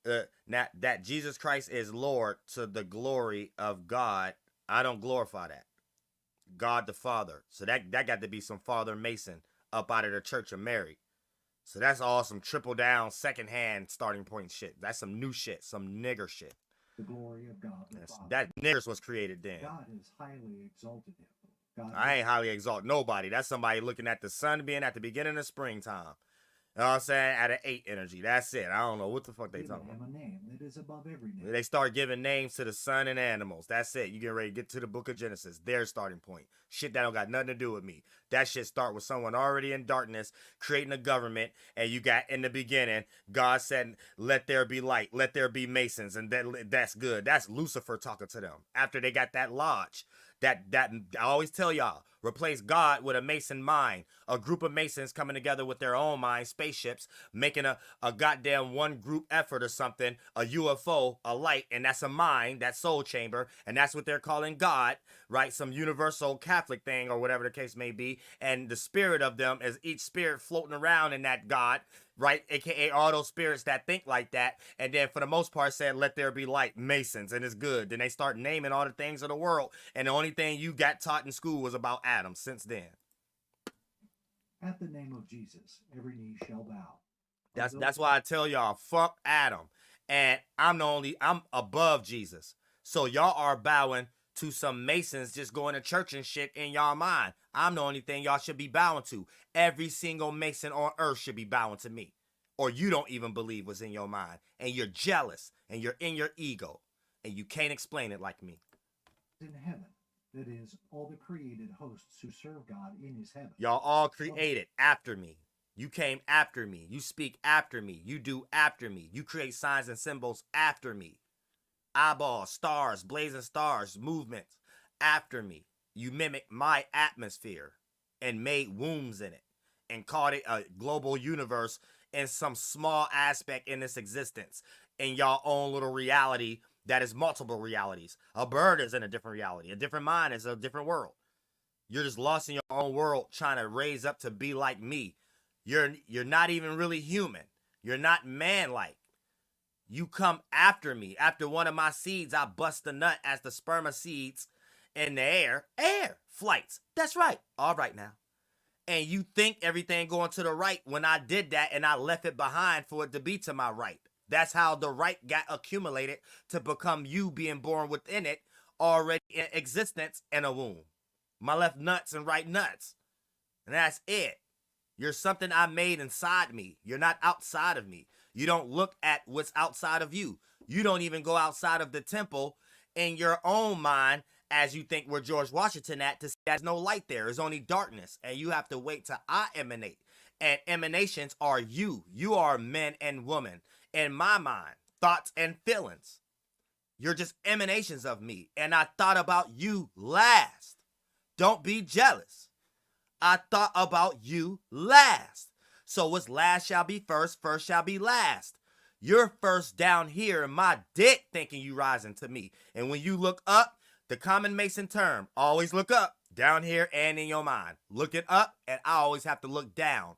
that Jesus Christ is Lord to the glory of God. I don't glorify that. God the Father. So that got to be some Father Mason up out of the Church of Mary. So that's all some triple down, secondhand starting point shit. That's some new shit, some nigger shit. The glory of God the Father. That niggers was created then. God has highly exalted him. God I ain't highly exalt nobody. That's somebody looking at the sun being at the beginning of springtime. You know what I'm saying? At an 8 energy. That's it. I don't know what the fuck they talking about. a name that is above every name. They start giving names to the sun and animals. That's it. You get ready to get to the book of Genesis. Their starting point. Shit that don't got nothing to do with me. That shit start with someone already in darkness, creating a government, and you got in the beginning, God said, let there be light, let there be Masons, and that's good. That's Lucifer talking to them. After they got that lodge. That I always tell y'all, replace God with a Mason mind. A group of Masons coming together with their own mind, spaceships, making a goddamn one group effort or something, a UFO, a light, and that's a mind, that soul chamber, and that's what they're calling God, right? Some universal Catholic thing or whatever the case may be, and the spirit of them is each spirit floating around in that God, right? AKA all those spirits that think like that, and then for the most part said, let there be light, Masons, and it's good. Then they start naming all the things of the world, and the only thing you got taught in school was about Adam since then. At the name of Jesus, every knee shall bow. That's why I tell y'all, fuck Adam. And I'm above Jesus. So y'all are bowing to some Masons just going to church and shit in y'all mind. I'm the only thing y'all should be bowing to. Every single Mason on earth should be bowing to me. Or you don't even believe what's in your mind. And you're jealous. And you're in your ego. And you can't explain it like me. In heaven, that is, all the created hosts who serve God in his heaven. Y'all all created after me. You came after me. You speak after me. You do after me. You create signs and symbols after me. Eyeballs, stars, blazing stars, movements after me. You mimic my atmosphere and made wombs in it and called it a global universe in some small aspect in its existence in y'all own little reality that is multiple realities. A bird is in a different reality. A different mind is a different world. You're just lost in your own world trying to raise up to be like me. You're not even really human. You're not man-like. You come after me. After one of my seeds, I bust the nut as the sperma seeds in the air. Air. Flights. That's right. All right now. And you think everything going to the right when I did that and I left it behind for it to be to my right. That's how the right got accumulated to become you being born within it, already in existence in a womb. My left nuts and right nuts. And that's it. You're something I made inside me. You're not outside of me. You don't look at what's outside of you. You don't even go outside of the temple in your own mind as you think where George Washington at to see there's no light there. There's only darkness. And you have to wait till I emanate. And emanations are you. You are men and women. In my mind, thoughts and feelings. You're just emanations of me. And I thought about you last. Don't be jealous. I thought about you last. So what's last shall be first, first shall be last. You're first down here in my dick thinking you rising to me. And when you look up, the common Mason term, always look up, down here and in your mind. Looking up, and I always have to look down.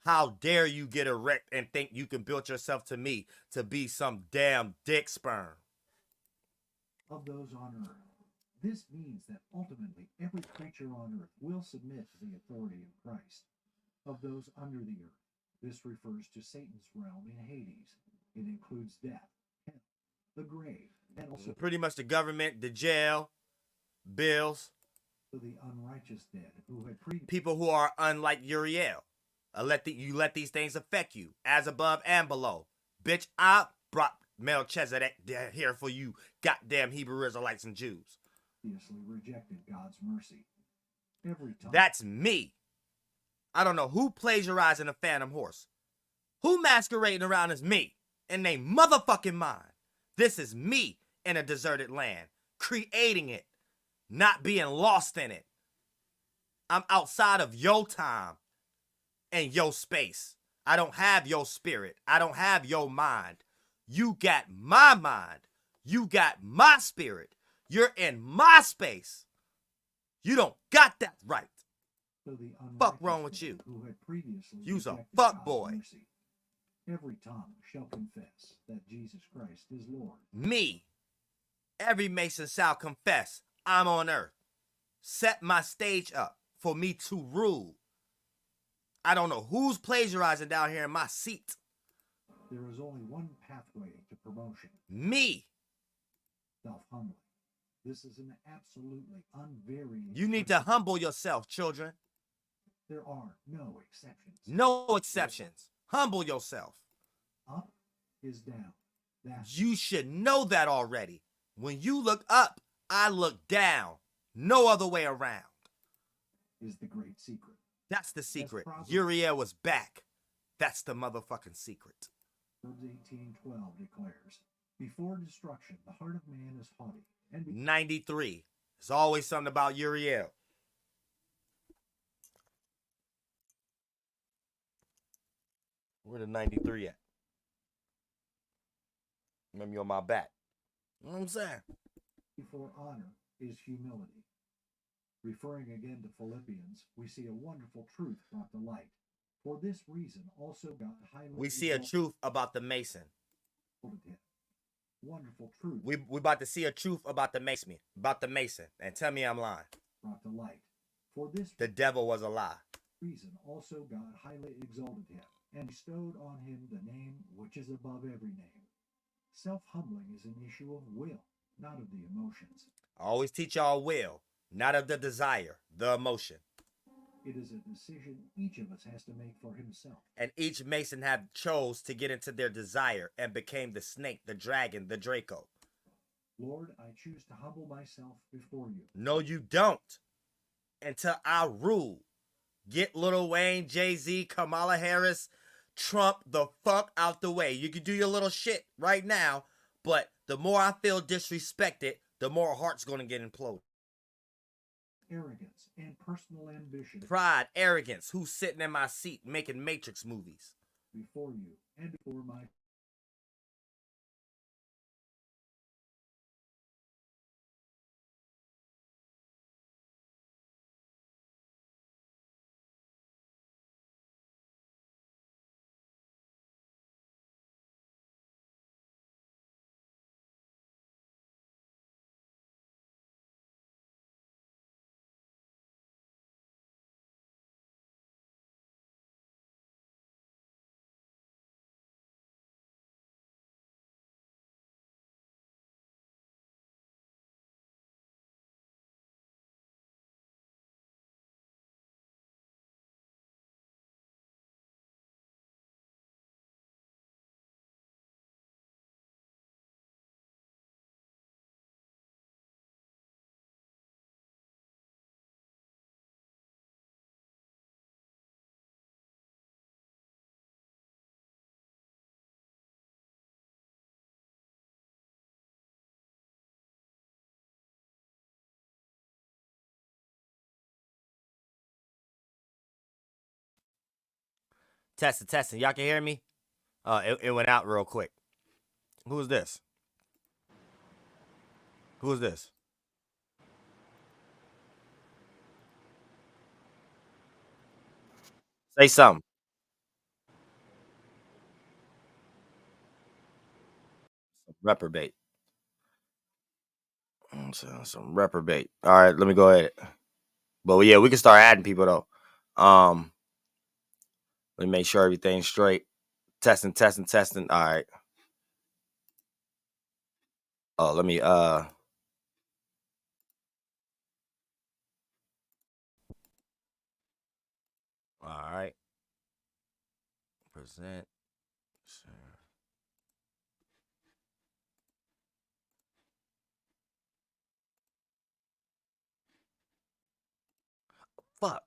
How dare you get erect and think you can build yourself to me to be some damn dick sperm. Of those on earth. This means that ultimately every creature on earth will submit to the authority of Christ. Of those under the earth, this refers to Satan's realm in Hades. It includes death, hell, the grave, and also pretty much the government, the jail, bills. To the unrighteous dead who had people who are unlike Uriel. You let these things affect you, as above and below. Bitch, I brought Melchizedek here for you goddamn Hebrew Israelites and Jews. Rejected God's mercy. Every time. That's me. I don't know who plagiarizing a phantom horse. Who masquerading around as me in they motherfucking mind. This is me in a deserted land, creating it, not being lost in it. I'm outside of your time and your space. I don't have your spirit. I don't have your mind. You got my mind. You got my spirit. You're in my space. You don't got that right. So fuck wrong with you? Who had previously You's a fuck boy. Mercy. Every tongue shall confess that Jesus Christ is Lord. Me. Every Mason shall confess I'm on earth. Set my stage up for me to rule. I don't know who's plagiarizing down here in my seat. There is only one pathway to promotion. Me. Self-humbling. This is an absolutely unvarying. You need to humble yourself, children. There are no exceptions. No exceptions. Humble yourself. Up is down. You should know that already. When you look up, I look down. No other way around. Is the great secret. That's the secret. Uriel was back. That's the motherfucking secret. Proverbs 18:12 declares, before destruction, the heart of man is haughty. And 93. There's always something about Uriel. Where the 93 at? Remember you on my back. You know what I'm saying? Before honor is humility. Referring again to Philippians, we see a wonderful truth brought to light. For this reason, also God highly. We see a truth about the Mason. Wonderful truth. We about to see a truth about the Mason. And tell me I'm lying. Brought to light. For this the devil was a lie. Reason also God highly exalted him and bestowed on him the name which is above every name. Self-humbling is an issue of will, not of the emotions. I always teach y'all will, not of the desire, the emotion. It is a decision each of us has to make for himself. And each Mason have chose to get into their desire and became the snake, the dragon, the Draco. Lord, I choose to humble myself before you. No, you don't. Until I rule. Get Lil Wayne, Jay-Z, Kamala Harris, Trump the fuck out the way. You can do your little shit right now, but the more I feel disrespected, the more heart's going to get imploded. Arrogance and personal ambition. Pride, arrogance. Who's sitting in my seat making Matrix movies? Before you and before my Testing. Y'all can hear me? It went out real quick. Who is this? Who is this? Say something. Reprobate. Some reprobate. All right, let me go ahead. But yeah, we can start adding people though. Let me make sure everything's straight. Testing. All right. Oh, let me all right. Present. Fuck.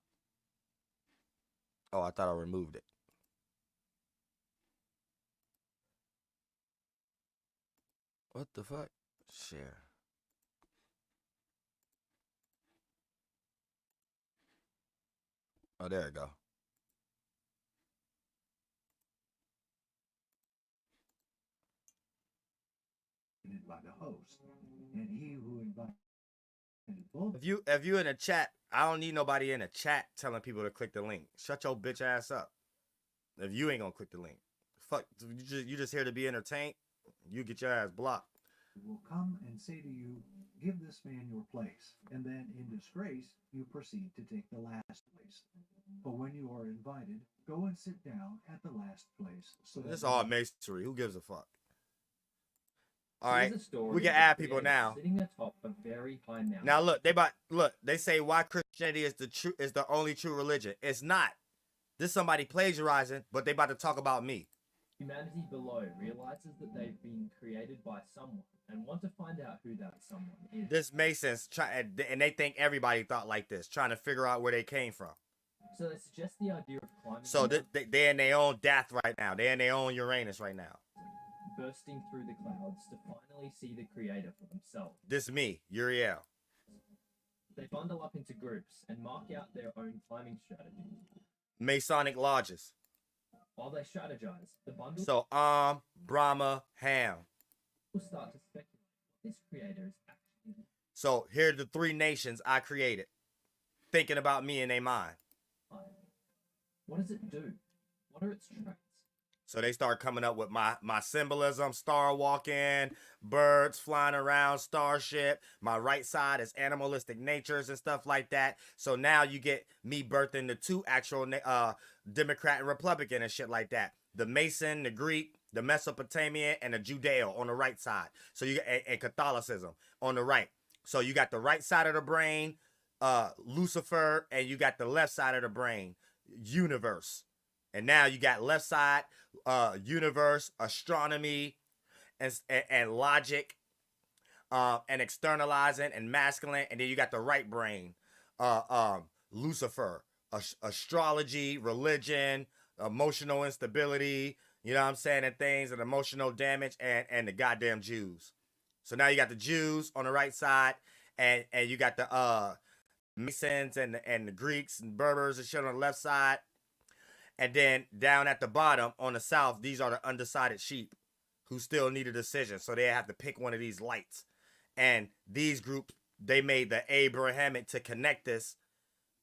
Oh, I thought I removed it. What the fuck? Share. Oh, there we go. By the host, and he who invited If you in a chat, I don't need nobody in a chat telling people to click the link. Shut your bitch ass up. If you ain't gonna click the link, fuck, you just here to be entertained. You get your ass blocked. will come and say to you, give this man your place, and then in disgrace you proceed to take the last place. But when you are invited, go and sit down at the last place. So this is all masonry. Who gives a fuck? All right, we can add people now. Sitting atop a very high mountain. Now look, they say why Christianity is the only true religion. It's not. This somebody plagiarizing, but they about to talk about me. Humanity below realizes that they've been created by someone and want to find out who that someone is. This Masons and they think everybody thought like this, trying to figure out where they came from. So they suggest the idea of climbing. So they're in their own death right now. They're in their own Uranus right now. Bursting through the clouds to finally see the creator for themselves. This me, Uriel. They bundle up into groups and mark out their own climbing strategy. Masonic lodges. While they strategize, the bundle. So Brahma, Ham. Will start to speculate what this creator is actually. So here are the three nations I created, thinking about me in their mind. What does it do? What are its traits? So they start coming up with my symbolism, star walking, birds flying around, starship. My right side is animalistic natures and stuff like that. So now you get me birthing the two actual Democrat and Republican and shit like that. The Mason, the Greek, the Mesopotamian, and the Judeo on the right side. So you and Catholicism on the right. So you got the right side of the brain, Lucifer, and you got the left side of the brain, universe. And now you got left side, universe, astronomy, and logic, and externalizing and masculine. And then you got the right brain, Lucifer, astrology, religion, emotional instability, you know what I'm saying, and things, and emotional damage, and the goddamn Jews. So now you got the Jews on the right side, and you got the Masons and the Greeks and Berbers and shit on the left side. And then down at the bottom on the south, these are the undecided sheep who still need a decision. So they have to pick one of these lights. And these groups, they made the Abrahamic to connect this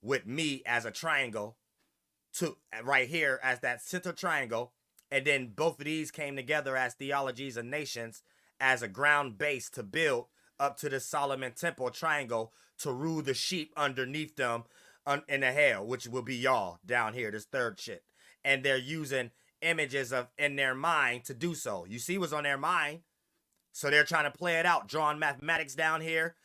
with me as a triangle to right here as that center triangle. And then both of these came together as theologies of nations as a ground base to build up to the Solomon Temple triangle to rule the sheep underneath them in the hell, which will be y'all down here, this third shit. And they're using images of in their mind to do so. You see what's on their mind. So they're trying to play it out, drawing mathematics down here,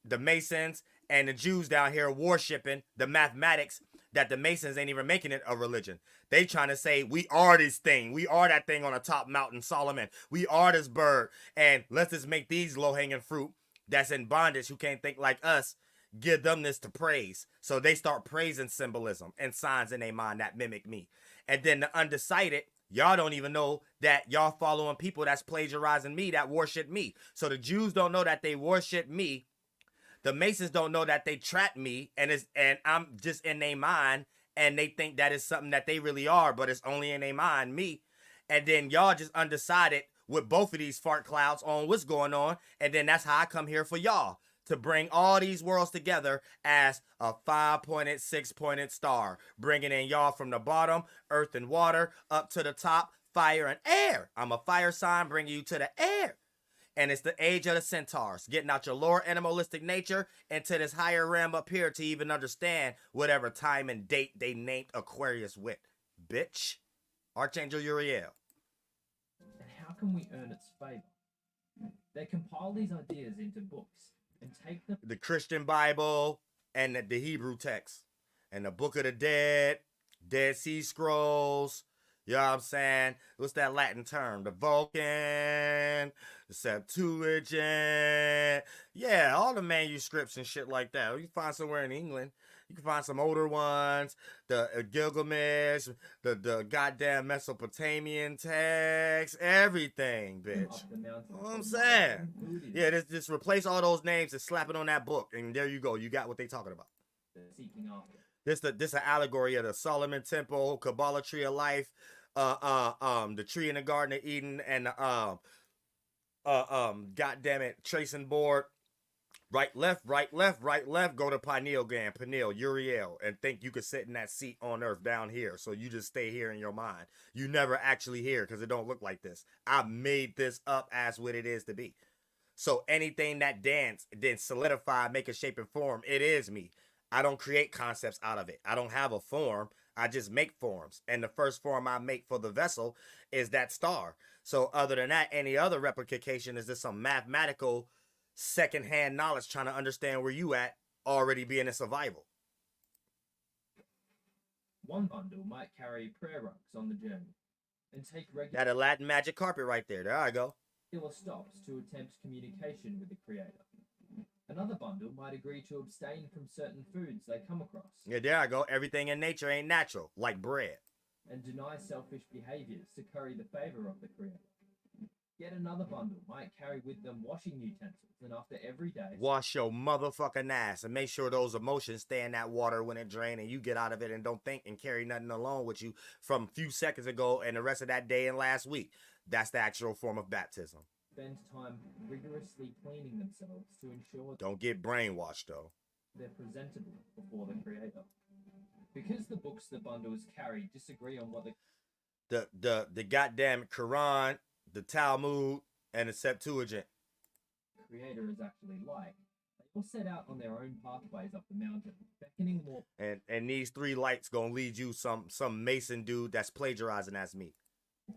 the Masons and the Jews down here worshiping the mathematics that the Masons ain't even making it a religion. They trying to say, we are this thing. We are that thing on the top mountain, Solomon. We are this bird. And let's just make these low-hanging fruit that's in bondage who can't think like us, give them this to praise. So they start praising symbolism and signs in their mind that mimic me. And then the undecided, y'all don't even know that y'all following people that's plagiarizing me, that worship me. So the Jews don't know that they worship me. The Masons don't know that they trap me, and I'm just in their mind and they think that is something that they really are, but it's only in their mind, me. And then y'all just undecided with both of these fart clouds on what's going on, and then that's how I come here for y'all, to bring all these worlds together as a 5-pointed, 6-pointed star, bringing in y'all from the bottom, earth and water, up to the top, fire and air. I'm a fire sign bringing you to the air. And it's the age of the centaurs, getting out your lower animalistic nature into this higher realm up here to even understand whatever time and date they named Aquarius with. Bitch. Archangel Uriel. And how can we earn its favor? They compile these ideas into books and take them. The Christian Bible and the Hebrew text. And the Book of the Dead, Dead Sea Scrolls. You know what I'm saying? What's that Latin term? The Vulcan, the Septuagint. Yeah, all the manuscripts and shit like that. You can find somewhere in England. You can find some older ones. The Gilgamesh, the goddamn Mesopotamian text, everything, bitch. You know what I'm saying? Yeah, just replace all those names and slap it on that book. And there you go. You got what they talking about. Seeking after. This an allegory of the Solomon Temple, Kabbalah Tree of Life, the tree in the Garden of Eden, and the goddamn it, tracing board. Right, left, right, left, right, left. Go to pineal gland, pineal, Uriel, and think you could sit in that seat on earth down here. So you just stay here in your mind. You never actually hear because it don't look like this. I made this up as what it is to be. So anything that dance, then solidify, make a shape and form, it is me. I don't create concepts out of it. I don't have a form. I just make forms. And the first form I make for the vessel is that star. So other than that, any other replication is just some mathematical secondhand knowledge trying to understand where you at, already being in survival. One bundle might carry prayer rugs on the journey and take regular... That a Latin magic carpet right there. There I go. ...stops to attempt communication with the Creator. Another bundle might agree to abstain from certain foods they come across. Yeah, there I go. Everything in nature ain't natural, like bread. And deny selfish behaviors to curry the favor of the Creator. Yet another bundle might carry with them washing utensils, and after every day... Wash your motherfucking ass and make sure those emotions stay in that water when it drains and you get out of it and don't think and carry nothing along with you from a few seconds ago and the rest of that day and last week. That's the actual form of baptism. Spend time rigorously cleaning themselves to ensure... Don't get brainwashed, though. They're presentable before the Creator. Because the books the bundles carry disagree on what the goddamn Quran, the Talmud, and the Septuagint. Creator is actually like. They all set out on their own pathways up the mountain, beckoning more. And these three lights gonna lead you some Mason dude that's plagiarizing as me.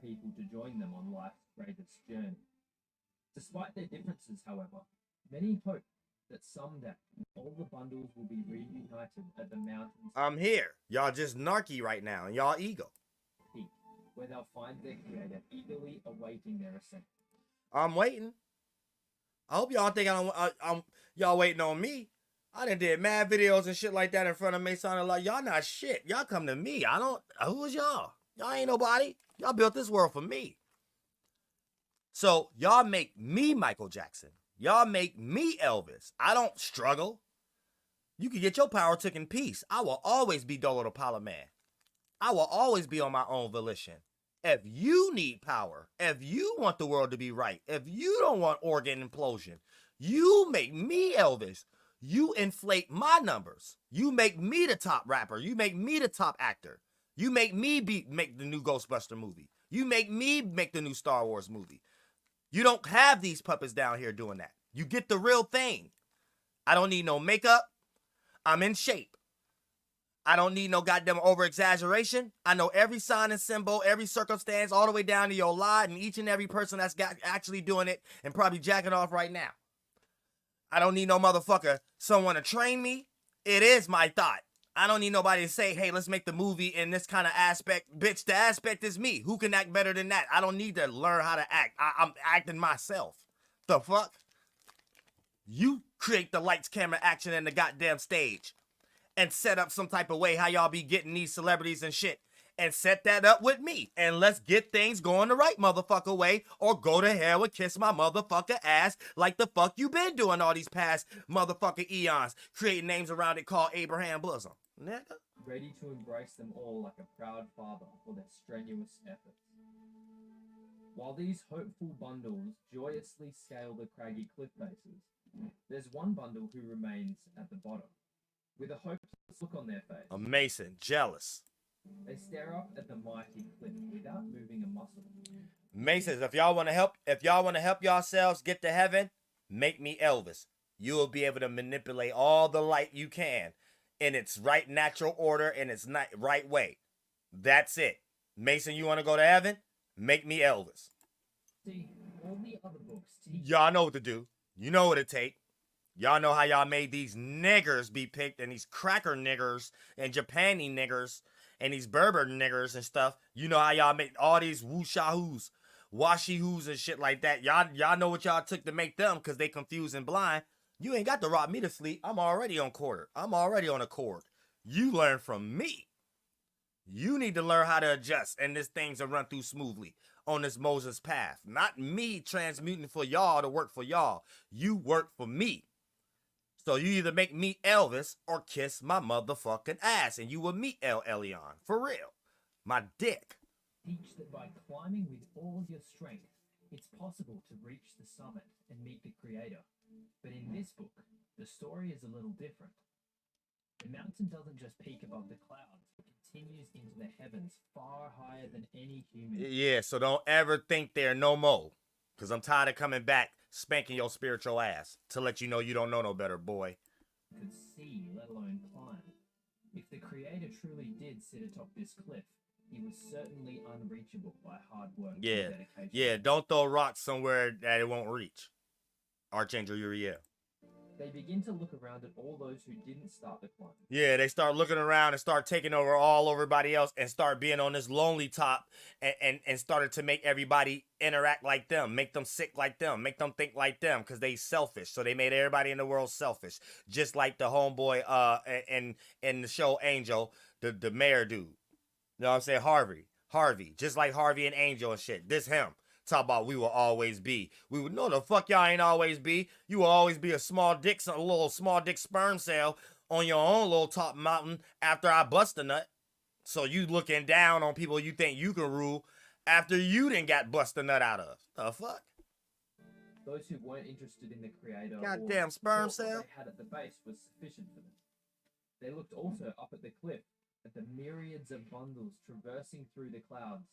People to join them on life's greatest journey. Despite their differences, however, many hope that someday all the bundles will be reunited at the mountains. I'm here. Y'all just narky right now, and y'all ego. Peak, where they'll find their Creator eagerly awaiting their ascent. I'm waiting. I hope y'all think I'm y'all waiting on me. I done did mad videos and shit like that in front of Mason. Like, y'all not shit. Y'all come to me. Who is y'all? Y'all ain't nobody. Y'all built this world for me. So y'all make me Michael Jackson. Y'all make me Elvis. I don't struggle. You can get your power took in peace. I will always be DoelowDaPilotman. I will always be on my own volition. If you need power, if you want the world to be right, if you don't want organ implosion, you make me Elvis. You inflate my numbers. You make me the top rapper. You make me the top actor. You make me make the new Ghostbuster movie. You make me make the new Star Wars movie. You don't have these puppets down here doing that. You get the real thing. I don't need no makeup. I'm in shape. I don't need no goddamn over-exaggeration. I know every sign and symbol, every circumstance, all the way down to your lie, and each and every person that's actually doing it and probably jacking off right now. I don't need no motherfucker, someone to train me. It is my thought. I don't need nobody to say, hey, let's make the movie in this kind of aspect. Bitch, the aspect is me. Who can act better than that? I don't need to learn how to act. I'm acting myself. The fuck? You create the lights, camera, action, and the goddamn stage. And set up some type of way how y'all be getting these celebrities and shit. and set that up with me. And let's get things going the right motherfucker way, or go to hell and kiss my motherfucker ass like the fuck you been doing all these past motherfucking eons, creating names around it called Abraham Bosom. Nigga. Ready to embrace them all like a proud father for their strenuous efforts. While these hopeful bundles joyously scale the craggy cliff faces, there's one bundle who remains at the bottom, with a hopeless look on their face. A Mason, jealous. They stare up at the mighty cliff without moving a muscle. Masons, if y'all want to help yourselves get to heaven, make me Elvis. You will be able to manipulate all the light you can in its right natural order and its right way. That's it. Mason, you want to go to heaven? Make me Elvis. See, all the other books teach. Y'all know what to do. You know what it take. Y'all know how y'all made these niggers be picked, and these cracker niggers and Japani niggers and these Berber niggers and stuff. You know how y'all make all these woo-shahoos, washi-hoos and shit like that. Y'all know what y'all took to make them, because they confused and blind. You ain't got to rob me to sleep. I'm already on quarter. I'm already on a cord. You learn from me. You need to learn how to adjust, and this thing's to run through smoothly on this Moses path. Not me transmuting for y'all to work for y'all. You work for me. So you either make me Elvis or kiss my motherfucking ass, and you will meet El Elyon. For real. My dick. Teach that by climbing with all your strength, it's possible to reach the summit and meet the Creator. But in this book, the story is a little different. The mountain doesn't just peak above the clouds, it continues into the heavens far higher than any human. Yeah, so don't ever think there no more. Because I'm tired of coming back spanking your spiritual ass to let you know you don't know no better, boy. Could see, let alone climb. If the Creator truly did sit atop this cliff, he was certainly unreachable by hard work and dedication. Yeah, don't throw rocks somewhere that it won't reach. Archangel Uriel. They begin to look around at all those who didn't start the climb. Yeah, they start looking around and start taking over all everybody else and start being on this lonely top and started to make everybody interact like them, make them sick like them, make them think like them, because they selfish. So they made everybody in the world selfish. Just like the homeboy in the show Angel, the mayor dude. You know what I'm saying? Harvey. Just like Harvey and Angel and shit. This him. Talk about we will always be. We would know the fuck y'all ain't always be. You will always be a small dick, a little small dick sperm cell on your own little top mountain after I bust a nut. So you looking down on people you think you can rule after you done got bust a nut out of. The fuck? Those who weren't interested in the Creator goddamn sperm cell they had at the base was sufficient for them. They looked also up at the cliff at the myriads of bundles traversing through the clouds,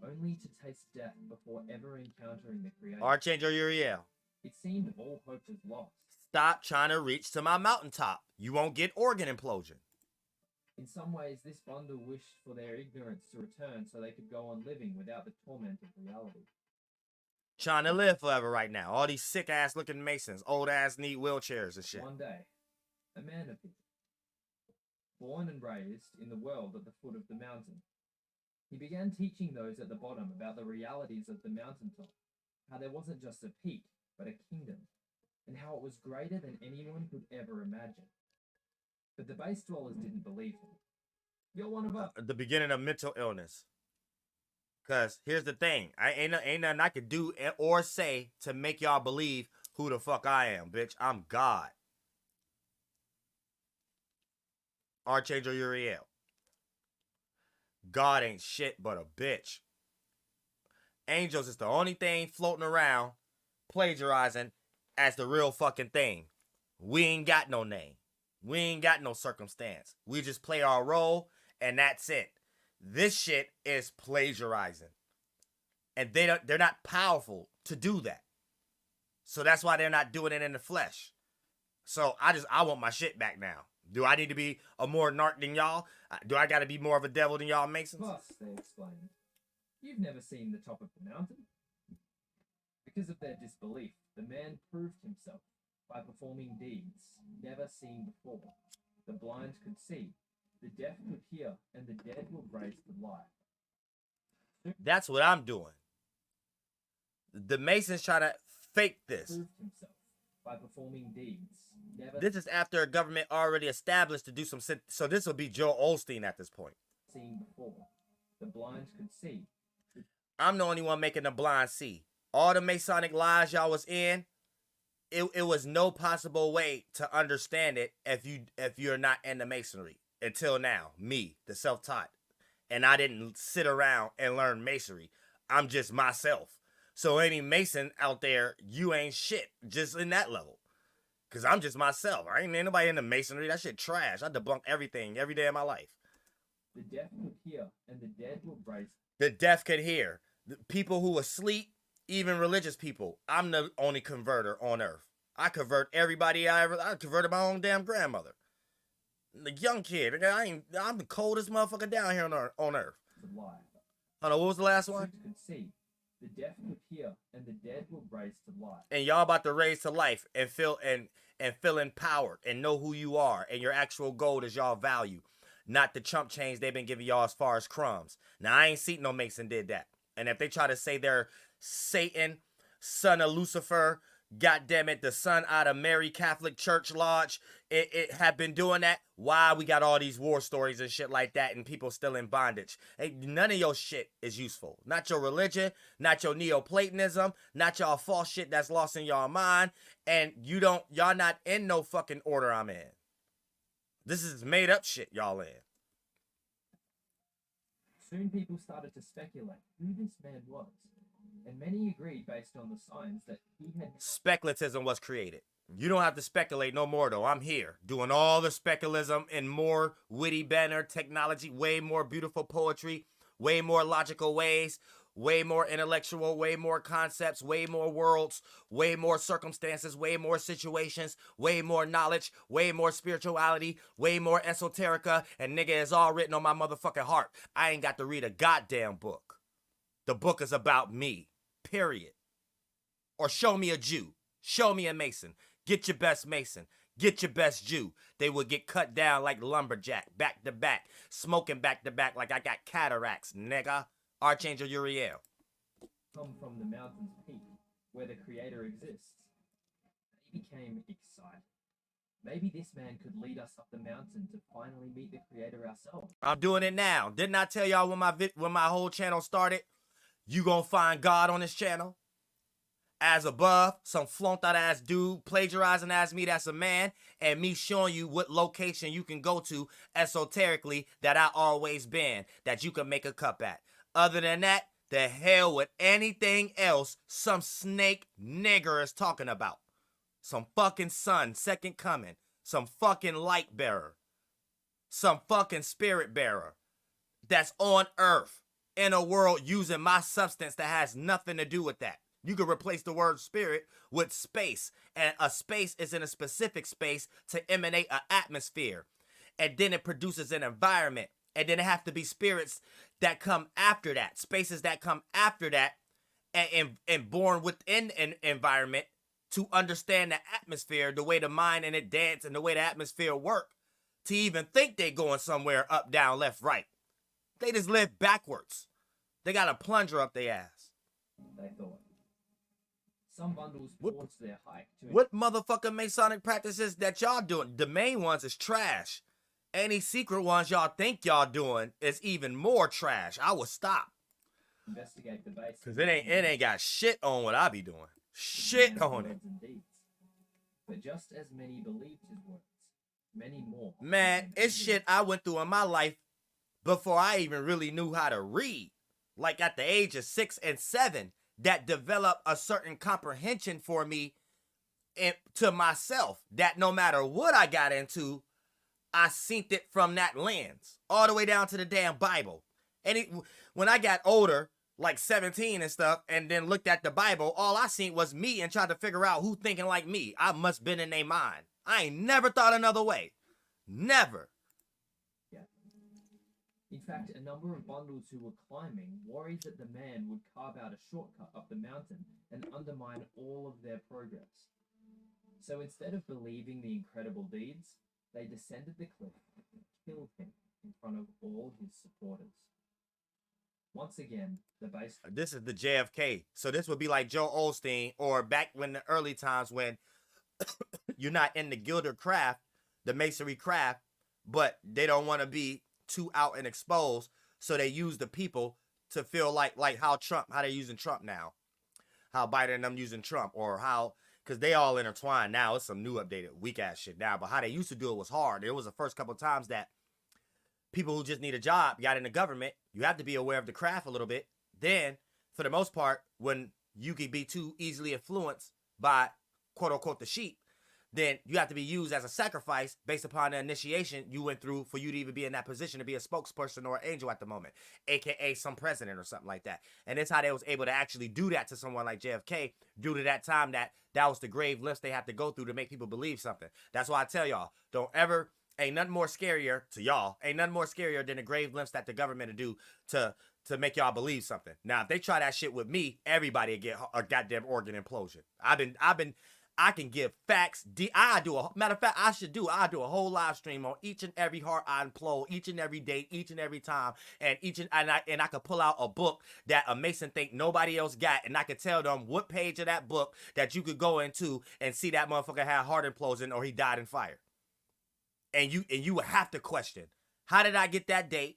only to taste death before ever encountering the Creator. Archangel Uriel. It seemed all hope was lost. Stop trying to reach to my mountaintop. You won't get organ implosion. In some ways, this bundle wished for their ignorance to return so they could go on living without the torment of reality. Trying to live forever right now. All these sick-ass looking Masons, old-ass need wheelchairs and shit. One day, a man appeared, born and raised in the world at the foot of the mountain. He began teaching those at the bottom about the realities of the mountaintop, how there wasn't just a peak, but a kingdom, and how it was greater than anyone could ever imagine. But the base dwellers didn't believe him. You're one of us. The beginning of mental illness. Because here's the thing. Ain't nothing I could do or say to make y'all believe who the fuck I am, bitch. I'm God. Archangel Uriel. God ain't shit but a bitch. Angels is the only thing floating around plagiarizing as the real fucking thing. We ain't got no name. We ain't got no circumstance. We just play our role and that's it. This shit is plagiarizing. And they're not powerful to do that. So that's why they're not doing it in the flesh. So I want my shit back now. Do I need to be a more narc than y'all? Do I got to be more of a devil than y'all Masons? Plus, they explained, you've never seen the top of the mountain. Because of their disbelief, the man proved himself by performing deeds never seen before. The blind could see, the deaf could hear, and the dead were raised to life. That's what I'm doing. The Masons try to fake this. Proved himself by performing deeds. This is after a government already established to do some. So this will be Joel Osteen at this point. Seen before. the blind could see. I'm the only one making the blind see. All the Masonic lies y'all was in, it was no possible way to understand it if you're not in the Masonry until now. Me, the self-taught, and I didn't sit around and learn Masonry. I'm just myself. So any Mason out there, you ain't shit just in that level. Cause I'm just myself. I ain't anybody in the Masonry. That shit trash. I debunk everything every day of my life. The deaf could hear, and the dead will raise. The deaf could hear. The people who asleep, even religious people. I'm the only converter on earth. I convert everybody I converted my own damn grandmother. The young kid. I'm the coldest motherfucker down here on earth. Lie. Hold on, what was the last one? Could see. The deaf could hear, and the dead will raise to life. And y'all about to raise to life and feel empowered and know who you are, and your actual gold is y'all value, not the chump change they've been giving y'all as far as crumbs. Now I ain't seen no Mason did that. And if they try to say they're Satan, son of Lucifer, goddammit, the son out of Mary Catholic Church Lodge, it have been doing that. Why we got all these war stories and shit like that and people still in bondage? Hey, none of your shit is useful. Not your religion, not your Neoplatonism, not y'all false shit that's lost in y'all mind. And y'all not in no fucking order I'm in. This is made up shit y'all in. Soon people started to speculate who this man was. And many agreed based on the signs that he had... Speculatism was created. You don't have to speculate no more, though. I'm here doing all the speculism and more witty banner technology, way more beautiful poetry, way more logical ways, way more intellectual, way more concepts, way more worlds, way more circumstances, way more situations, way more knowledge, way more spirituality, way more esoterica, and nigga, it's all written on my motherfucking heart. I ain't got to read a goddamn book. The book is about me, period. Or show me a Jew. Show me a Mason. Get your best Mason. Get your best Jew. They would get cut down like lumberjack, back to back, smoking back to back like I got cataracts, nigga. Archangel Uriel. Come from the mountain's peak, where the Creator exists. They became excited. Maybe this man could lead us up the mountain to finally meet the Creator ourselves. I'm doing it now. Didn't I tell y'all when my whole channel started? You gonna find God on this channel. As above, some flunked out ass dude plagiarizing as me that's a man, and me showing you what location you can go to esoterically that I always been, that you can make a cup at. Other than that, the hell with anything else some snake nigger is talking about. Some fucking sun, second coming. Some fucking light bearer. Some fucking spirit bearer. That's on earth, in a world using my substance that has nothing to do with that. You could replace the word spirit with space. And a space is in a specific space to emanate an atmosphere. And then it produces an environment. And then it have to be spirits that come after that. Spaces that come after that and born within an environment to understand the atmosphere, the way the mind and it dance and the way the atmosphere work. To even think they going somewhere up, down, left, right. They just live backwards. They got a plunger up their ass. They thought. Some bundles paused their hike. What motherfucking Masonic practices that y'all doing? The main ones is trash. Any secret ones y'all think y'all doing is even more trash. I would stop. Investigate the base. Cause it ain't got shit on what I be doing. Shit on it. But just as many believed his words, many more. Man, it's shit I went through in my life before I even really knew how to read. Like at the age of 6 and 7. That developed a certain comprehension for me to myself, that no matter what I got into, I seen it from that lens, all the way down to the damn Bible. And when I got older, like 17 and stuff, and then looked at the Bible, all I seen was me and tried to figure out who thinking like me. I must been in their mind. I ain't never thought another way. Never. In fact, a number of bundles who were climbing worried that the man would carve out a shortcut up the mountain and undermine all of their progress. So instead of believing the incredible deeds, they descended the cliff and killed him in front of all his supporters. Once again, the base... This is the JFK. So this would be like Joe Osteen, or back when the early times when you're not in the gilded craft, the masonry craft, but they don't want to be too out and exposed. So they use the people to feel like how they're using Trump now, how Biden and them using Trump, or how, because they all intertwined now. It's some new updated weak ass shit now, but how they used to do it was hard. It was the first couple of times that people who just need a job got in the government. You have to be aware of the craft a little bit. Then, for the most part, when you can be too easily influenced by quote unquote the sheep, then you have to be used as a sacrifice based upon the initiation you went through for you to even be in that position to be a spokesperson or an angel at the moment, aka some president or something like that. And that's how they was able to actually do that to someone like JFK due to that time that was the grave lifts they have to go through to make people believe something. That's why I tell y'all, don't ever, ain't nothing more scarier to y'all, ain't nothing more scarier than the grave lifts that the government will do to make y'all believe something. Now, if they try that shit with me, everybody will get a goddamn organ implosion. I can give facts. Matter of fact, I do a whole live stream on each and every heart I implode, each and every date, each and every time, and I could pull out a book that a Mason think nobody else got, and I could tell them what page of that book that you could go into and see that motherfucker had heart implosion or he died in fire. And you would have to question, how did I get that date?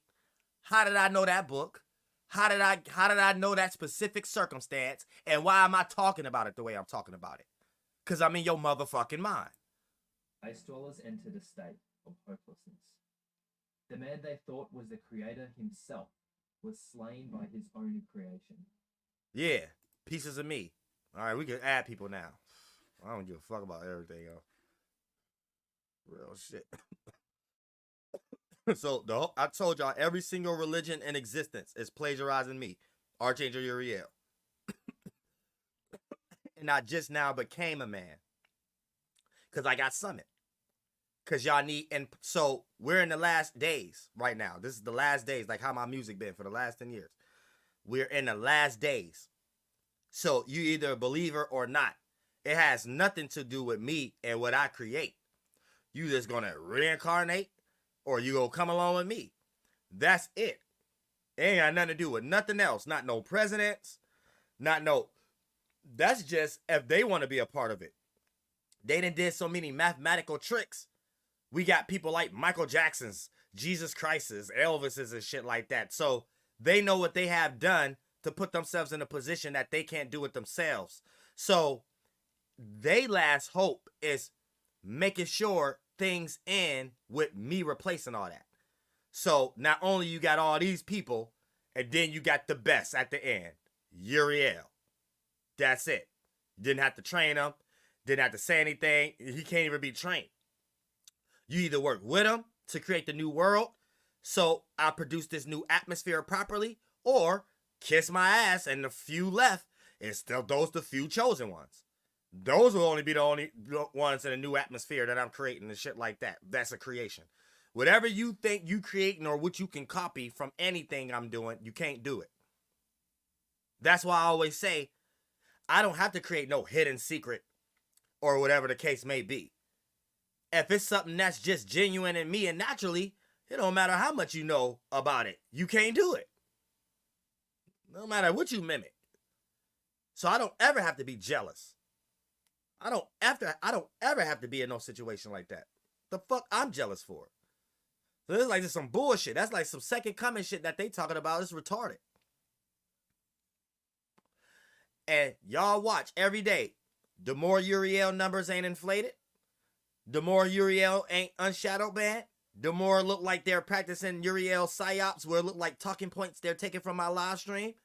How did I know that book? How did I know that specific circumstance? And why am I talking about it the way I'm talking about it? Because I'm in your motherfucking mind. Ice dwellers entered a state of hopelessness. The man they thought was the creator himself was slain by his own creation. Yeah, pieces of me. All right, we can add people now. I don't give a fuck about everything else. Real shit. So I told y'all every single religion in existence is plagiarizing me, Archangel Uriel. And I just now became a man because I got summoned. Because y'all need, and so we're in the last days right now. This is the last days, like how my music been for the last 10 years. We're in the last days. So you either a believer or not. It has nothing to do with me and what I create. You just gonna reincarnate or you gonna come along with me. That's it. It ain't got nothing to do with nothing else. Not no presidents, not no. That's just if they want to be a part of it. They done did so many mathematical tricks. We got people like Michael Jackson's, Jesus Christ's, Elvis's and shit like that. So they know what they have done to put themselves in a position that they can't do it themselves. So they last hope is making sure things end with me replacing all that. So not only you got all these people, and then you got the best at the end, Uriel. That's it. Didn't have to train him. Didn't have to say anything. He can't even be trained. You either work with him to create the new world, so I produce this new atmosphere properly, or kiss my ass and the few left, and still those the few chosen ones. Those will only be the only ones in a new atmosphere that I'm creating and shit like that. That's a creation. Whatever you think you creating or what you can copy from anything I'm doing, you can't do it. That's why I always say, I don't have to create no hidden secret or whatever the case may be. If it's something that's just genuine in me and naturally, it don't matter how much you know about it. You can't do it. No matter what you mimic. So I don't ever have to be jealous. I don't ever have to be in no situation like that. The fuck I'm jealous for? So this is like just some bullshit. That's like some second coming shit that they talking about. It's retarded. And y'all watch every day. The more Uriel numbers ain't inflated, the more Uriel ain't unshadowed banned, the more it look like they're practicing Uriel psyops where it look like talking points they're taking from my live stream,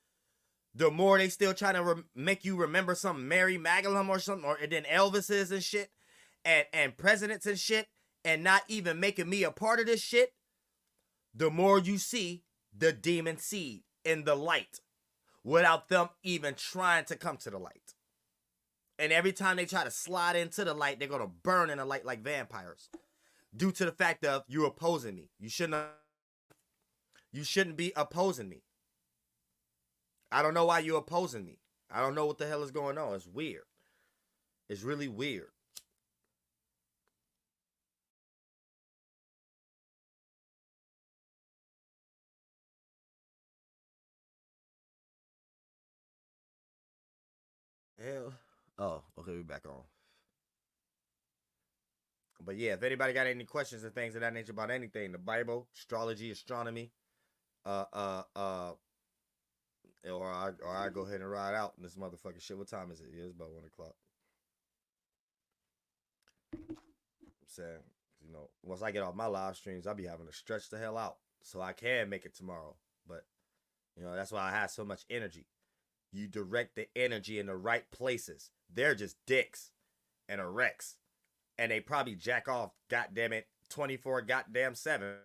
the more they still trying to make you remember some Mary Magdalene or something, or and then Elvis's and shit, and presidents and shit, and not even making me a part of this shit, the more you see the demon seed in the light without them even trying to come to the light. And every time they try to slide into the light, they're going to burn in the light like vampires. Due to the fact of you opposing me. You shouldn't be opposing me. I don't know why you're opposing me. I don't know what the hell is going on. It's weird. It's really weird. Hell. Oh, okay, we're back on. But yeah, if anybody got any questions and things of that nature about anything, the Bible, astrology, astronomy, or I go ahead and ride out in this motherfucking shit. What time is it? Yeah, it's about 1 o'clock. I'm saying, you know, once I get off my live streams, I'll be having to stretch the hell out so I can make it tomorrow. But, you know, that's why I have so much energy. You direct the energy in the right places. They're just dicks and erects. And they probably jack off, goddamn it, 24 goddamn 7.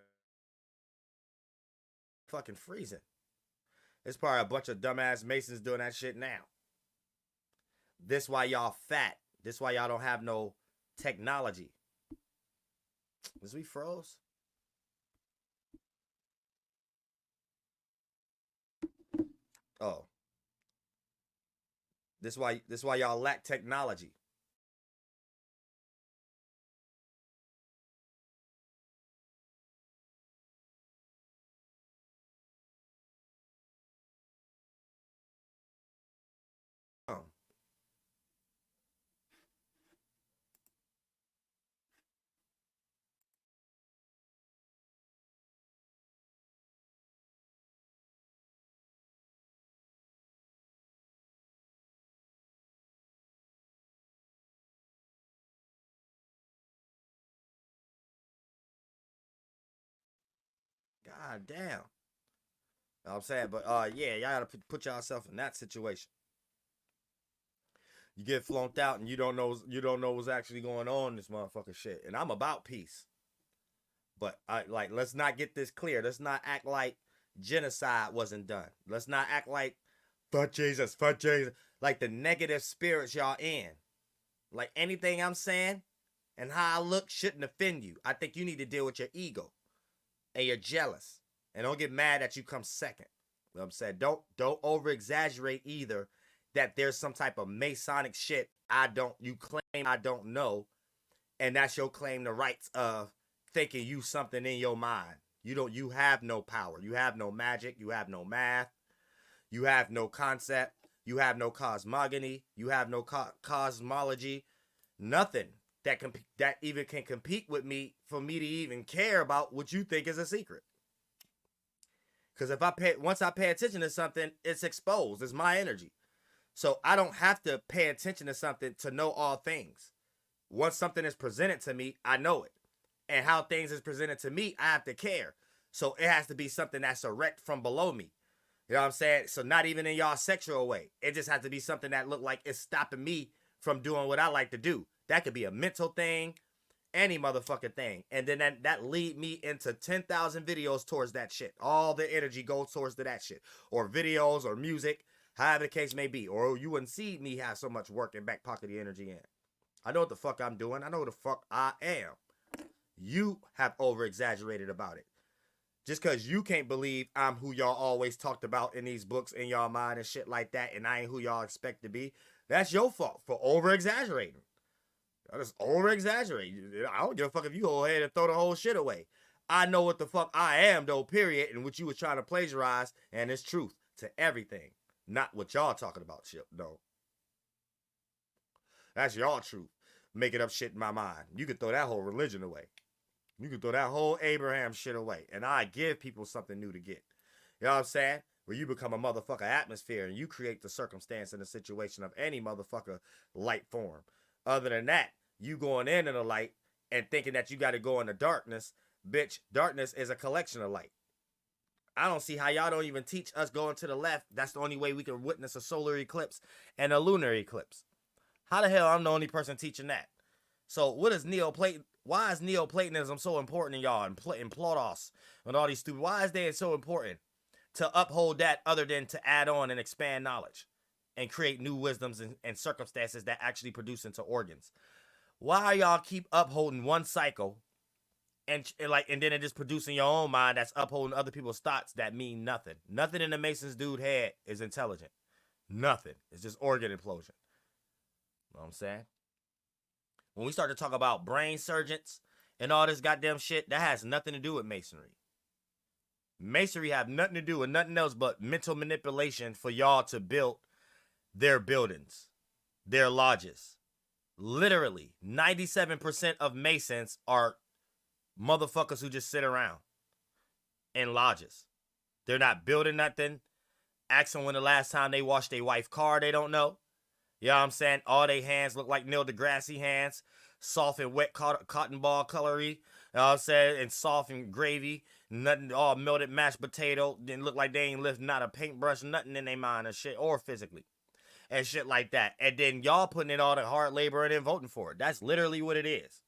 Fucking freezing. It's probably a bunch of dumbass Masons doing that shit now. This why y'all fat. This why y'all don't have no technology. Is we froze? Oh. This why y'all lack technology. God damn. Know what I'm saying? But yeah, y'all gotta put yourself in that situation. You get flunked out and you don't know what's actually going on in this motherfucking shit. And I'm about peace. But let's not get this clear. Let's not act like genocide wasn't done. Let's not act like fuck Jesus. Like the negative spirits y'all in. Like anything I'm saying and how I look shouldn't offend you. I think you need to deal with your ego. And you're jealous. And don't get mad that you come second. You know what I'm saying? Don't over exaggerate either that there's some type of Masonic shit you claim I don't know. And that's your claim to rights of thinking you something in your mind. You have no power. You have no magic. You have no math. You have no concept. You have no cosmogony. You have no cosmology. Nothing that even can compete with me for me to even care about what you think is a secret. Because once I pay attention to something, it's exposed. It's my energy. So I don't have to pay attention to something to know all things. Once something is presented to me, I know it. And how things is presented to me, I have to care. So it has to be something that's erect from below me. You know what I'm saying? So not even in y'all sexual way. It just has to be something that look like it's stopping me from doing what I like to do. That could be a mental thing, any motherfucking thing. And then that lead me into 10,000 videos towards that shit. All the energy goes towards that shit. Or videos or music, however the case may be. Or you wouldn't see me have so much work and back pocket the energy in. I know what the fuck I'm doing. I know what the fuck I am. You have over-exaggerated about it. Just because you can't believe I'm who y'all always talked about in these books in y'all mind and shit like that, and I ain't who y'all expect to be, that's your fault for over-exaggerating. I just over-exaggerate. I don't give a fuck if you go ahead and throw the whole shit away. I know what the fuck I am, though, period, and what you was trying to plagiarize, and it's truth to everything. Not what y'all talking about shit, though. That's y'all truth. Making up shit in my mind. You could throw that whole religion away. You could throw that whole Abraham shit away. And I give people something new to get. You know what I'm saying? Where you become a motherfucker atmosphere and you create the circumstance and the situation of any motherfucker light form. Other than that, you going in the light and thinking that you got to go in the darkness. Bitch, darkness is a collection of light. I don't see how y'all don't even teach us going to the left. That's the only way we can witness a solar eclipse and a lunar eclipse. How the hell I'm the only person teaching that? So what is why is Neoplatonism so important in y'all and Plautos and all these stupid? Why is they so important to uphold that other than to add on and expand knowledge and create new wisdoms and circumstances that actually produce into organs? Why y'all keep upholding one cycle and then it just producing your own mind that's upholding other people's thoughts that mean nothing? Nothing in the Mason's dude head is intelligent. Nothing. It's just organ implosion. You know what I'm saying? When we start to talk about brain surgeons and all this goddamn shit, that has nothing to do with masonry. Masonry have nothing to do with nothing else but mental manipulation for y'all to build their buildings, their lodges. Literally, 97% of Masons are motherfuckers who just sit around in lodges. They're not building nothing. Ask them when the last time they washed their wife's car, they don't know. You know what I'm saying? All their hands look like Neil deGrasse hands. Soft and wet cotton ball colory. You know what I'm saying? And soft and gravy. Nothing, all melted mashed potato. Didn't look like they ain't lifting not a paintbrush, nothing in their mind or shit, or physically. And shit like that. And then y'all putting in all the hard labor and then voting for it. That's literally what it is.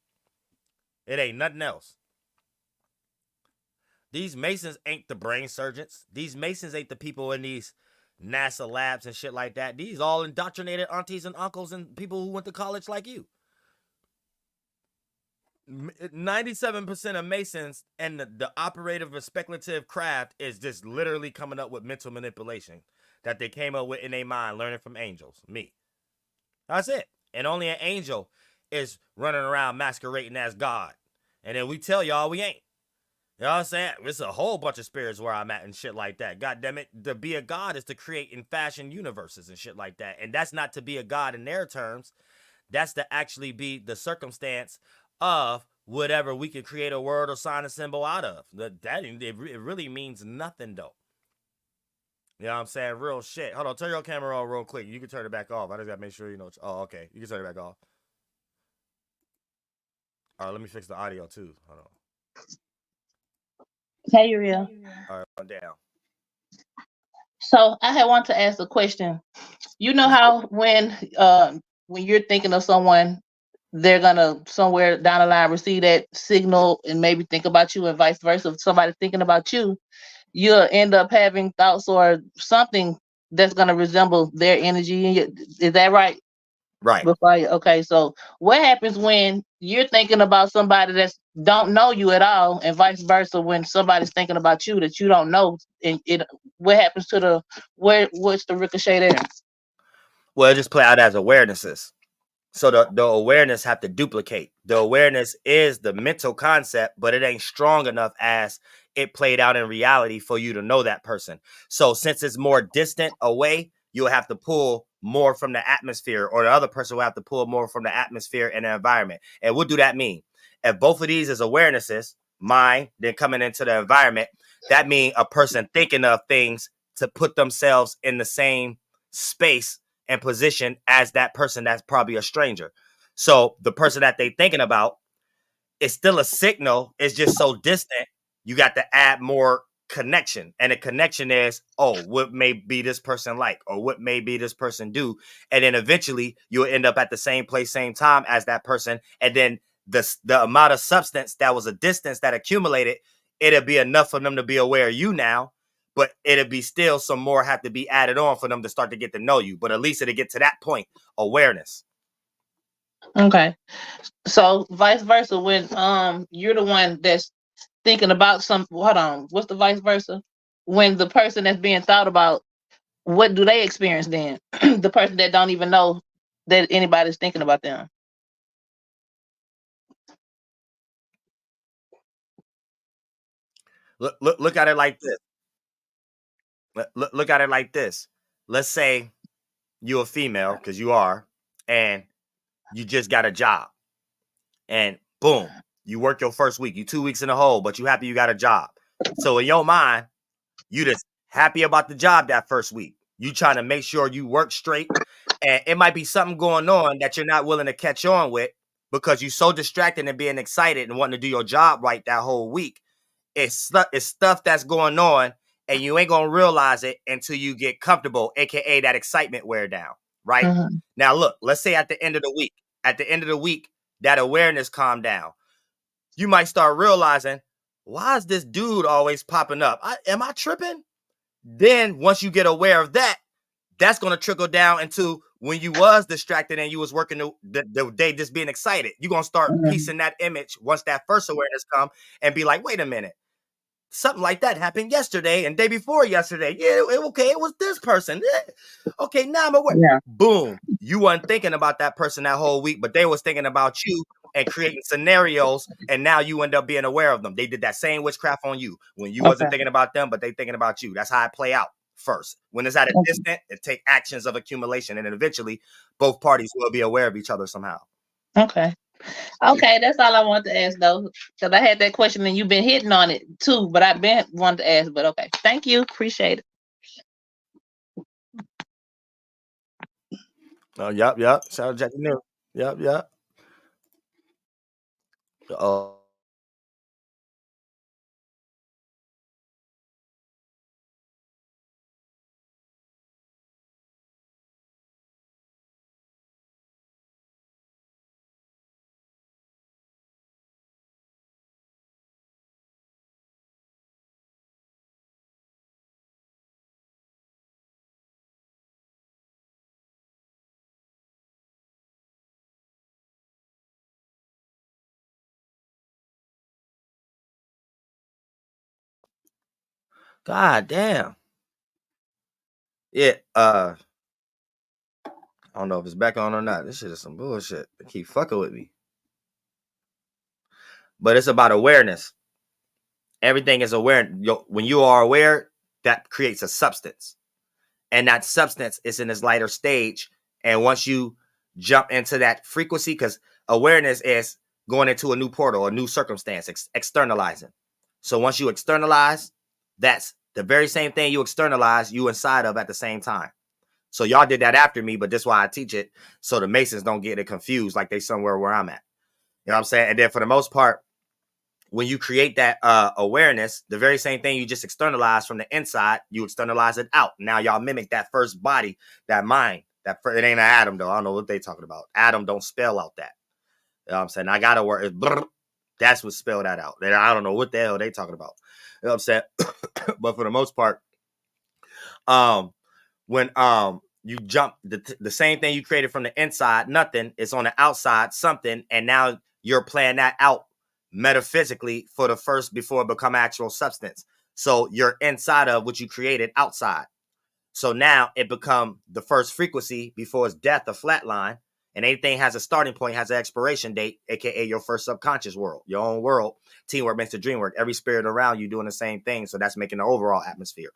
It ain't nothing else. These Masons ain't the brain surgeons. These Masons ain't the people in these NASA labs and shit like that. These all indoctrinated aunties and uncles and people who went to college like you. 97% of Masons and the operative or speculative craft is just literally coming up with mental manipulation that they came up with in their mind, learning from angels. Me. That's it. And only an angel is running around masquerading as God. And then we tell y'all we ain't. You know what I'm saying? It's a whole bunch of spirits where I'm at and shit like that. God damn it. To be a god is to create and fashion universes and shit like that. And that's not to be a god in their terms. That's to actually be the circumstance of whatever we can create a word or sign a symbol out of. It really means nothing, though. You know what I'm saying? Real shit. Hold on. Turn your camera on real quick. You can turn it back off. I just got to make sure you know. Oh, okay. You can turn it back off. All right. Let me fix the audio, too. Hold on. Hey, Uriel. All right, one down. So I had wanted to ask a question. You know how when you're thinking of someone, they're gonna somewhere down the line receive that signal and maybe think about you, and vice versa. If somebody's thinking about you, you'll end up having thoughts or something that's gonna resemble their energy. Is that right? Right. Okay, so what happens when you're thinking about somebody that don't know you at all, and vice versa when somebody's thinking about you that you don't know, and what happens to what's the ricochet there? Well, it just play out as awarenesses. So the awareness have to duplicate. The awareness is the mental concept, but it ain't strong enough as it played out in reality for you to know that person. So since it's more distant away, you'll have to pull more from the atmosphere, or the other person will have to pull more from the atmosphere and the environment. And what do that mean? If both of these is awarenesses, mind, then coming into the environment, that means a person thinking of things to put themselves in the same space and position as that person that's probably a stranger. So the person that they thinking about is still a signal. It's just so distant. You got to add more connection. And the connection is, oh, what may be this person like, or what may be this person do. And then eventually you'll end up at the same place, same time as that person. And then the amount of substance that was a distance that accumulated, it'll be enough for them to be aware of you now. But it'll be still some more have to be added on for them to start to get to know you. But at least it'll get to that point, awareness. Okay. So vice versa, when you're the one that's thinking about what's the vice versa? When the person that's being thought about, what do they experience then? The person that don't even know that anybody's thinking about them. Look at it like this. Look at it like this. Let's say you're a female, because you are, and you just got a job. And boom, you work your first week. You 2 weeks in a hole, but you happy you got a job. So in your mind, you just happy about the job that first week. You trying to make sure you work straight. And it might be something going on that you're not willing to catch on with because you're so distracted and being excited and wanting to do your job right that whole week. It's stuff that's going on, and you ain't gonna realize it until you get comfortable, aka that excitement wear down, right? Mm-hmm. Now look, let's say at the end of the week, that awareness calmed down. You might start realizing, why is this dude always popping up? Am I tripping? Then once you get aware of that, that's gonna trickle down into when you was distracted and you was working the day just being excited. You're gonna start piecing that image once that first awareness come and be like, wait a minute. Something like that happened yesterday and day before yesterday. Yeah, okay, it was this person. Yeah. Okay, now I'm aware. Yeah. Boom. You weren't thinking about that person that whole week, but they was thinking about you and creating scenarios, and now you end up being aware of them. They did that same witchcraft on you when you wasn't thinking about them, but they thinking about you. That's how it play out first. When it's at a distance, it take actions of accumulation, and then eventually both parties will be aware of each other somehow. Okay. Okay, that's all I want to ask though, because I had that question and you've been hitting on it too, but I've been wanting to ask. But okay, thank you, appreciate it. Oh, yep. Shout out to Jackie New. Yep. Oh. God damn. Yeah. I don't know if it's back on or not. This shit is some bullshit. They keep fucking with me. But it's about awareness. Everything is aware. When you are aware, that creates a substance. And that substance is in this lighter stage. And once you jump into that frequency, because awareness is going into a new portal, a new circumstance, externalizing. So once you externalize, that's the very same thing you externalize, you inside of at the same time. So y'all did that after me, but this is why I teach it, so the Masons don't get it confused like they somewhere where I'm at. You know what I'm saying? And then for the most part, when you create that awareness, the very same thing you just externalize from the inside, you externalize it out. Now y'all mimic that first body, that mind. It ain't an atom though. I don't know what they talking about. Atom don't spell out that. You know what I'm saying? I gotta work. That's what spell that out. I don't know what the hell they talking about. You know what I'm saying? But for the most part, when you jump the same thing you created from the inside, nothing, is on the outside, something, and now you're playing that out metaphysically for the first before it become actual substance. So you're inside of what you created outside. So now it become the first frequency before it's death, a flat line, and anything has a starting point, has an expiration date, aka your first subconscious world, your own world. Teamwork makes the dream work. Every spirit around you doing the same thing. So that's making the overall atmosphere.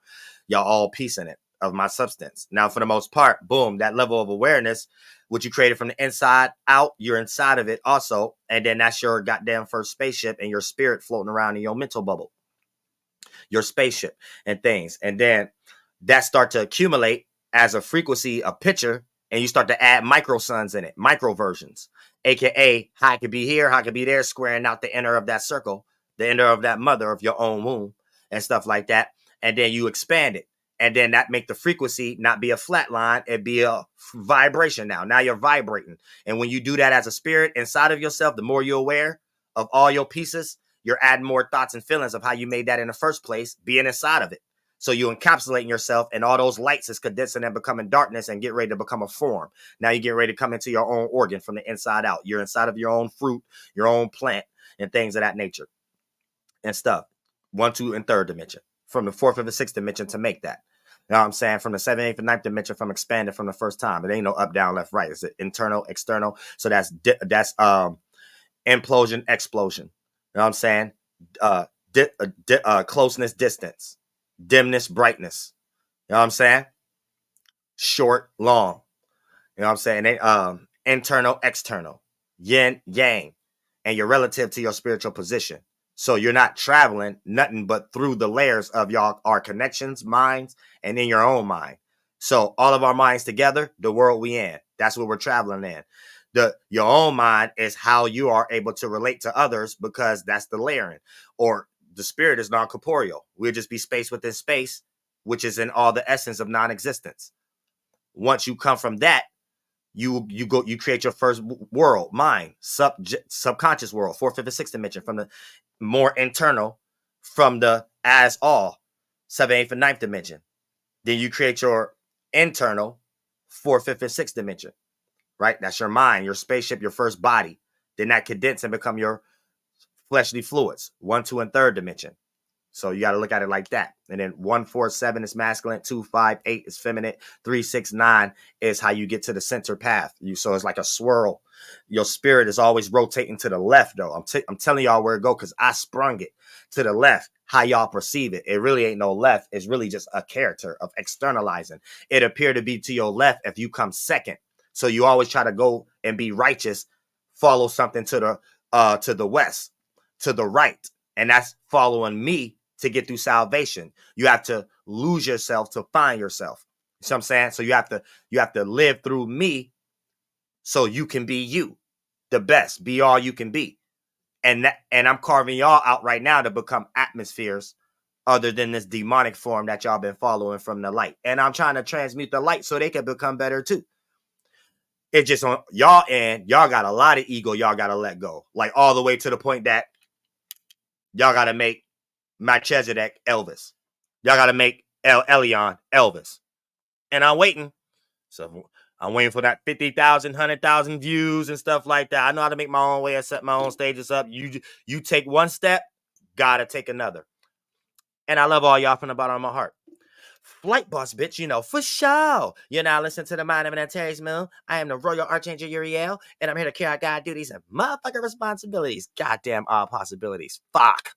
Y'all all peace in it of my substance. Now, for the most part, boom, that level of awareness, what you created from the inside out, you're inside of it also. And then that's your goddamn first spaceship and your spirit floating around in your mental bubble, your spaceship and things. And then that start to accumulate as a frequency, a picture, and you start to add micro suns in it, micro versions, aka how it could be here, how it could be there, squaring out the inner of that circle, the inner of that mother of your own womb and stuff like that. And then you expand it. And then that make the frequency not be a flat line, it be a vibration now. Now you're vibrating. And when you do that as a spirit inside of yourself, the more you're aware of all your pieces, you're adding more thoughts and feelings of how you made that in the first place, being inside of it. So you encapsulating yourself, and all those lights is condensing and becoming darkness and get ready to become a form. Now you get ready to come into your own organ from the inside out. You're inside of your own fruit, your own plant, and things of that nature and stuff. 1, 2, and 3rd dimension. From the 4th and the 6th dimension to make that. You know what I'm saying? From the 7th, 8th, and 9th dimension, from expanding from the first time. It ain't no up, down, left, right. It's internal, external. So that's implosion, explosion. You know what I'm saying? Closeness, distance. Dimness, brightness. You know what I'm saying? Short, long. You know what I'm saying? They, internal, external. Yin, yang. And you're relative to your spiritual position. So you're not traveling nothing but through the layers of our connections, minds, and in your own mind. So all of our minds together, the world we in. That's what we're traveling in. Your own mind is how you are able to relate to others, because that's the layering. Or the spirit is non-corporeal. We'll just be space within space, which is in all the essence of non-existence. Once you come from that, you create your first world, mind, subconscious world, 4th, 5th, and 6th dimension, from the more internal, from the as all, 7th, 8th, and 9th dimension. Then you create your internal 4th, 5th, and 6th dimension, right? That's your mind, your spaceship, your first body. Then that condense and become your fleshly fluids, 1, 2, and 3rd dimension. So you got to look at it like that. And then 1, 4, 7 is masculine, 2, 5, 8 is feminine, 3, 6, 9 is how you get to the center path. So it's like a swirl. Your spirit is always rotating to the left, though. I'm telling y'all where it go, because I sprung it to the left. How y'all perceive it, it really ain't no left. It's really just a character of externalizing. It appear to be to your left if you come second. So you always try to go and be righteous follow something to the west, to the right. And that's following me to get through salvation. You have to lose yourself to find yourself. You see what I'm saying? So you have to live through me so you can be you, the best, be all you can be. And I'm carving y'all out right now to become atmospheres other than this demonic form that y'all been following from the light. And I'm trying to transmute the light so they can become better too. It's just on y'all end, y'all got a lot of ego y'all got to let go. Like all the way to the point that y'all got to make Melchizedek Elvis. Y'all got to make Elion Elvis. And I'm waiting. So I'm waiting for that 50,000, 100,000 views and stuff like that. I know how to make my own way and set my own stages up. You take one step, gotta take another. And I love all y'all from the bottom of my heart. Flight boss, bitch, you know, for sure. You're now listening to the Mind of an Antares Moon. I am the Royal Archangel Uriel, and I'm here to carry out God duties and motherfucking responsibilities. Goddamn all possibilities. Fuck.